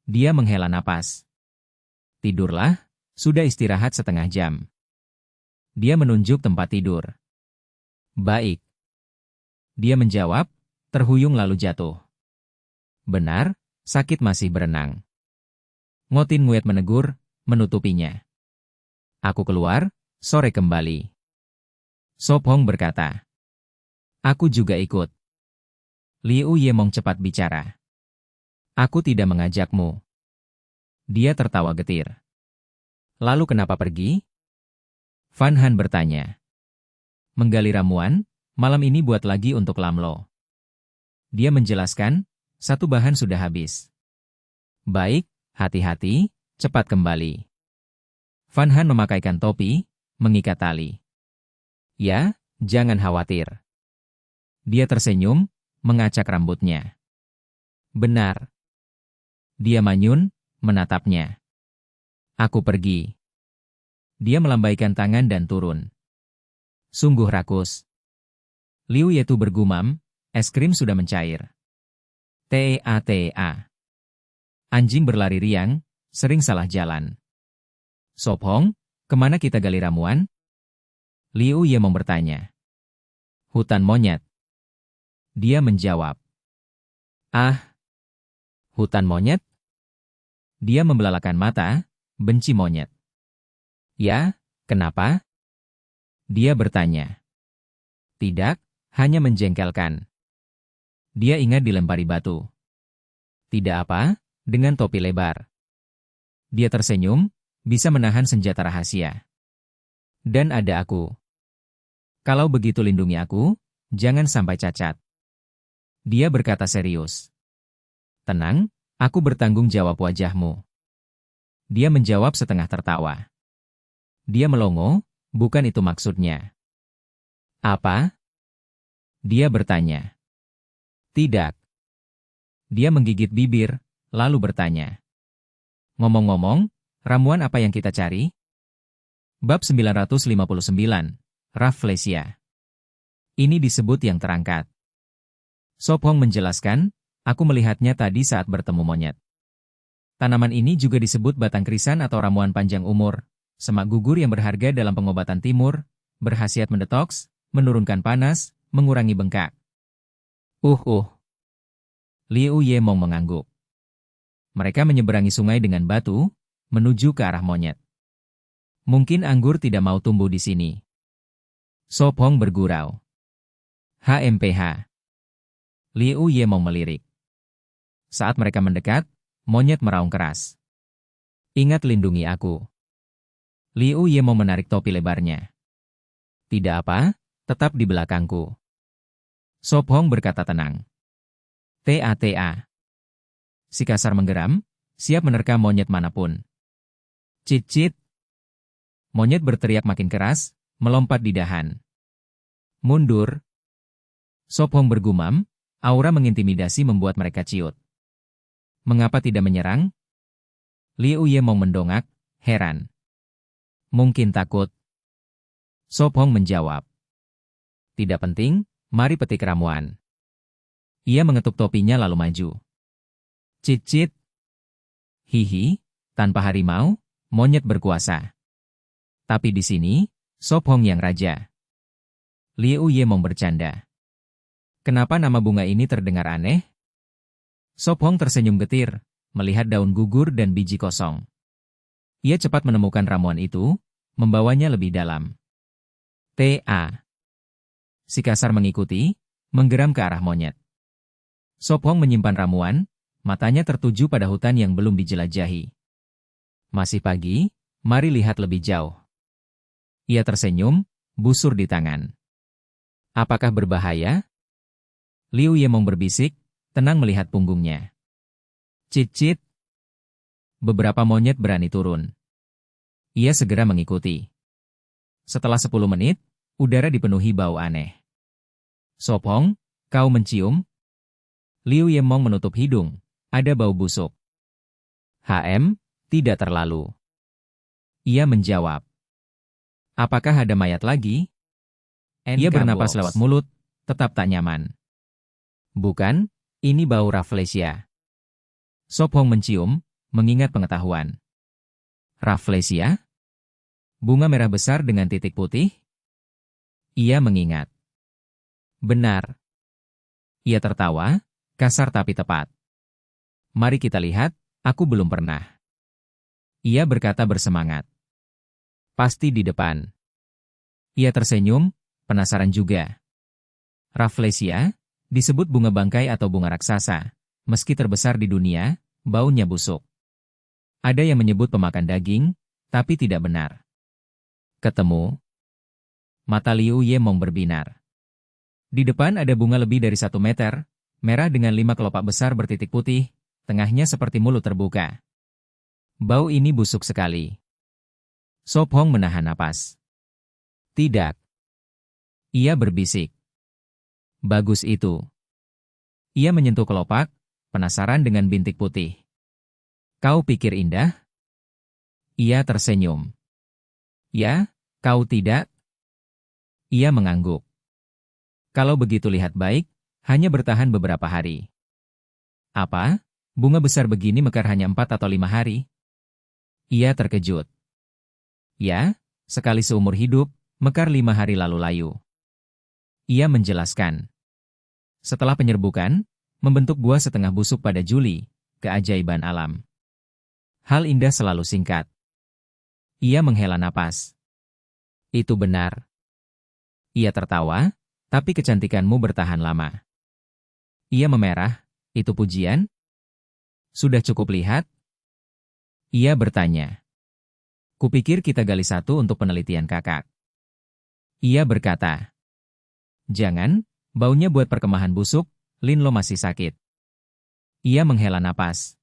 Dia menghela napas. Tidurlah, sudah istirahat setengah jam. Dia menunjuk tempat tidur. Baik. Dia menjawab, terhuyung lalu jatuh. Benar, sakit masih berenang. Ngotin Nguyat menegur, menutupinya. Aku keluar, sore kembali. Sop Hong berkata. Aku juga ikut. Liu Yemong cepat bicara. Aku tidak mengajakmu. Dia tertawa getir. Lalu kenapa pergi? Van Han bertanya. Menggali ramuan, malam ini buat lagi untuk Lam Lo. Dia menjelaskan, satu bahan sudah habis. Baik, hati-hati, cepat kembali. Van Han memakaikan topi, mengikat tali. Ya, jangan khawatir. Dia tersenyum, mengacak rambutnya. Benar. Dia manyun, menatapnya. Aku pergi. Dia melambaikan tangan dan turun. Sungguh rakus. Liu Yetu bergumam, es krim sudah mencair. Ta. Anjing berlari riang, sering salah jalan. Sop Hong, kemana kita gali ramuan? Liu Yemong bertanya. Hutan monyet. Dia menjawab. Ah, hutan monyet? Dia membelalakan mata, benci monyet. Ya, kenapa? Dia bertanya. Tidak, hanya menjengkelkan. Dia ingat dilempari batu. Tidak apa, dengan topi lebar. Dia tersenyum, bisa menahan senjata rahasia. Dan ada aku. Kalau begitu lindungi aku, jangan sampai cacat. Dia berkata serius. Tenang, aku bertanggung jawab wajahmu. Dia menjawab setengah tertawa. Dia melongo, bukan itu maksudnya. Apa? Dia bertanya. Tidak. Dia menggigit bibir, lalu bertanya. Ngomong-ngomong, ramuan apa yang kita cari? Bab 959, Rafflesia. Ini disebut yang terangkat. Sop Hong menjelaskan, aku melihatnya tadi saat bertemu monyet. Tanaman ini juga disebut batang krisan atau ramuan panjang umur, semak gugur yang berharga dalam pengobatan timur, berkhasiat mendetoks, menurunkan panas, mengurangi bengkak. Uh uh, Liu Yemong mengangguk. Mereka menyeberangi sungai dengan batu, menuju ke arah monyet. Mungkin anggur tidak mau tumbuh di sini. Sopong bergurau. HMPH. Liu Yemong melirik. Saat mereka mendekat, monyet meraung keras. Ingat lindungi aku. Liu Yemong menarik topi lebarnya. Tidak apa, tetap di belakangku. Sopong berkata tenang. Ta. Si kasar menggeram, siap menerkam monyet manapun. Cit-cit. Monyet berteriak makin keras, melompat di dahan. Mundur. Sopong bergumam, aura mengintimidasi membuat mereka ciut. Mengapa tidak menyerang? Liu Yemong mendongak, heran. Mungkin takut. Sopong menjawab. Tidak penting, mari petik ramuan. Ia mengetuk topinya lalu maju. Cit-cit. Hihi, tanpa harimau, monyet berkuasa. Tapi di sini, Sopong yang raja. Liu Yemong bercanda. Kenapa nama bunga ini terdengar aneh? Sopong tersenyum getir, melihat daun gugur dan biji kosong. Ia cepat menemukan ramuan itu, membawanya lebih dalam. Ta. Si kasar mengikuti, menggeram ke arah monyet. Sopong menyimpan ramuan, matanya tertuju pada hutan yang belum dijelajahi. Masih pagi, mari lihat lebih jauh. Ia tersenyum, busur di tangan. Apakah berbahaya? Liu Yemong berbisik, tenang melihat punggungnya. Cit-cit. Beberapa monyet berani turun. Ia segera mengikuti. Setelah 10 menit, udara dipenuhi bau aneh. Sopong, kau mencium? Liu Yemong menutup hidung, ada bau busuk. Tidak terlalu. Ia menjawab. Apakah ada mayat lagi? Ia bernapas lewat mulut, tetap tak nyaman. Bukan, ini bau Rafflesia. Sopong mencium, mengingat pengetahuan. Rafflesia? Bunga merah besar dengan titik putih? Ia mengingat. Benar. Ia tertawa, kasar tapi tepat. Mari kita lihat, aku belum pernah. Ia berkata bersemangat. Pasti di depan. Ia tersenyum, penasaran juga. Rafflesia, disebut bunga bangkai atau bunga raksasa, meski terbesar di dunia, baunya busuk. Ada yang menyebut pemakan daging, tapi tidak benar. Ketemu. Mata Liu Yemong berbinar. Di depan ada bunga lebih dari 1 meter, merah dengan 5 kelopak besar bertitik putih, tengahnya seperti mulut terbuka. Bau ini busuk sekali. Sopong menahan napas. Tidak. Ia berbisik. Bagus itu. Ia menyentuh kelopak, penasaran dengan bintik putih. Kau pikir indah? Ia tersenyum. Ya, kau tidak? Ia mengangguk. Kalau begitu lihat baik, hanya bertahan beberapa hari. Apa? Bunga besar begini mekar hanya 4 atau 5 hari? Ia terkejut. Ya, sekali seumur hidup, mekar 5 hari lalu layu. Ia menjelaskan. Setelah penyerbukan, membentuk buah setengah busuk pada Juli, keajaiban alam. Hal indah selalu singkat. Ia menghela napas. Itu benar. Ia tertawa, tapi kecantikanmu bertahan lama. Ia memerah, itu pujian? Sudah cukup lihat? Ia bertanya. Kupikir kita gali satu untuk penelitian kakak. Ia berkata. Jangan, baunya buat perkemahan busuk, Linlo masih sakit. Ia menghela napas.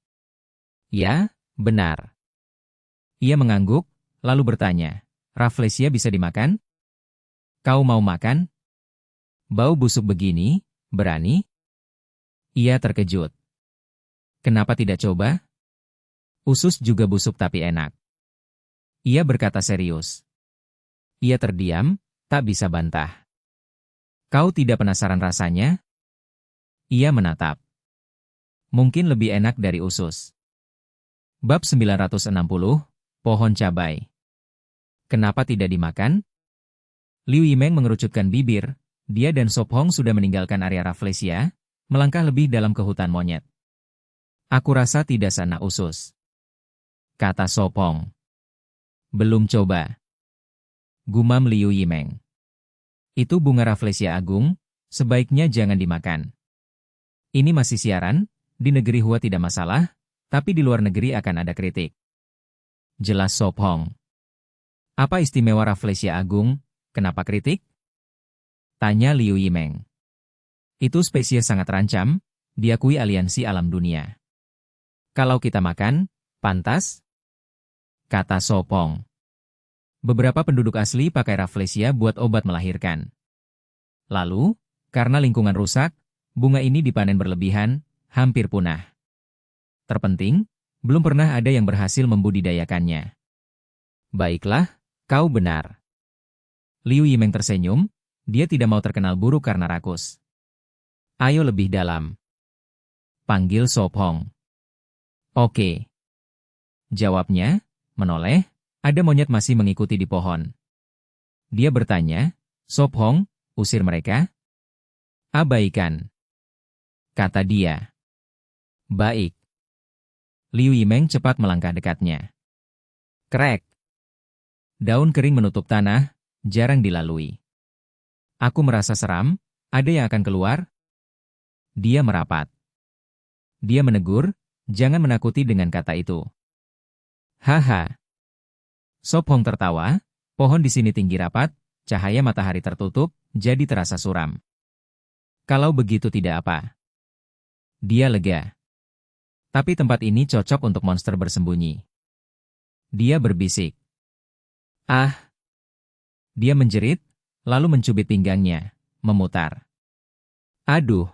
Ya, benar. Ia mengangguk, lalu bertanya, Rafflesia bisa dimakan? Kau mau makan? Bau busuk begini, berani? Ia terkejut. Kenapa tidak coba? Usus juga busuk tapi enak. Ia berkata serius. Ia terdiam, tak bisa bantah. Kau tidak penasaran rasanya? Ia menatap. Mungkin lebih enak dari usus. Bab 960, Pohon Cabai. Kenapa tidak dimakan? Liu Yimeng mengerucutkan bibir, dia dan Sop Hong sudah meninggalkan area Rafflesia, melangkah lebih dalam ke hutan monyet. Aku rasa tidak sanak usus, kata Sopong. Belum coba, gumam Liu Yimeng. Itu bunga Rafflesia agung, sebaiknya jangan dimakan. Ini masih siaran, di negeri Hua tidak masalah, tapi di luar negeri akan ada kritik. Jelas Sopong. Apa istimewa Rafflesia agung, kenapa kritik? Tanya Liu Yimeng. Itu spesies sangat terancam, diakui aliansi alam dunia. Kalau kita makan, pantas? Kata Sopong. Beberapa penduduk asli pakai Rafflesia buat obat melahirkan. Lalu, karena lingkungan rusak, bunga ini dipanen berlebihan, hampir punah. Terpenting, belum pernah ada yang berhasil membudidayakannya. Baiklah, kau benar. Liu Yimeng tersenyum, dia tidak mau terkenal buruk karena rakus. Ayo lebih dalam, panggil Sopong. Oke. Jawabnya, menoleh, ada monyet masih mengikuti di pohon. Dia bertanya, Sopong, usir mereka? Abaikan, kata dia. Baik. Liu Yimeng cepat melangkah dekatnya. Krek. Daun kering menutup tanah, jarang dilalui. Aku merasa seram, ada yang akan keluar? Dia merapat. Dia menegur, jangan menakuti dengan kata itu. Haha. Sopong tertawa, pohon di sini tinggi rapat, cahaya matahari tertutup, jadi terasa suram. Kalau begitu tidak apa. Dia lega. Tapi tempat ini cocok untuk monster bersembunyi. Dia berbisik. Ah. Dia menjerit, lalu mencubit pinggangnya, memutar. Aduh.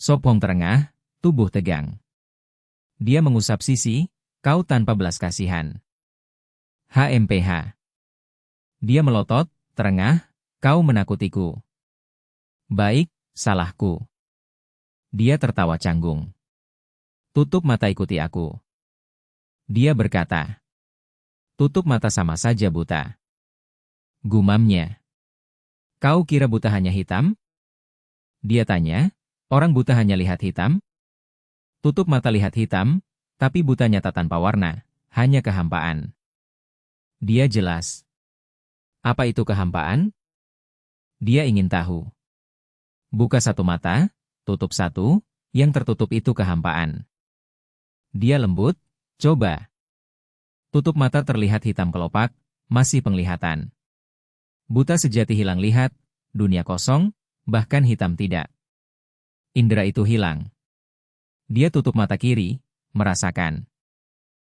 Sopong terengah, tubuh tegang. Dia mengusap sisi, kau tanpa belas kasihan. HMPH. Dia melotot, terengah, kau menakutiku. Baik, salahku. Dia tertawa canggung. Tutup mata ikuti aku. Dia berkata. Tutup mata sama saja buta. Gumamnya. Kau kira buta hanya hitam? Dia tanya, orang buta hanya lihat hitam? Tutup mata lihat hitam, tapi buta nyata tanpa warna, hanya kehampaan. Dia jelas. Apa itu kehampaan? Dia ingin tahu. Buka satu mata, tutup satu, yang tertutup itu kehampaan. Dia lembut, coba. Tutup mata terlihat hitam kelopak, masih penglihatan. Buta sejati hilang lihat, dunia kosong, bahkan hitam tidak. Indera itu hilang. Dia tutup mata kiri, merasakan.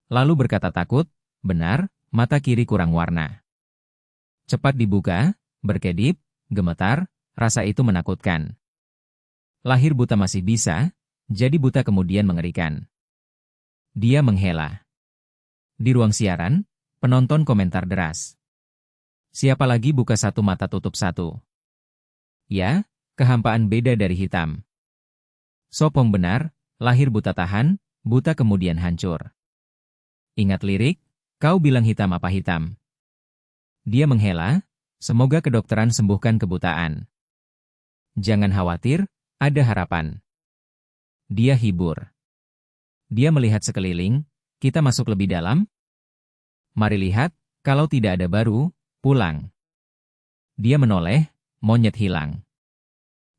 Lalu berkata takut, benar, mata kiri kurang warna. Cepat dibuka, berkedip, gemetar, rasa itu menakutkan. Lahir buta masih bisa, jadi buta kemudian mengerikan. Dia menghela. Di ruang siaran, penonton komentar deras. Siapa lagi buka satu mata tutup satu? Ya, kehampaan beda dari hitam. Sopong benar, lahir buta tahan, buta kemudian hancur. Ingat lirik, kau bilang hitam apa hitam? Dia menghela, semoga kedokteran sembuhkan kebutaan. Jangan khawatir, ada harapan. Dia hibur. Dia melihat sekeliling, kita masuk lebih dalam? Mari lihat, kalau tidak ada baru, pulang. Dia menoleh, monyet hilang.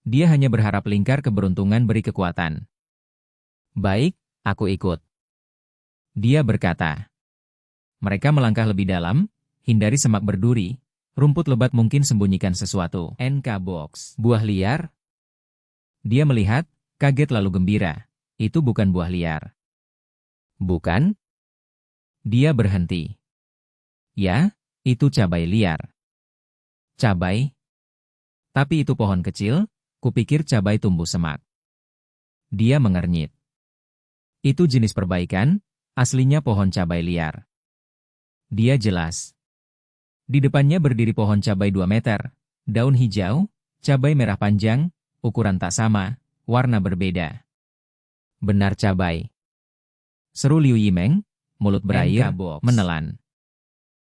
Dia hanya berharap lingkar keberuntungan beri kekuatan. Baik, aku ikut. Dia berkata. Mereka melangkah lebih dalam, hindari semak berduri, rumput lebat mungkin sembunyikan sesuatu. NK Box. Buah liar? Dia melihat, kaget lalu gembira. Itu bukan buah liar. Bukan? Dia berhenti. Ya, itu cabai liar. Cabai? Tapi itu pohon kecil, kupikir cabai tumbuh semak. Dia mengernyit. Itu jenis perbaikan, aslinya pohon cabai liar. Dia jelas. Di depannya berdiri pohon cabai 2 meter, daun hijau, cabai merah panjang, ukuran tak sama, warna berbeda. Benar cabai. Seru Liu Yimeng, mulut berair, menelan.